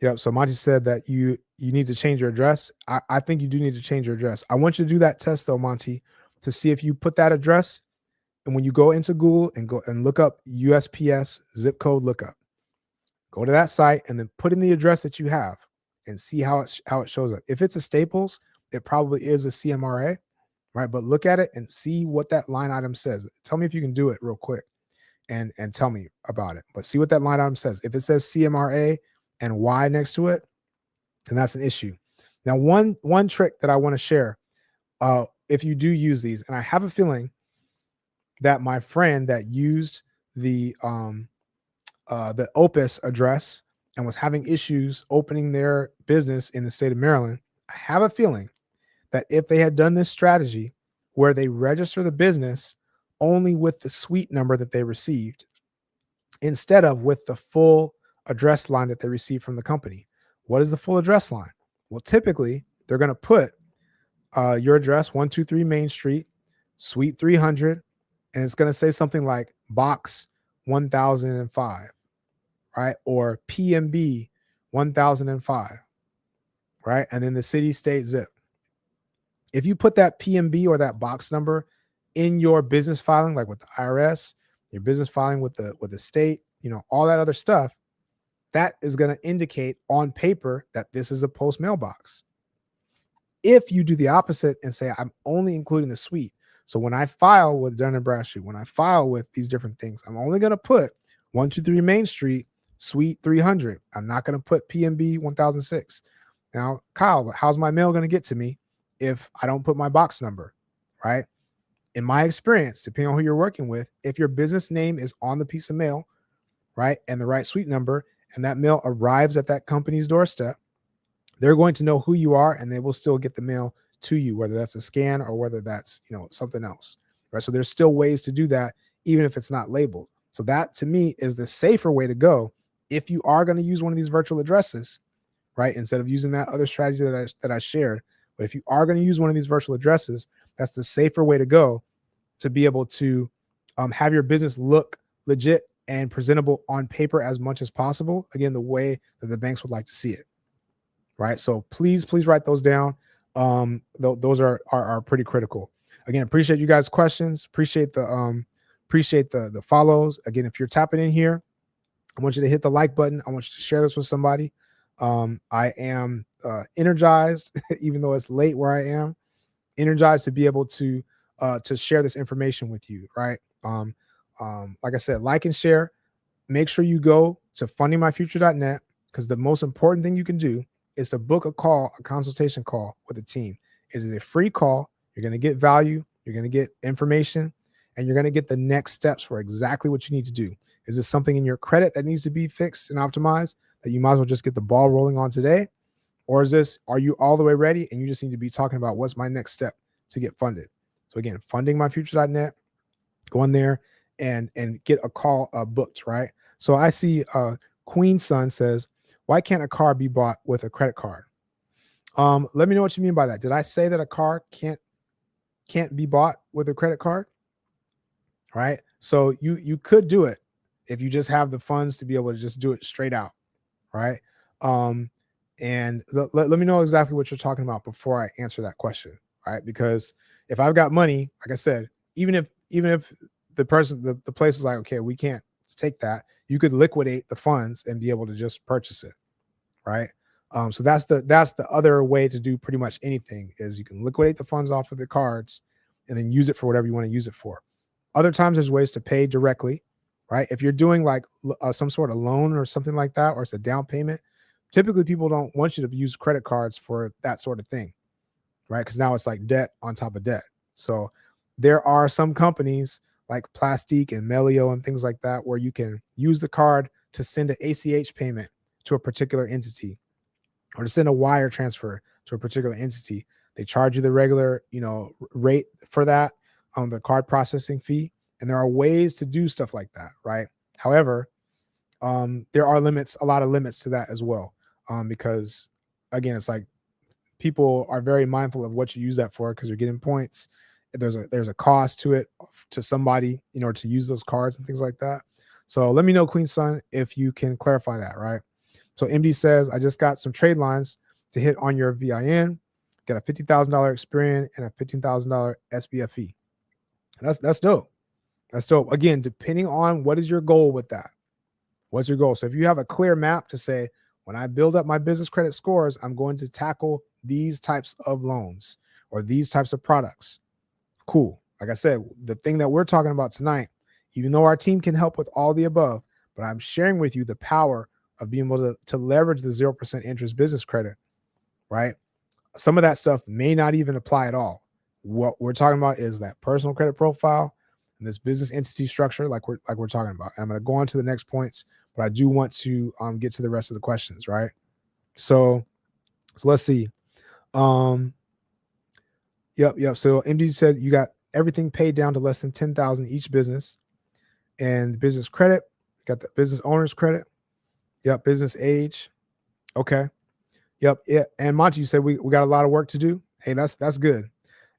yep. So Monty said that you need to change your address. I think you do need to change your address. I want you to do that test though, Monty, to see if you put that address, and when you go into Google and go and look up USPS zip code lookup, go to that site and then put in the address that you have and see how it shows up. If it's a Staples, it probably is a CMRA, right? But look at it and see what that line item says. Tell me if you can do it real quick and tell me about it. But see what that line item says. If it says CMRA and Y next to it, then that's an issue. Now, one trick that I want to share, if you do use these, and I have a feeling that my friend that used the Opus address and was having issues opening their business in the state of Maryland, I have a feeling that if they had done this strategy where they register the business only with the suite number that they received instead of with the full address line that they received from the company. What is the full address line? Well, typically they're going to put your address 123 Main Street, Suite 300, and it's going to say something like Box 1005, right? Or PMB 1005, right? And then the city, state, zip. If you put that PMB or that box number in your business filing, like with the IRS, your business filing with the state, all that other stuff, that is going to indicate on paper that this is a post mailbox. If you do the opposite and say, I'm only including the suite, so when I file with Dun & Bradstreet, when I file with these different things, I'm only going to put 123 Main Street, Suite 300. I'm not going to put PMB 1006. Now, Kyle, how's my mail going to get to me if I don't put my box number, right? In my experience, depending on who you're working with, if your business name is on the piece of mail, right, and the right suite number, and that mail arrives at that company's doorstep, they're going to know who you are, and they will still get the mail to you, whether that's a scan or whether that's something else, right? So there's still ways to do that, even if it's not labeled. So that to me is the safer way to go if you are going to use one of these virtual addresses, right? Instead of using that other strategy that I shared. But if you are going to use one of these virtual addresses, that's the safer way to go to be able to have your business look legit and presentable on paper as much as possible. Again, the way that the banks would like to see it, right? So please write those down. Those are pretty critical. Again, appreciate you guys' questions. Appreciate the follows. Again, if you're tapping in here, I want you to hit the like button. I want you to share this with somebody. I am energized, even though it's late where I am, energized to be able to share this information with you, right? Like I said, like and share. Make sure you go to fundingmyfuture.net, because the most important thing you can do is to book a consultation call with a team. It is a free call. You're going to get value. You're going to get information, and you're going to get the next steps for exactly what you need to do. Is this something in your credit that needs to be fixed and optimized that you might as well just get the ball rolling on today? Or are you all the way ready and you just need to be talking about what's my next step to get funded? So again, fundingmyfuture.net, go in there and get a call booked, right? So I see Queen Sun says, why can't a car be bought with a credit card? Let me know what you mean by that. Did I say that a car can't be bought with a credit card? Right. So you could do it if you just have the funds to be able to just do it straight out. Right. Um, and let me know exactly what you're talking about before I answer that question. Right. Because if I've got money, like I said, even if the place is like, okay, we can't take that, you could liquidate the funds and be able to just purchase it. Right. So that's the other way to do pretty much anything is you can liquidate the funds off of the cards and then use it for whatever you want to use it for. Other times there's ways to pay directly, right? If you're doing like some sort of loan or something like that, or it's a down payment, typically people don't want you to use credit cards for that sort of thing, right? Because now it's like debt on top of debt. So there are some companies like Plastique and Melio and things like that where you can use the card to send an ACH payment to a particular entity or to send a wire transfer to a particular entity. They charge you the regular, rate for that on the card processing fee. And there are ways to do stuff like that, right? However, there are limits, a lot of limits to that as well. Because again, it's like people are very mindful of what you use that for because you're getting points. There's a cost to it to somebody in order to use those cards and things like that. So let me know, Queen Sun, if you can clarify that, right? So MD says, I just got some trade lines to hit on your VIN, got a $50,000 Experian and a $15,000 SBFE. That's dope. That's dope. Again, depending on what is your goal with that. What's your goal? So if you have a clear map to say, when I build up my business credit scores, I'm going to tackle these types of loans or these types of products. Cool. Like I said, the thing that we're talking about tonight, even though our team can help with all the above, but I'm sharing with you the power of being able to leverage the 0% interest business credit, right? Some of that stuff may not even apply at all. What we're talking about is that personal credit profile and this business entity structure, like we're talking about. And I'm going to go on to the next points, but I do want to get to the rest of the questions, right? So let's see. Yep. So MD said you got everything paid down to less than 10,000 each business, and business credit, got the business owner's credit. Yep, business age. Okay. Yep. Yeah. And Monty, you said we got a lot of work to do. Hey, that's good.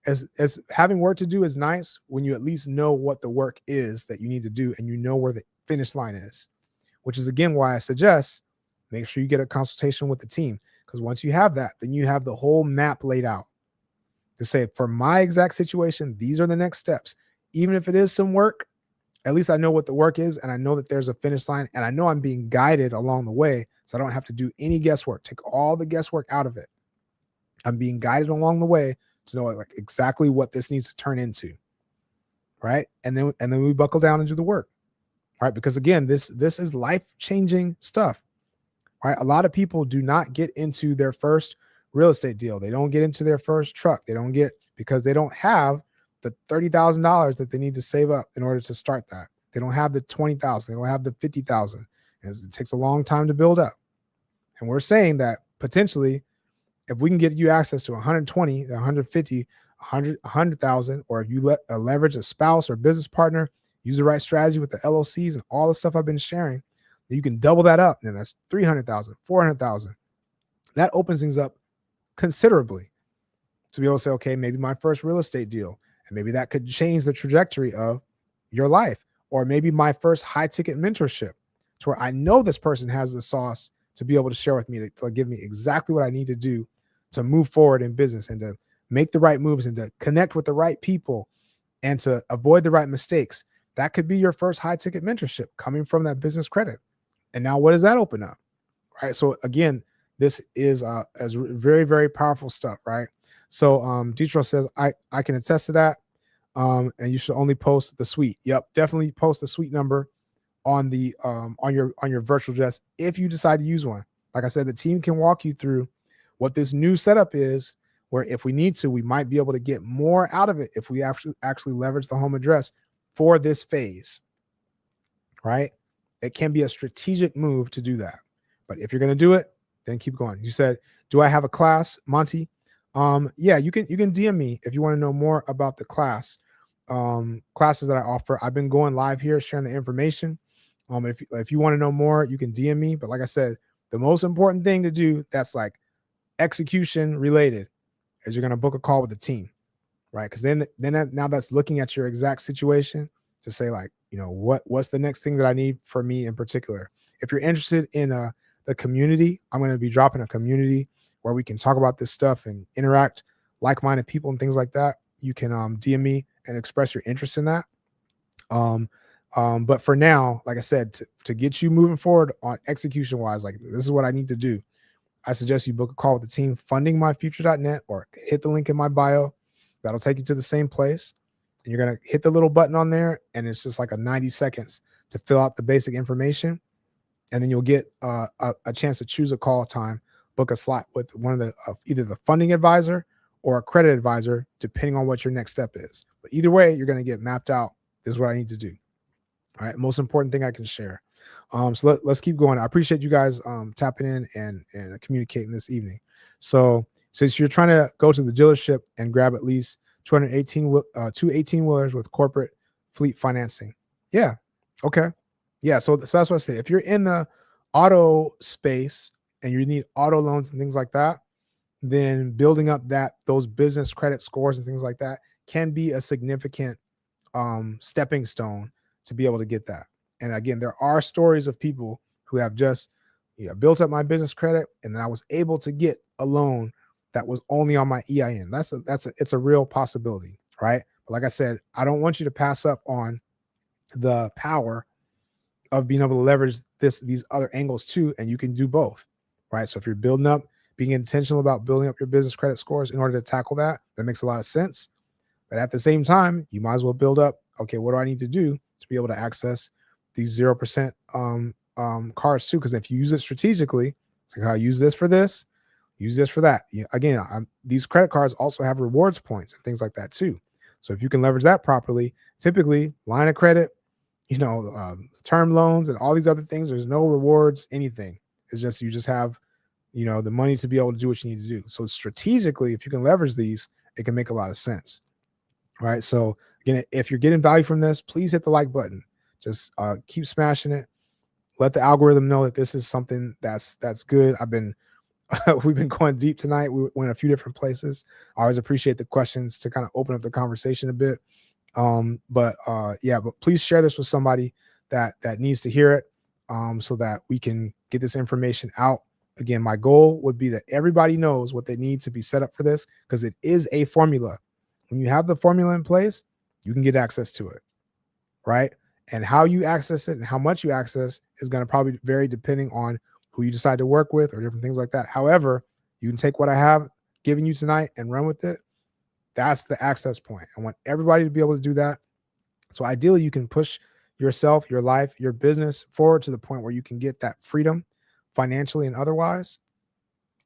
As having work to do is nice when you at least know what the work is that you need to do and you know where the finish line is, which is again why I suggest make sure you get a consultation with the team, because once you have that, then you have the whole map laid out to say, for my exact situation, these are the next steps. Even if it is some work, at least I know what the work is and I know that there's a finish line and I know I'm being guided along the way, so I don't have to do any guesswork. Take all the guesswork out of it. I'm being guided along the way to know like exactly what this needs to turn into, right? And then we buckle down and do the work, right? Because again, this is life-changing stuff, right? A lot of people do not get into their first real estate deal. They don't get into their first truck. They don't get, because they don't have the $30,000 that they need to save up in order to start that. They don't have the 20,000. They don't have the 50,000. It takes a long time to build up. And we're saying that potentially, if we can get you access to 120, 150, 100,000, or if you leverage a spouse or business partner, use the right strategy with the LOCs and all the stuff I've been sharing, you can double that up. And that's 300,000, 400,000. That opens things up considerably to be able to say, okay, maybe my first real estate deal, and maybe that could change the trajectory of your life. Or maybe my first high ticket mentorship, to where I know this person has the sauce to be able to share with me, to give me exactly what I need to do to move forward in business and to make the right moves and to connect with the right people and to avoid the right mistakes. That could be your first high ticket mentorship coming from that business credit. And now what does that open up? Right. So again, this is very, very powerful stuff, right? So Detroit says, I can attest to that. And you should only post the suite. Yep, definitely post the suite number on the on your virtual address if you decide to use one. Like I said, the team can walk you through what this new setup is, where if we need to, we might be able to get more out of it if we actually leverage the home address for this phase, right? It can be a strategic move to do that. But if you're going to do it, then keep going. You said, do I have a class, Monty? Yeah, you can DM me if you want to know more about the classes that I offer. I've been going live here, sharing the information. If you want to know more, you can DM me. But like I said, the most important thing to do, that's like execution related is you're going to book a call with the team, right? Because now that's looking at your exact situation to say like, what's the next thing that I need for me in particular. If you're interested in the community, I'm going to be dropping a community where we can talk about this stuff and interact like-minded people and things like that. You can DM me and express your interest in that. But for now, like I said, to get you moving forward on execution wise, like this is what I need to do. I suggest you book a call with the team fundingmyfuture.net or hit the link in my bio. That'll take you to the same place. And you're going to hit the little button on there, and it's just like a 90 seconds to fill out the basic information. And then you'll get a chance to choose a call time, book a slot with one of the either the funding advisor or a credit advisor, depending on what your next step is. But either way, you're going to get mapped out. This is what I need to do. All right. Most important thing I can share. So let's keep going. I appreciate you guys tapping in and communicating this evening. So since you're trying to go to the dealership and grab at least 218 two 18-wheelers with corporate fleet financing. Yeah. Okay. Yeah. So that's what I say. If you're in the auto space and you need auto loans and things like that, then building up those business credit scores and things like that can be a significant stepping stone to be able to get that. And again, there are stories of people who have just built up my business credit, and then I was able to get a loan that was only on my EIN. It's a real possibility, right? But like I said, I don't want you to pass up on the power of being able to leverage these other angles too, and you can do both, right? So if you're building up, being intentional about building up your business credit scores in order to tackle that makes a lot of sense. But at the same time, you might as well build up, okay, what do I need to do to be able to access these 0% cars too? Because if you use it strategically, it's like, I use this for this, use this for that. Again, these credit cards also have rewards points and things like that too. So if you can leverage that properly, typically line of credit, term loans and all these other things, there's no rewards, anything. It's just, you just have, the money to be able to do what you need to do. So strategically, if you can leverage these, it can make a lot of sense. All right. So again, if you're getting value from this, please hit the like button. Just keep smashing it. Let the algorithm know that this is something that's good. We've been going deep tonight. We went a few different places. I always appreciate the questions to kind of open up the conversation a bit. But please share this with somebody that needs to hear it, so that we can get this information out. Again, my goal would be that everybody knows what they need to be set up for this, because it is a formula. When you have the formula in place, you can get access to it, right? And how you access it and how much you access is going to probably vary depending on who you decide to work with or different things like that. However, you can take what I have given you tonight and run with it. That's the access point. I want everybody to be able to do that. So ideally, you can push yourself, your life, your business forward to the point where you can get that freedom financially and otherwise.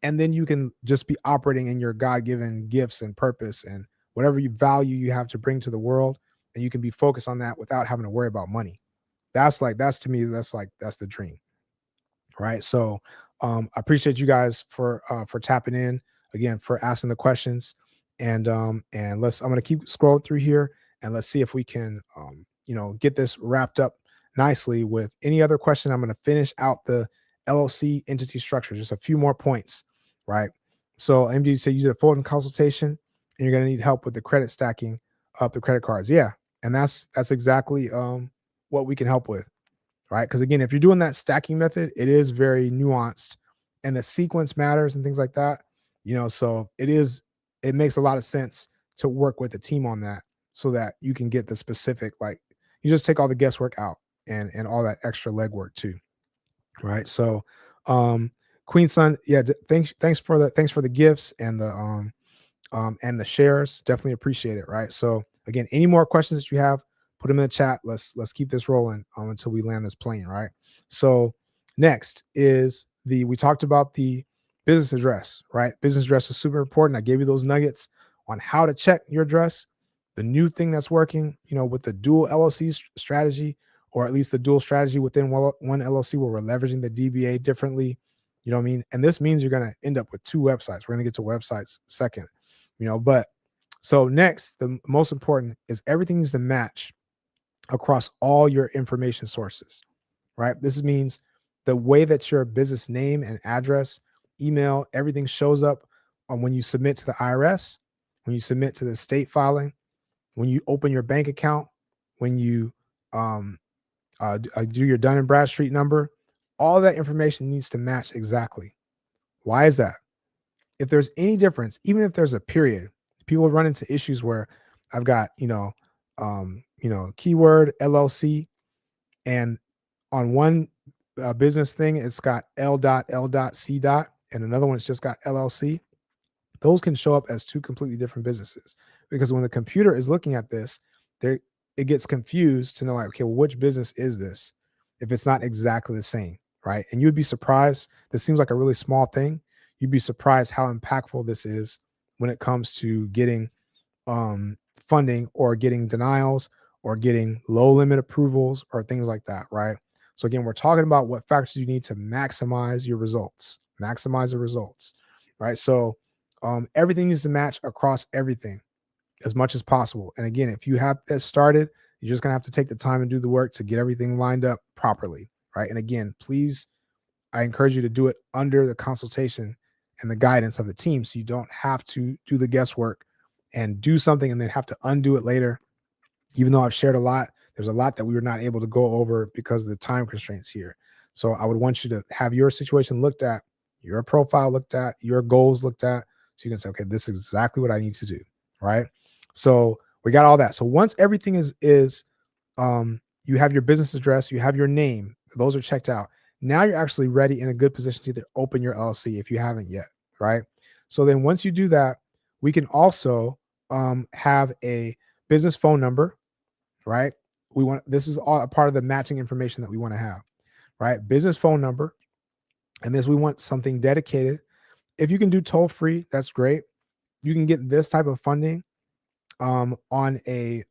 And then you can just be operating in your God-given gifts and purpose and whatever value you have to bring to the world. And you can be focused on that without having to worry about money. That's to me, that's the dream. Right. So I appreciate you guys for tapping in, again, for asking the questions. And I'm going to keep scrolling through here, and let's see if we can, get this wrapped up nicely with any other question. I'm going to finish out the LLC entity structure, just a few more points. Right. So MD said you did a full consultation and you're going to need help with the credit stacking up the credit cards. Yeah. And that's exactly what we can help with. Right. Because again, if you're doing that stacking method, it is very nuanced and the sequence matters and things like that. So it makes a lot of sense to work with a team on that so that you can get the specific, like you just take all the guesswork out and all that extra legwork too. Right. So Queen Sun, yeah, thanks for the gifts and the shares. Definitely appreciate it. Right. So again, any more questions that you have, put them in the chat. Let's keep this rolling until we land this plane. Right. So next is we talked about the business address, right? Business address is super important. I gave you those nuggets on how to check your address. The new thing that's working, with the dual LLC strategy, or at least the dual strategy within one LLC where we're leveraging the DBA differently. You know what I mean? And this means you're going to end up with two websites. We're going to get to websites second, but so next, the most important is everything needs to match across all your information sources, right? This means the way that your business name and address email, everything shows up on when you submit to the IRS, when you submit to the state filing, when you open your bank account, when you um, do your Dun and Bradstreet number. All that information needs to match exactly. Why is that? If there's any difference, even if there's a period, people run into issues where I've got, keyword LLC, and on one business thing, it's got L.C. and another one, it's just got LLC. Those can show up as two completely different businesses, because when the computer is looking at this, there it gets confused to know, like, okay, well, which business is this if it's not exactly the same, right? And you'd be surprised. This seems like a really small thing. You'd be surprised how impactful this is when it comes to getting funding, or getting denials, or getting low limit approvals, or things like that, right? So again, we're talking about what factors you need to maximize your results, maximize the results, right? So everything needs to match across everything as much as possible. And again, if you have this started, you're just gonna have to take the time and do the work to get everything lined up properly, right? And again, please, I encourage you to do it under the consultation and the guidance of the team, so you don't have to do the guesswork and do something and then have to undo it later. Even though I've shared a lot, there's a lot that we were not able to go over because of the time constraints here. So I would want you to have your situation looked at, your profile looked at, your goals looked at, so you can say, okay, this is exactly what I need to do, right? So we got all that. So once everything you have your business address, you have your name, those are checked out. Now you're actually ready, in a good position to either open your LLC if you haven't yet, right? So then once you do that, we can also have a business phone number, right? This is all a part of the matching information that we want to have, right? Business phone number. And this, we want something dedicated. If you can do toll free, that's great. You can get this type of funding on a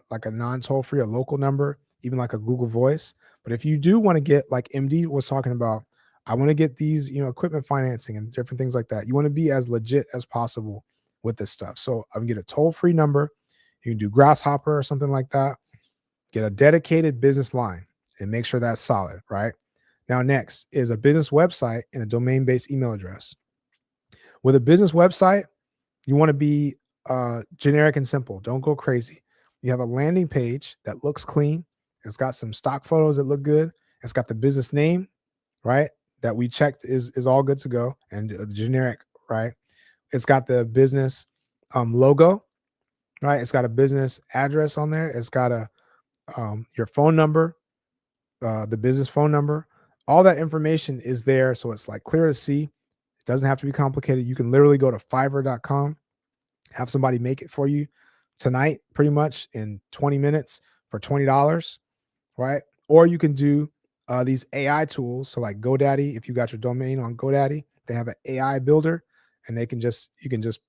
like a non toll free, a local number, even like a Google Voice. But if you do want to get, like MD was talking about, I want to get these, equipment financing and different things like that. You want to be as legit as possible with this stuff. So I can get a toll free number. You can do Grasshopper or something like that. Get a dedicated business line and make sure that's solid, right? Now, next is a business website and a domain-based email address. With a business website, you want to be generic and simple. Don't go crazy. You have a landing page that looks clean. It's got some stock photos that look good. It's got the business name, right, that we checked is all good to go, and the generic, right? It's got the business logo, right? It's got a business address on there. It's got your phone number, the business phone number. All that information is there, so it's like clear to see. It doesn't have to be complicated. You can literally go to Fiverr.com, have somebody make it for you tonight, pretty much in 20 minutes for $20, right? Or you can do these AI tools. So like GoDaddy, if you got your domain on GoDaddy, they have an AI builder, and you can just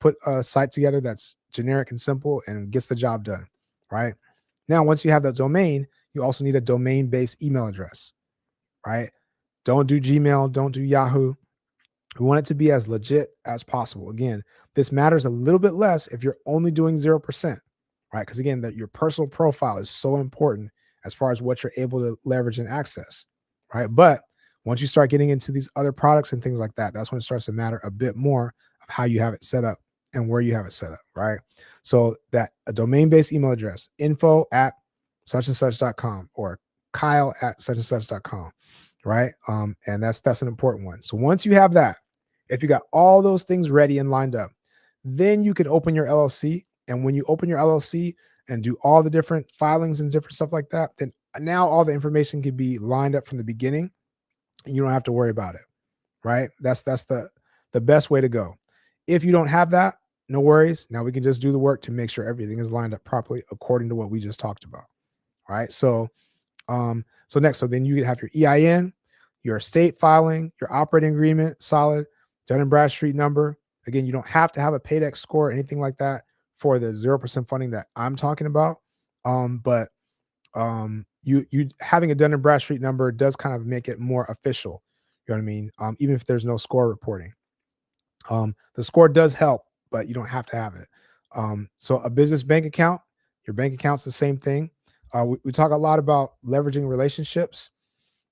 put a site together that's generic and simple and gets the job done, right? Now, once you have that domain, you also need a domain-based email address, right? Don't do Gmail, don't do Yahoo. We want it to be as legit as possible. Again, this matters a little bit less if you're only doing 0%, right? Because again, that your personal profile is so important as far as what you're able to leverage and access, right? But once you start getting into these other products and things like that, that's when it starts to matter a bit more of how you have it set up and where you have it set up, right? So that a domain-based email address, info@ such and such.com, or Kyle at such and such.com, right? And that's an important one. So once you have that, if you got all those things ready and lined up, then you can open your LLC. And when you open your LLC and do all the different filings and different stuff like that, then now all the information can be lined up from the beginning, and you don't have to worry about it, right? That's the best way to go. If you don't have that, no worries. Now we can just do the work to make sure everything is lined up properly according to what we just talked about. All right. So then you have your EIN, your estate filing, your operating agreement, solid, Dun and Bradstreet number. Again, you don't have to have a PAYDEX score or anything like that for the 0% funding that I'm talking about. But you having a Dun and Bradstreet number does kind of make it more official. You know what I mean? Even if there's no score reporting. The score does help, but you don't have to have it. So a business bank account, your bank account's the same thing. We talk a lot about leveraging relationships,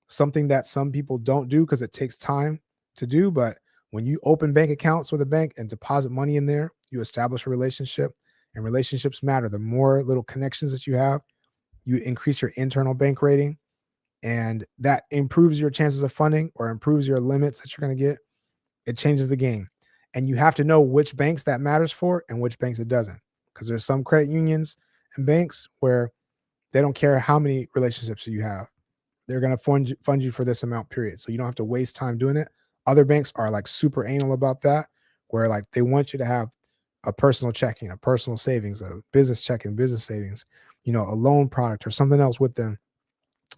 something that some people don't do because it takes time to do. But When you open bank accounts with a bank and deposit money in there, you establish a relationship, and relationships matter. The more little connections that you have, you increase your internal bank rating, and that improves your chances of funding or improves your limits that you're going to get. It changes the game. And you have to know which banks that matters for and which banks it doesn't. Because there's some credit unions and banks where they don't care how many relationships you have. They're going to fund you for this amount, period. So you don't have to waste time doing it. Other banks are like super anal about that, where like they want you to have a personal checking, a personal savings, a business checking, business savings, a loan product or something else with them.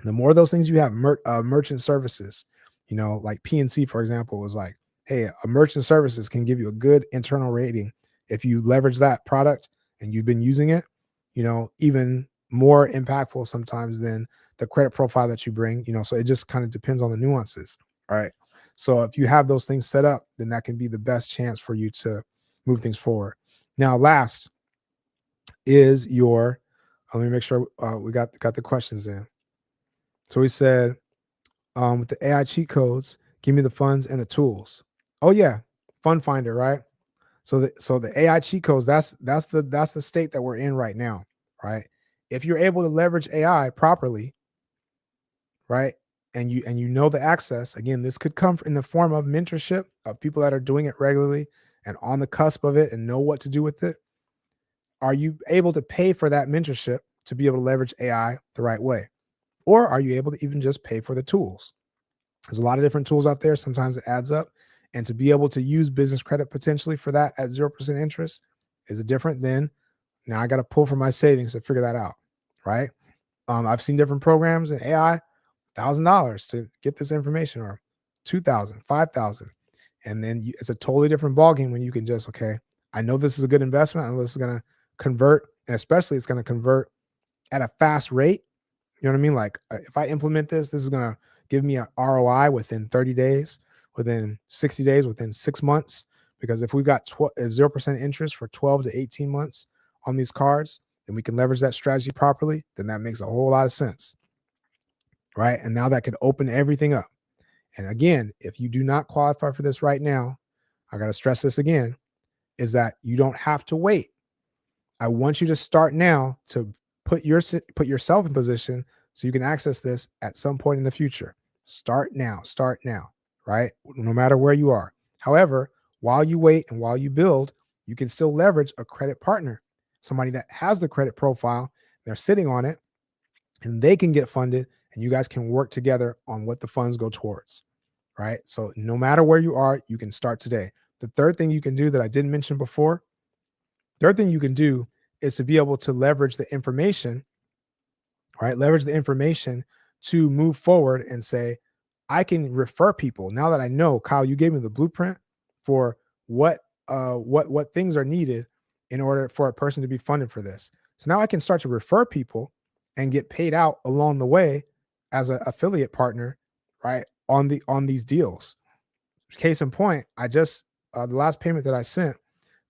The more of those things you have, merchant services, like PNC, for example, is like, hey, a merchant services can give you a good internal rating if you leverage that product and you've been using it, even more impactful sometimes than the credit profile that you bring, so it just kind of depends on the nuances. Right. So if you have those things set up, then that can be the best chance for you to move things forward. Now, last is let me make sure we got the questions in. So we said, with the AI cheat codes, give me the funds and the tools. Oh yeah, Fund Finder, right? So the AI cheat codes, that's the state that we're in right now, right? If you're able to leverage AI properly, right, and you know the access, again, this could come in the form of mentorship of people that are doing it regularly and on the cusp of it and know what to do with it. Are you able to pay for that mentorship to be able to leverage AI the right way? Or are you able to even just pay for the tools? There's a lot of different tools out there. Sometimes it adds up. And to be able to use business credit potentially for that at 0% interest is a different than now I got to pull from my savings to figure that out. Right. I've seen different programs in AI, $1,000 to get this information, or 2,000, 5,000. And then it's a totally different ballgame when you can just, okay, I know this is a good investment. I know this is going to convert, and especially it's going to convert at a fast rate. You know what I mean? Like if I implement this is going to give me an ROI within 30 days, within 60 days, within 6 months. Because if we've got 0% interest for 12 to 18 months on these cards, then we can leverage that strategy properly. Then that makes a whole lot of sense. Right. And now that could open everything up. And again, if you do not qualify for this right now, I got to stress this again, is that you don't have to wait. I want you to start now to put yourself in position so you can access this at some point in the future. Start now, right? No matter where you are. However, while you wait and while you build, you can still leverage a credit partner, somebody that has the credit profile, they're sitting on it, and they can get funded, and you guys can work together on what the funds go towards, right? So no matter where you are, you can start today. The third thing you can do that I didn't mention before, third thing you can do is to be able to leverage the information, right? Leverage the information to move forward and say, I can refer people. Now that I know, Kyle, you gave me the blueprint for what things are needed in order for a person to be funded for this. So now I can start to refer people and get paid out along the way as an affiliate partner, right? On these deals. Case in point, I just the last payment that I sent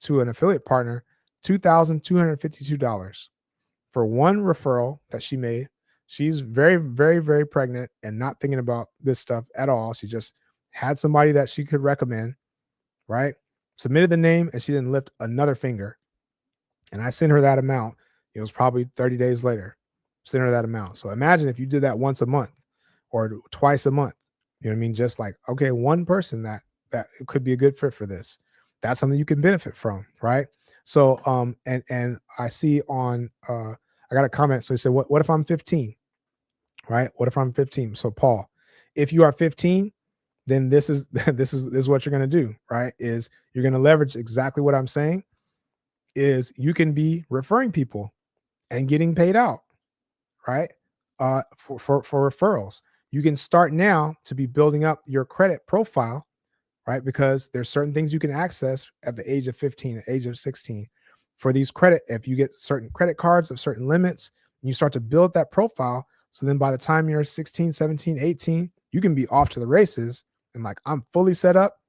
to an affiliate partner, $2,252 for one referral that she made. She's very, very, very pregnant and not thinking about this stuff at all. She just had somebody that she could recommend, right? Submitted the name and she didn't lift another finger. And I sent her that amount. It was probably 30 days later. Sent her that amount. So imagine if you did that once a month or twice a month. You know what I mean? Just like, okay, one person that could be a good fit for this. That's something you can benefit from, right? So and I see on I got a comment. So he said, what if I'm 15? Right? What if I'm 15? So Paul, if you are 15, then this is this is what you're gonna do, right? Is you're gonna leverage exactly what I'm saying, is you can be referring people and getting paid out, right? For referrals. You can start now to be building up your credit profile, right? Because there's certain things you can access at the age of 15, at the age of 16 for these credit. If you get certain credit cards of certain limits, and you start to build that profile. So then by the time you're 16, 17, 18, you can be off to the races and like, I'm fully set up,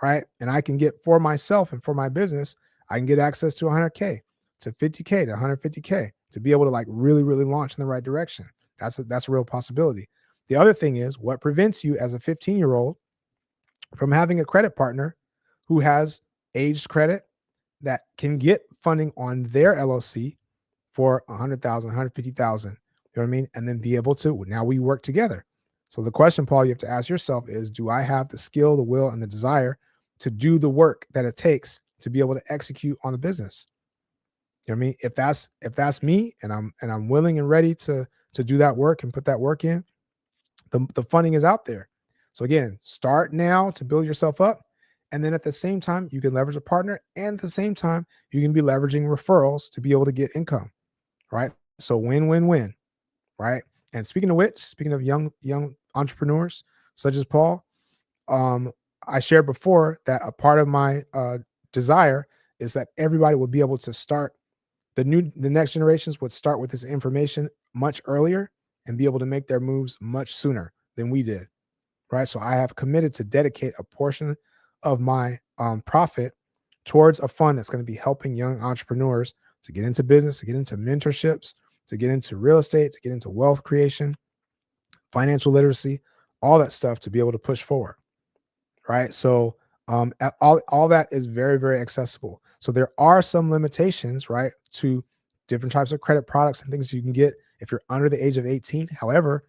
right? And I can get for myself and for my business, I can get access to 100K, to 50K, to 150K to be able to like really, really launch in the right direction. That's a real possibility. The other thing is what prevents you as a 15-year-old from having a credit partner who has aged credit that can get funding on their LLC for 100,000, 150,000. You know what I mean? And then be able to, now we work together. So the question, Paul, you have to ask yourself is, do I have the skill, the will, and the desire to do the work that it takes to be able to execute on the business? You know what I mean? If that's me and I'm willing and ready to do that work and put that work in, the funding is out there. So again, start now to build yourself up. And then at the same time, you can leverage a partner. And at the same time, you can be leveraging referrals to be able to get income. Right. So win, win, win. Right. And speaking of which, speaking of young entrepreneurs such as Paul, um, I shared before that a part of my desire is that everybody would be able to start the next generations would start with this information much earlier and be able to make their moves much sooner than we did, right? So I have committed to dedicate a portion of my profit towards a fund that's going to be helping young entrepreneurs to get into business, to get into mentorships, to get into real estate, to get into wealth creation, financial literacy, all that stuff to be able to push forward, right? So all that is very, very accessible. So there are some limitations, right, to different types of credit products and things you can get if you're under the age of 18. However,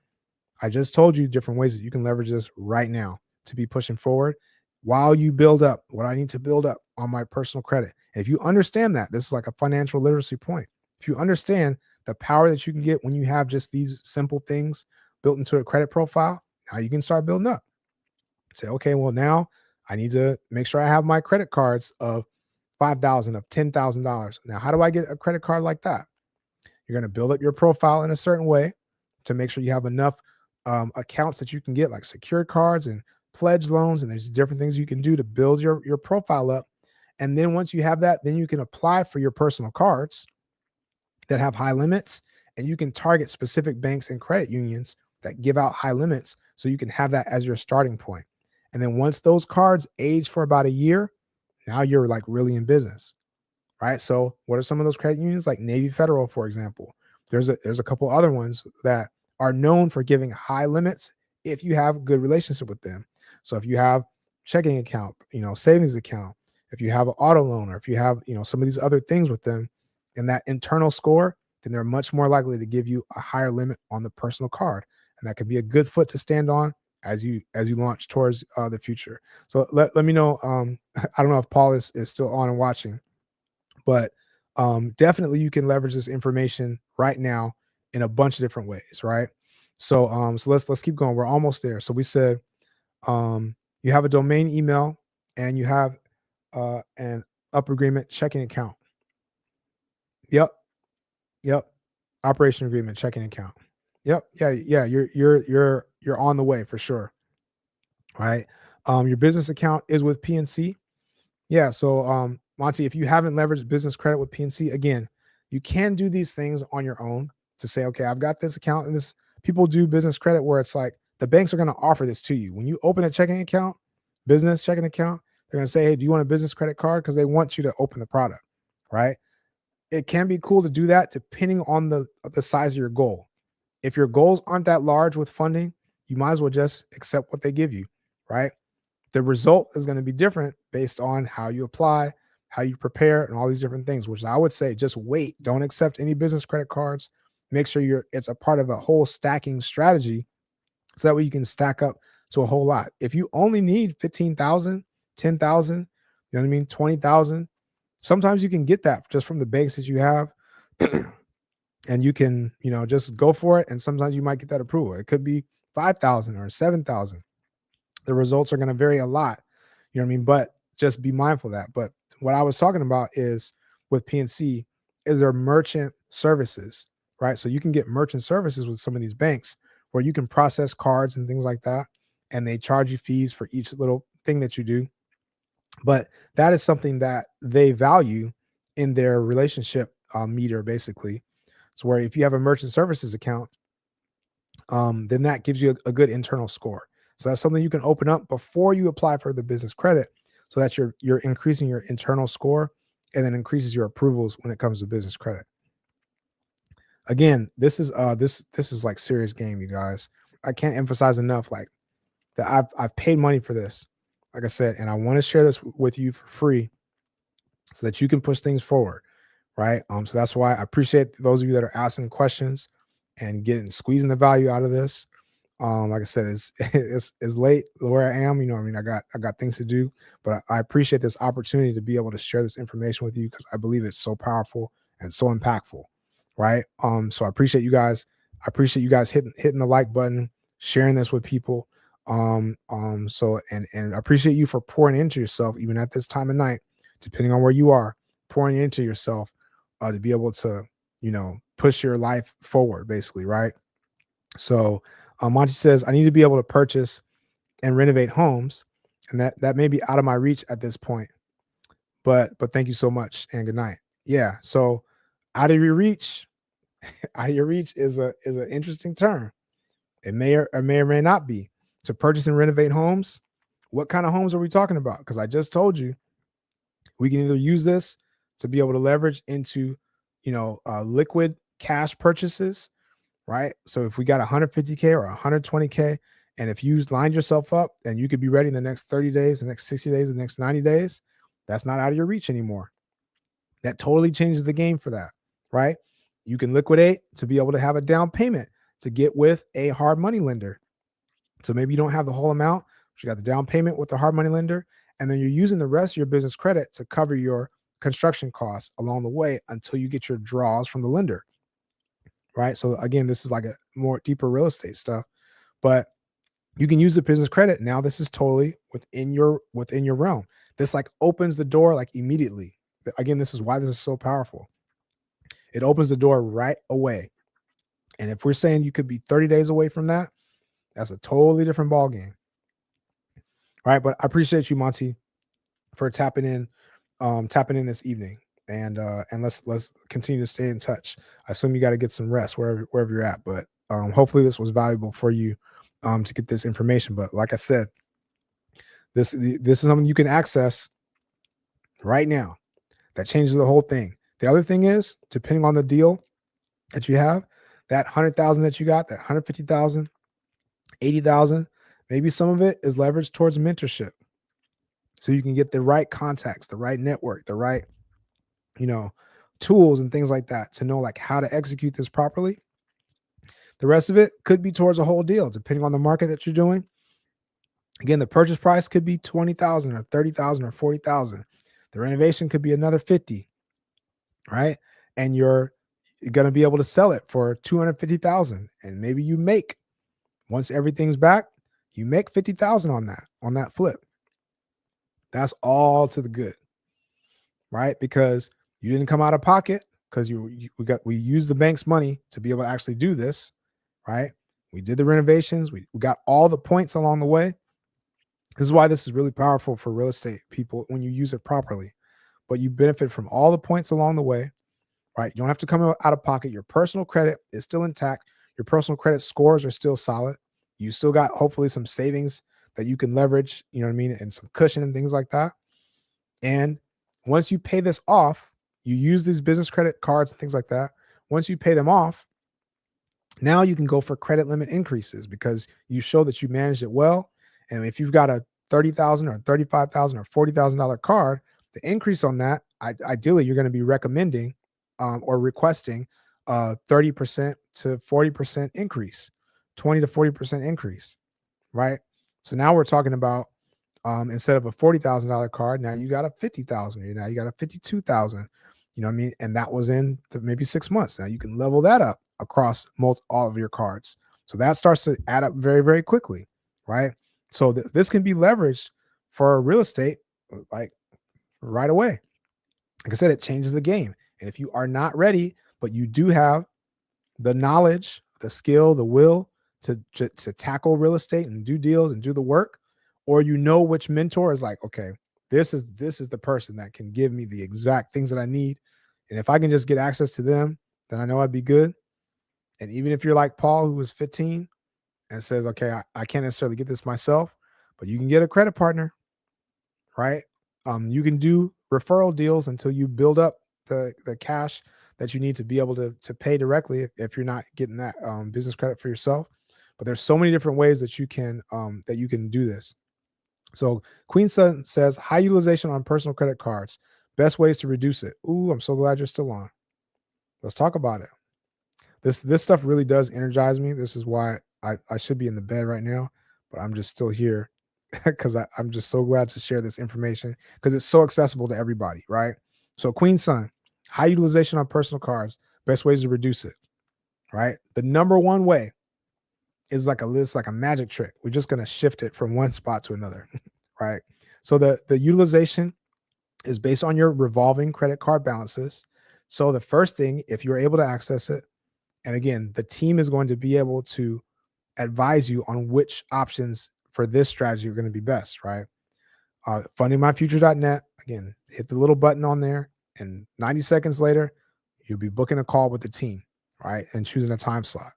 I just told you different ways that you can leverage this right now to be pushing forward while you build up what I need to build up on my personal credit. And if you understand that, this is like a financial literacy point. If you understand the power that you can get when you have just these simple things built into a credit profile, now you can start building up. Say, okay, well, now I need to make sure I have my credit cards of 5,000, of $10,000. Now, how do I get a credit card like that? You're going to build up your profile in a certain way to make sure you have enough accounts that you can get, like secured cards and pledge loans. And there's different things you can do to build your profile up. And then once you have that, then you can apply for your personal cards that have high limits, and you can target specific banks and credit unions that give out high limits. So you can have that as your starting point. And then once those cards age for about a year, now you're like really in business, right? So what are some of those credit unions? Like Navy Federal, for example. There's a couple other ones that are known for giving high limits if you have a good relationship with them. So if you have checking account, savings account, if you have an auto loan, or if you have, some of these other things with them and that internal score, then they're much more likely to give you a higher limit on the personal card. And that could be a good foot to stand on as you launch towards the future. So let me know. I don't know if Paul is still on and watching, but definitely you can leverage this information right now in a bunch of different ways, right? So let's keep going. We're almost there. So we said you have a domain email and you have an up agreement checking account. Yep, yep. Operation agreement checking account. Yep, yeah. You're on the way for sure. Right. Your business account is with PNC. Yeah. So, Monty, if you haven't leveraged business credit with PNC, again, you can do these things on your own to say, okay, I've got this account and this. People do business credit where it's like the banks are going to offer this to you. When you open a checking account, business checking account, they're going to say, hey, do you want a business credit card? Because they want you to open the product, right? It can be cool to do that depending on the size of your goal. If your goals aren't that large with funding, you might as well just accept what they give you, right? The result is going to be different based on how you apply, how you prepare, and all these different things, which I would say just wait. Don't accept any business credit cards. Make sure it's a part of a whole stacking strategy so that way you can stack up to a whole lot. If you only need 15,000, 10,000, you know what I mean, 20,000, sometimes you can get that just from the banks that you have. And you can, just go for it. And sometimes you might get that approval. It could be 5,000 or 7,000. The results are going to vary a lot. You know what I mean? But just be mindful of that. But what I was talking about is with PNC is there merchant services, right? So you can get merchant services with some of these banks where you can process cards and things like that. And they charge you fees for each little thing that you do. But that is something that they value in their relationship meter, basically. So where if you have a merchant services account, then that gives you a good internal score. So that's something you can open up before you apply for the business credit, so that you're increasing your internal score, and then increases your approvals when it comes to business credit. Again, this is like serious game, you guys. I can't emphasize enough like that I've paid money for this. like I said, and I want to share this with you for free so that you can push things forward, right? So that's why I appreciate those of you that are asking questions and getting squeezing the value out of this. Like I said, it's it's late where I am. You know, I mean, I got things to do, but I appreciate this opportunity to be able to share this information with you because I believe it's so powerful and so impactful, right? So I appreciate you guys. I appreciate you guys hitting the like button, sharing this with people. So and I appreciate you for pouring into yourself even at this time of night, depending on where you are, pouring into yourself to be able to, push your life forward, basically, right? So Monty says, I need to be able to purchase and renovate homes, and that may be out of my reach at this point. But thank you so much and good night. Yeah. So out of your reach, out of your reach is an interesting term. It may or may not be to purchase and renovate homes. What kind of homes are we talking about? Because I just told you we can either use this to be able to leverage into, liquid cash purchases, right? So if we got 150K or 120K, and if you line yourself up and you could be ready in the next 30 days, the next 60 days, the next 90 days, that's not out of your reach anymore. That totally changes the game for that, right? You can liquidate to be able to have a down payment to get with a hard money lender. So maybe you don't have the whole amount, but you got the down payment with the hard money lender, and then you're using the rest of your business credit to cover your construction costs along the way until you get your draws from the lender, right? So again, this is like a more deeper real estate stuff, but you can use the business credit. Now this is totally within your realm. This like opens the door like immediately. Again, this is why this is so powerful. It opens the door right away. And if we're saying you could be 30 days away from that, that's a totally different ball game. Right. But I appreciate you, Monty, for tapping in this evening. And let's continue to stay in touch. I assume you got to get some rest wherever you're at, but hopefully this was valuable for you to get this information. But like I said, this is something you can access right now. That changes the whole thing. The other thing is, depending on the deal that you have, that 100,000 that you got, that 150,000, 80,000, maybe some of it is leveraged towards mentorship. So you can get the right contacts, the right network, the right, you know, tools and things like that to know like how to execute this properly. The rest of it could be towards a whole deal, depending on the market that you're doing. Again, the purchase price could be 20,000 or 30,000 or 40,000. The renovation could be another 50, right? And you're going to be able to sell it for 250,000, and maybe you make, once everything's back, you make 50,000 on that flip. That's all to the good, right? Because you didn't come out of pocket, because we used the bank's money to be able to actually do this, right? We did the renovations, we got all the points along the way. This is why this is really powerful for real estate people when you use it properly. But you benefit from all the points along the way, right? You don't have to come out of pocket. Your personal credit is still intact. Your personal credit scores are still solid. You still got hopefully some savings that you can leverage, you know what I mean, and some cushion and things like that. And once you pay this off, you use these business credit cards and things like that. Once you pay them off, now you can go for credit limit increases because you show that you managed it well. And if you've got a 30,000 or 35,000 or $40,000 card, the increase on that, ideally, you're going to be recommending or requesting 30% to 40% increase, 20 to 40% increase, right? So now we're talking about instead of a $40,000 card, now you got a 50,000. Now you got a 52,000. You know what I mean? And that was in maybe 6 months. Now you can level that up across all of your cards. So that starts to add up very, very quickly, right? So this can be leveraged for real estate like right away. Like I said, it changes the game. And if you are not ready, but you do have the knowledge, the skill, the will to tackle real estate and do deals and do the work, or you know which mentor is like, okay, this is the person that can give me the exact things that I need. And if I can just get access to them, then I know I'd be good. And even if you're like Paul, who was 15 and says, okay, I can't necessarily get this myself, but you can get a credit partner, right? You can do referral deals until you build up the cash that you need to be able to pay directly if you're not getting that business credit for yourself. But there's so many different ways that you can do this. So Queen Sun says high utilization on personal credit cards. Best ways to reduce it. Ooh, I'm so glad you're still on. Let's talk about it. This stuff really does energize me. This is why I should be in the bed right now, but I'm just still here because I'm just so glad to share this information because it's so accessible to everybody, right? So Queen Sun, high utilization on personal cards, best ways to reduce it, right? The number one way is like a list, like a magic trick. We're just gonna shift it from one spot to another, right? So the utilization is based on your revolving credit card balances. So the first thing, if you're able to access it, and again, the team is going to be able to advise you on which options for this strategy are going to be best, right? Fundingmyfuture.net. Again, hit the little button on there, and 90 seconds later, you'll be booking a call with the team, right? And choosing a time slot.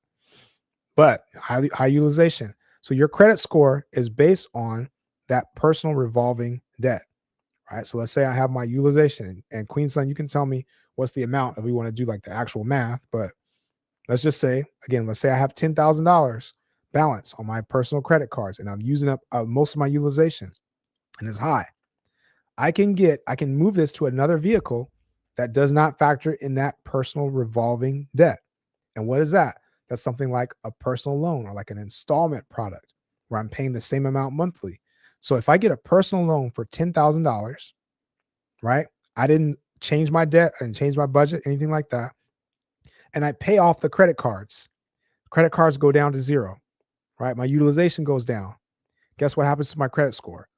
But high utilization. So your credit score is based on that personal revolving debt, right? So let's say I have my utilization, and Queen Sun, you can tell me what's the amount if we want to do like the actual math, but let's just say, again, let's say I have $10,000 balance on my personal credit cards and I'm using up most of my utilization and it's high. I can move this to another vehicle that does not factor in that personal revolving debt. And what is that? That's something like a personal loan or like an installment product where I'm paying the same amount monthly. So if I get a personal loan for $10,000, right? I didn't change my debt, I didn't change my budget, anything like that. And I pay off the credit cards go down to zero, right? My utilization goes down. Guess what happens to my credit score?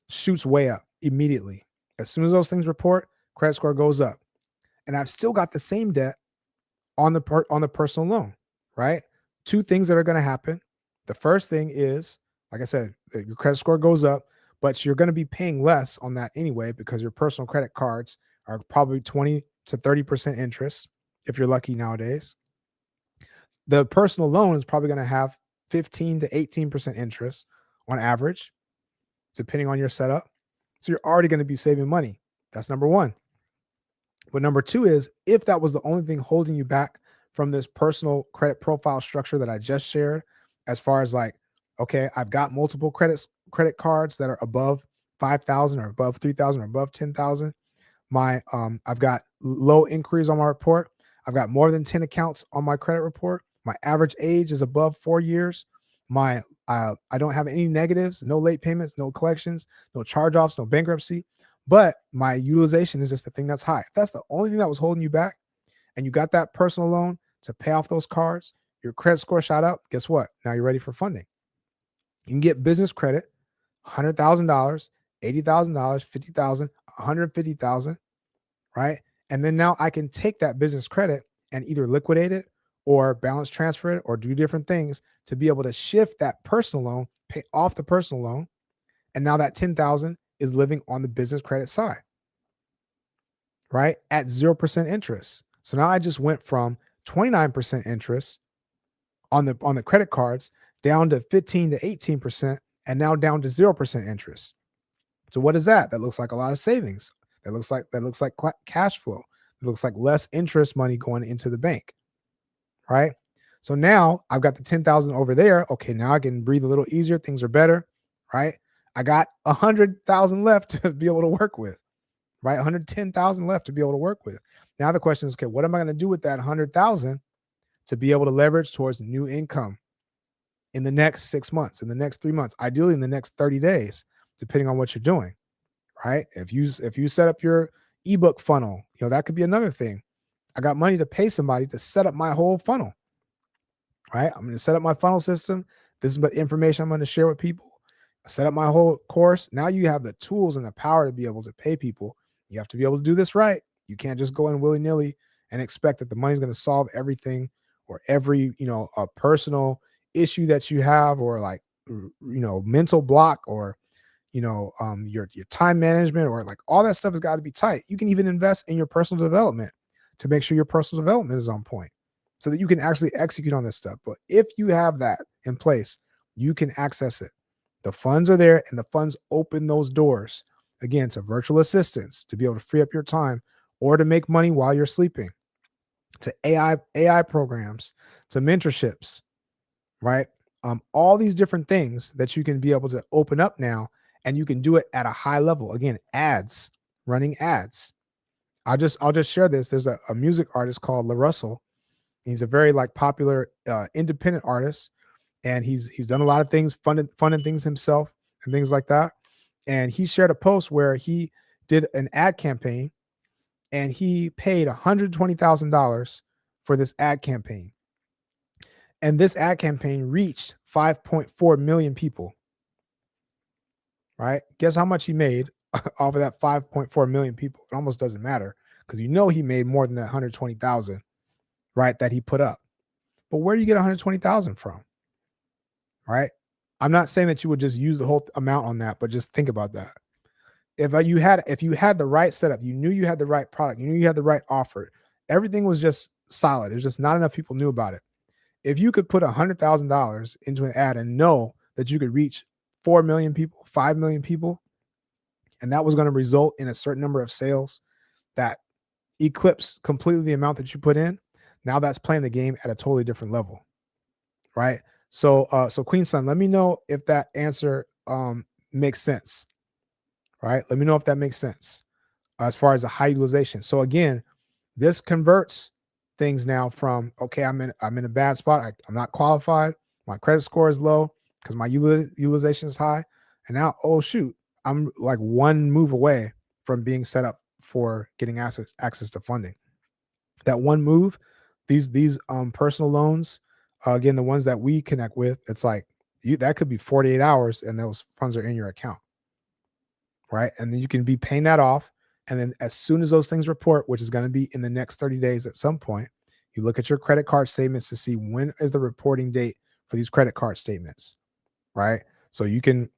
Shoots way up immediately. As soon as those things report, credit score goes up. And I've still got the same debt on the personal loan, right? Two things that are going to happen. The first thing is, like I said, your credit score goes up, but you're going to be paying less on that anyway because your personal credit cards are probably 20 to 30% interest if you're lucky nowadays. The personal loan is probably going to have 15 to 18% interest on average, depending on your setup. So you're already going to be saving money. That's number one. But number two is if that was the only thing holding you back from this personal credit profile structure that I just shared, as far as like, okay, I've got multiple credit cards that are above 5,000 or above 3,000 or above 10,000. I've got low inquiries on my report. I've got more than 10 accounts on my credit report. My average age is above 4 years. I don't have any negatives, no late payments, no collections, no charge-offs, no bankruptcy. But my utilization is just the thing that's high. If that's the only thing that was holding you back, and you got that personal loan to pay off those cards, your credit score shot up. Guess what? Now you're ready for funding. You can get business credit, $100,000, $80,000, $50,000, $150,000, right? And then now I can take that business credit and either liquidate it or balance transfer it or do different things to be able to shift that personal loan, pay off the personal loan, and now that 10,000 is living on the business credit side, right? At 0% interest. So now I just went from 29% interest on the credit cards down to 15 to 18% and now down to 0% interest. So what is that? That looks like a lot of savings. That looks like cash flow. It looks like less interest money going into the bank, right? So now I've got the 10,000 over there. Okay, now I can breathe a little easier. Things are better, right? I got 100,000 left to be able to work with, right? 110,000 left to be able to work with. Now the question is, okay, what am I going to do with that 100,000 to be able to leverage towards new income in the next 6 months, in the next 3 months, ideally in the next 30 days, depending on what you're doing, right? If you set up your ebook funnel, that could be another thing. I got money to pay somebody to set up my whole funnel, right? I'm going to set up my funnel system. This is the information I'm going to share with people. I set up my whole course. Now you have the tools and the power to be able to pay people. You have to be able to do this right. You can't just go in willy-nilly and expect that the money's going to solve everything or every, a personal issue that you have or like, mental block or, your time management or like all that stuff has got to be tight. You can even invest in your personal development to make sure your personal development is on point so that you can actually execute on this stuff. But if you have that in place, you can access it. The funds are there and the funds open those doors again to virtual assistants to be able to free up your time or to make money while you're sleeping, to AI programs, to mentorships, right? All these different things that you can be able to open up now and you can do it at a high level. Again, ads, running ads. I'll just share this. There's a music artist called La Russell. He's a very like popular independent artist, and he's done a lot of things, funding things himself and things like that. And he shared a post where he did an ad campaign, and he paid $120,000 for this ad campaign. And this ad campaign reached 5.4 million people. Right? Guess how much he made off of that 5.4 million people? It almost doesn't matter because he made more than that 120,000, right? That he put up. But where do you get 120,000 from? Right? I'm not saying that you would just use the whole amount on that, but just think about that. If you had the right setup, you knew you had the right product, you knew you had the right offer, everything was just solid. It was just not enough people knew about it. If you could put $100,000 into an ad and know that you could reach 4 million people, 5 million people, and that was going to result in a certain number of sales that eclipse completely the amount that you put in, now that's playing the game at a totally different level, right? So Queen Sun, let me know if that answer makes sense, right? Let me know if that makes sense as far as the high utilization. So again, this converts things now from, okay, I'm in a bad spot. I'm not qualified. My credit score is low because my utilization is high. And now, oh shoot, I'm like one move away from being set up for getting access to funding. That one move, these personal loans, again, the ones that we connect with, it's like that could be 48 hours and those funds are in your account, right? And then you can be paying that off. And then as soon as those things report, which is going to be in the next 30 days at some point, you look at your credit card statements to see when is the reporting date for these credit card statements, right? So you can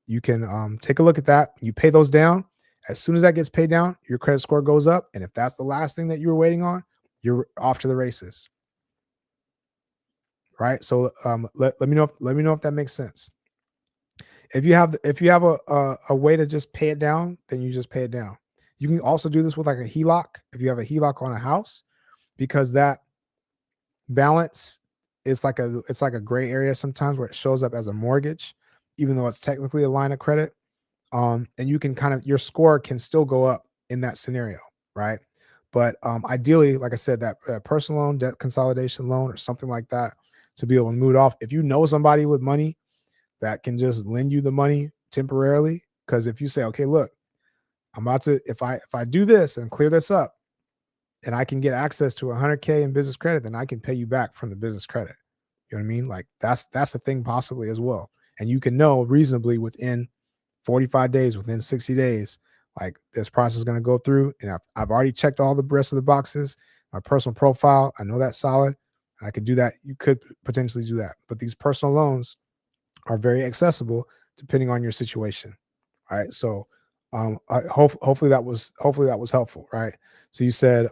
take a look at that. You pay those down. As soon as that gets paid down, your credit score goes up. And if that's the last thing that you were waiting on, you're off to the races, right? So let me know if that makes sense. If you have a way to just pay it down, then you just pay it down. You can also do this with like a HELOC if you have a HELOC on a house, because that balance is like a gray area sometimes where it shows up as a mortgage, even though it's technically a line of credit. And you can your score can still go up in that scenario, right? But ideally, like I said, that personal loan, debt consolidation loan, or something like that, to be able to move it off. If you know somebody with money that can just lend you the money temporarily, because if you say, okay, look, I'm about to, if I do this and clear this up, and I can get access to 100K in business credit, then I can pay you back from the business credit. You know what I mean? Like that's a thing possibly as well. And you can know reasonably within 45 days, within 60 days, like this process is going to go through. And I've already checked all the rest of the boxes. My personal profile, I know that's solid. I could do that. You could potentially do that. But these personal loans are very accessible depending on your situation. All right. So hopefully that was helpful, right? So you said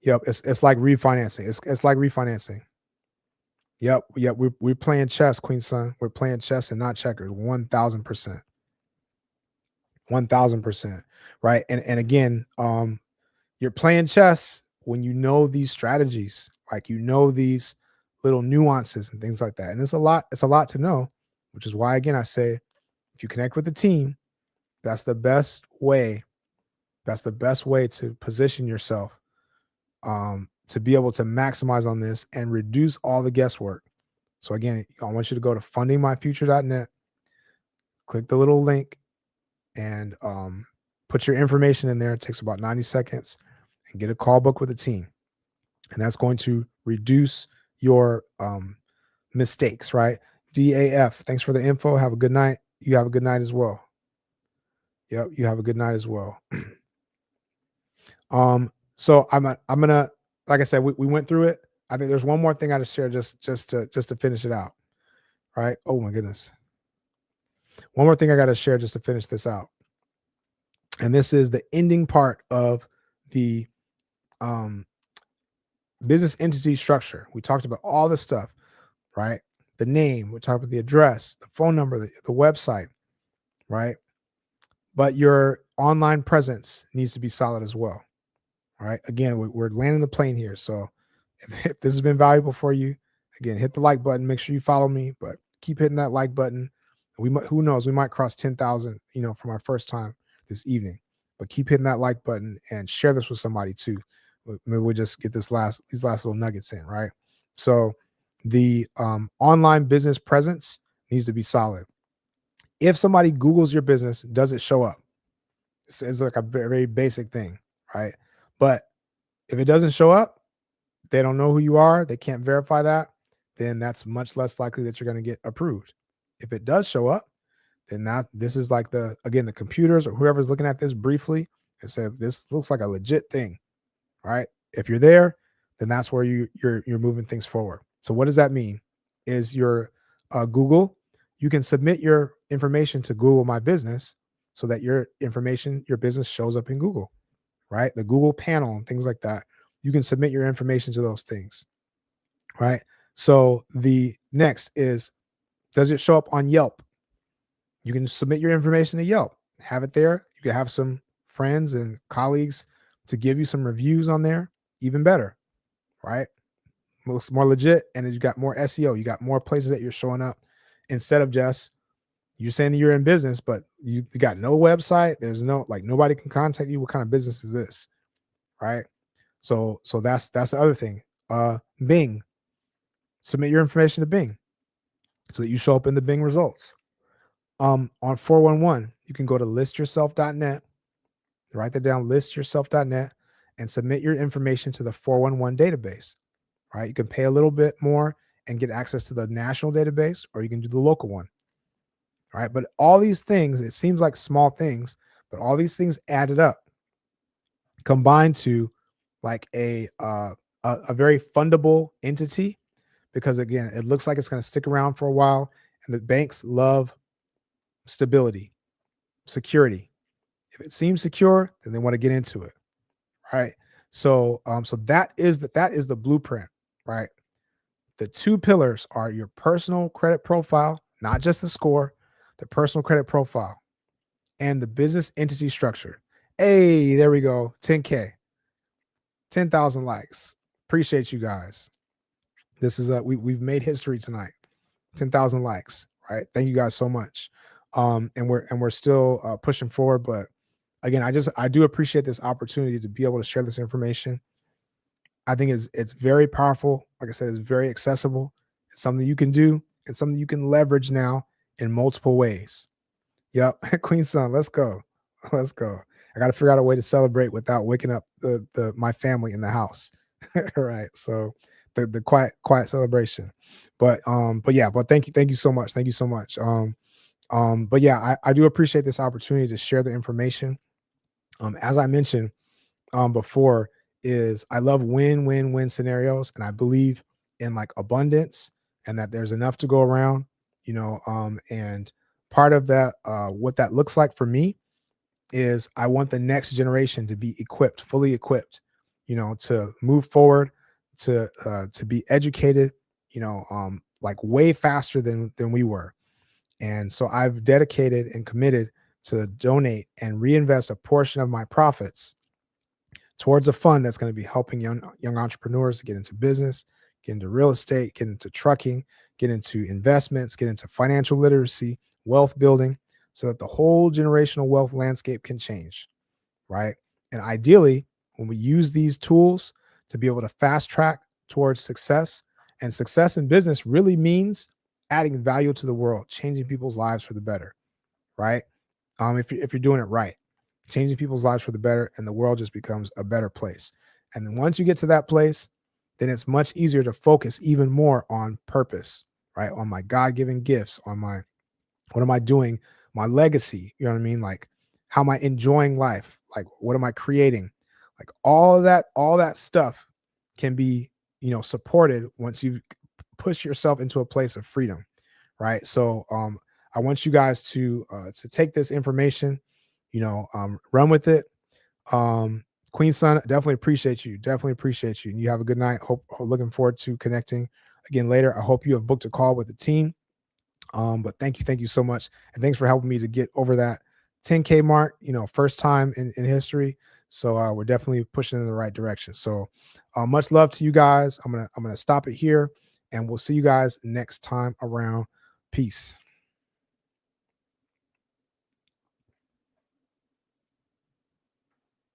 yep, it's like refinancing. It's like refinancing. Yep, we're playing chess, Queen Sun. We're playing chess and not checkers. 1,000%. 1,000%. Right. And again, you're playing chess when you know these strategies, like you know these little nuances and things like that. And it's a lot to know, which is why again I say if you connect with the team, that's the best way. That's the best way to position yourself to be able to maximize on this and reduce all the guesswork. So again, I want you to go to fundingmyfuture.net, click the little link, and put your information in there. It takes about 90 seconds, and get a call book with a team. And that's going to reduce your mistakes, right? DAF, thanks for the info. Have a good night. You have a good night as well. Yep, you have a good night as well. So I'm gonna, like I said, we went through it. I think there's one more thing I to share just to finish it out. Right? Oh my goodness. One more thing I got to share just to finish this out. And this is the ending part of the business entity structure. We talked about all this stuff, right? The name, we talked about the address, the phone number, the website, right? But your online presence needs to be solid as well. All right. Again, we're landing the plane here. So if this has been valuable for you, again, hit the like button. Make sure you follow me, but keep hitting that like button. We might, who knows, we might cross 10,000, from our first time this evening. But keep hitting that like button and share this with somebody too. Maybe we'll just get these last little nuggets in, right? So the online business presence needs to be solid. If somebody Googles your business, does it show up? It's like a very basic thing, right? But if it doesn't show up, they don't know who you are, they can't verify that, then that's much less likely that you're going to get approved. If it does show up, then this is like the computers or whoever's looking at this briefly and said, this looks like a legit thing, right? If you're there, then that's where you're moving things forward. So what does that mean? Is your Google, you can submit your information to Google My Business so that your business shows up in Google, right? The Google panel and things like that. You can submit your information to those things, right? So the next is, does it show up on Yelp? You can submit your information to Yelp, have it there. You can have some friends and colleagues to give you some reviews on there, even better, right? More legit. And then you got more SEO, you got more places that you're showing up instead of just you're saying that you're in business, but you got no website. There's nobody can contact you. What kind of business is this? Right. So that's the other thing. Bing, submit your information to Bing so that you show up in the Bing results. On 411, you can go to listyourself.net, write that down, listyourself.net, and submit your information to the 411 database, right? You can pay a little bit more and get access to the national database, or you can do the local one, right? But all these things, it seems like small things, but all these things added up, combined to like a very fundable entity, because again, it looks like it's going to stick around for a while, and the banks love stability, security. If it seems secure, then they want to get into it, right? So, so that is the blueprint, right? The two pillars are your personal credit profile, not just the score, the personal credit profile, and the business entity structure. Hey, there we go. 10K, 10,000 likes. Appreciate you guys. This is we've made history tonight. 10,000 likes, right? Thank you guys so much. And we're still pushing forward, but again, I do appreciate this opportunity to be able to share this information. I think it's very powerful. Like I said, it's very accessible. It's something you can do. It's something you can leverage now in multiple ways. Yep, Queen Sun, let's go, let's go. I got to figure out a way to celebrate without waking up my family in the house. Right. So the quiet celebration. But yeah, but thank you so much. Thank you so much. But yeah, I do appreciate this opportunity to share the information. As I mentioned before, is I love win-win-win scenarios, and I believe in like abundance and that there's enough to go around, and part of that, what that looks like for me is I want the next generation to be equipped, fully equipped, to move forward, to be educated, like way faster than we were. And so I've dedicated and committed to donate and reinvest a portion of my profits towards a fund that's going to be helping young entrepreneurs to get into business, get into real estate, get into trucking, get into investments, get into financial literacy, wealth building, so that the whole generational wealth landscape can change, right? And ideally, when we use these tools to be able to fast track towards success, and success in business really means adding value to the world, changing people's lives for the better, right? If you're doing it right, changing people's lives for the better, and the world just becomes a better place. And then once you get to that place, then it's much easier to focus even more on purpose, right? On my God-given gifts, on what am I doing, my legacy, you know what I mean? Like, how am I enjoying life? Like, what am I creating? Like all that stuff can be, supported once you push yourself into a place of freedom, right? So I want you guys to take this information, run with it. Queen Sun, definitely appreciate you. Definitely appreciate you. And you have a good night. Looking forward to connecting again later. I hope you have booked a call with the team. But thank you so much. And thanks for helping me to get over that 10K mark, first time in history. So we're definitely pushing in the right direction. So much love to you guys. I'm gonna stop it here, and we'll see you guys next time around. Peace.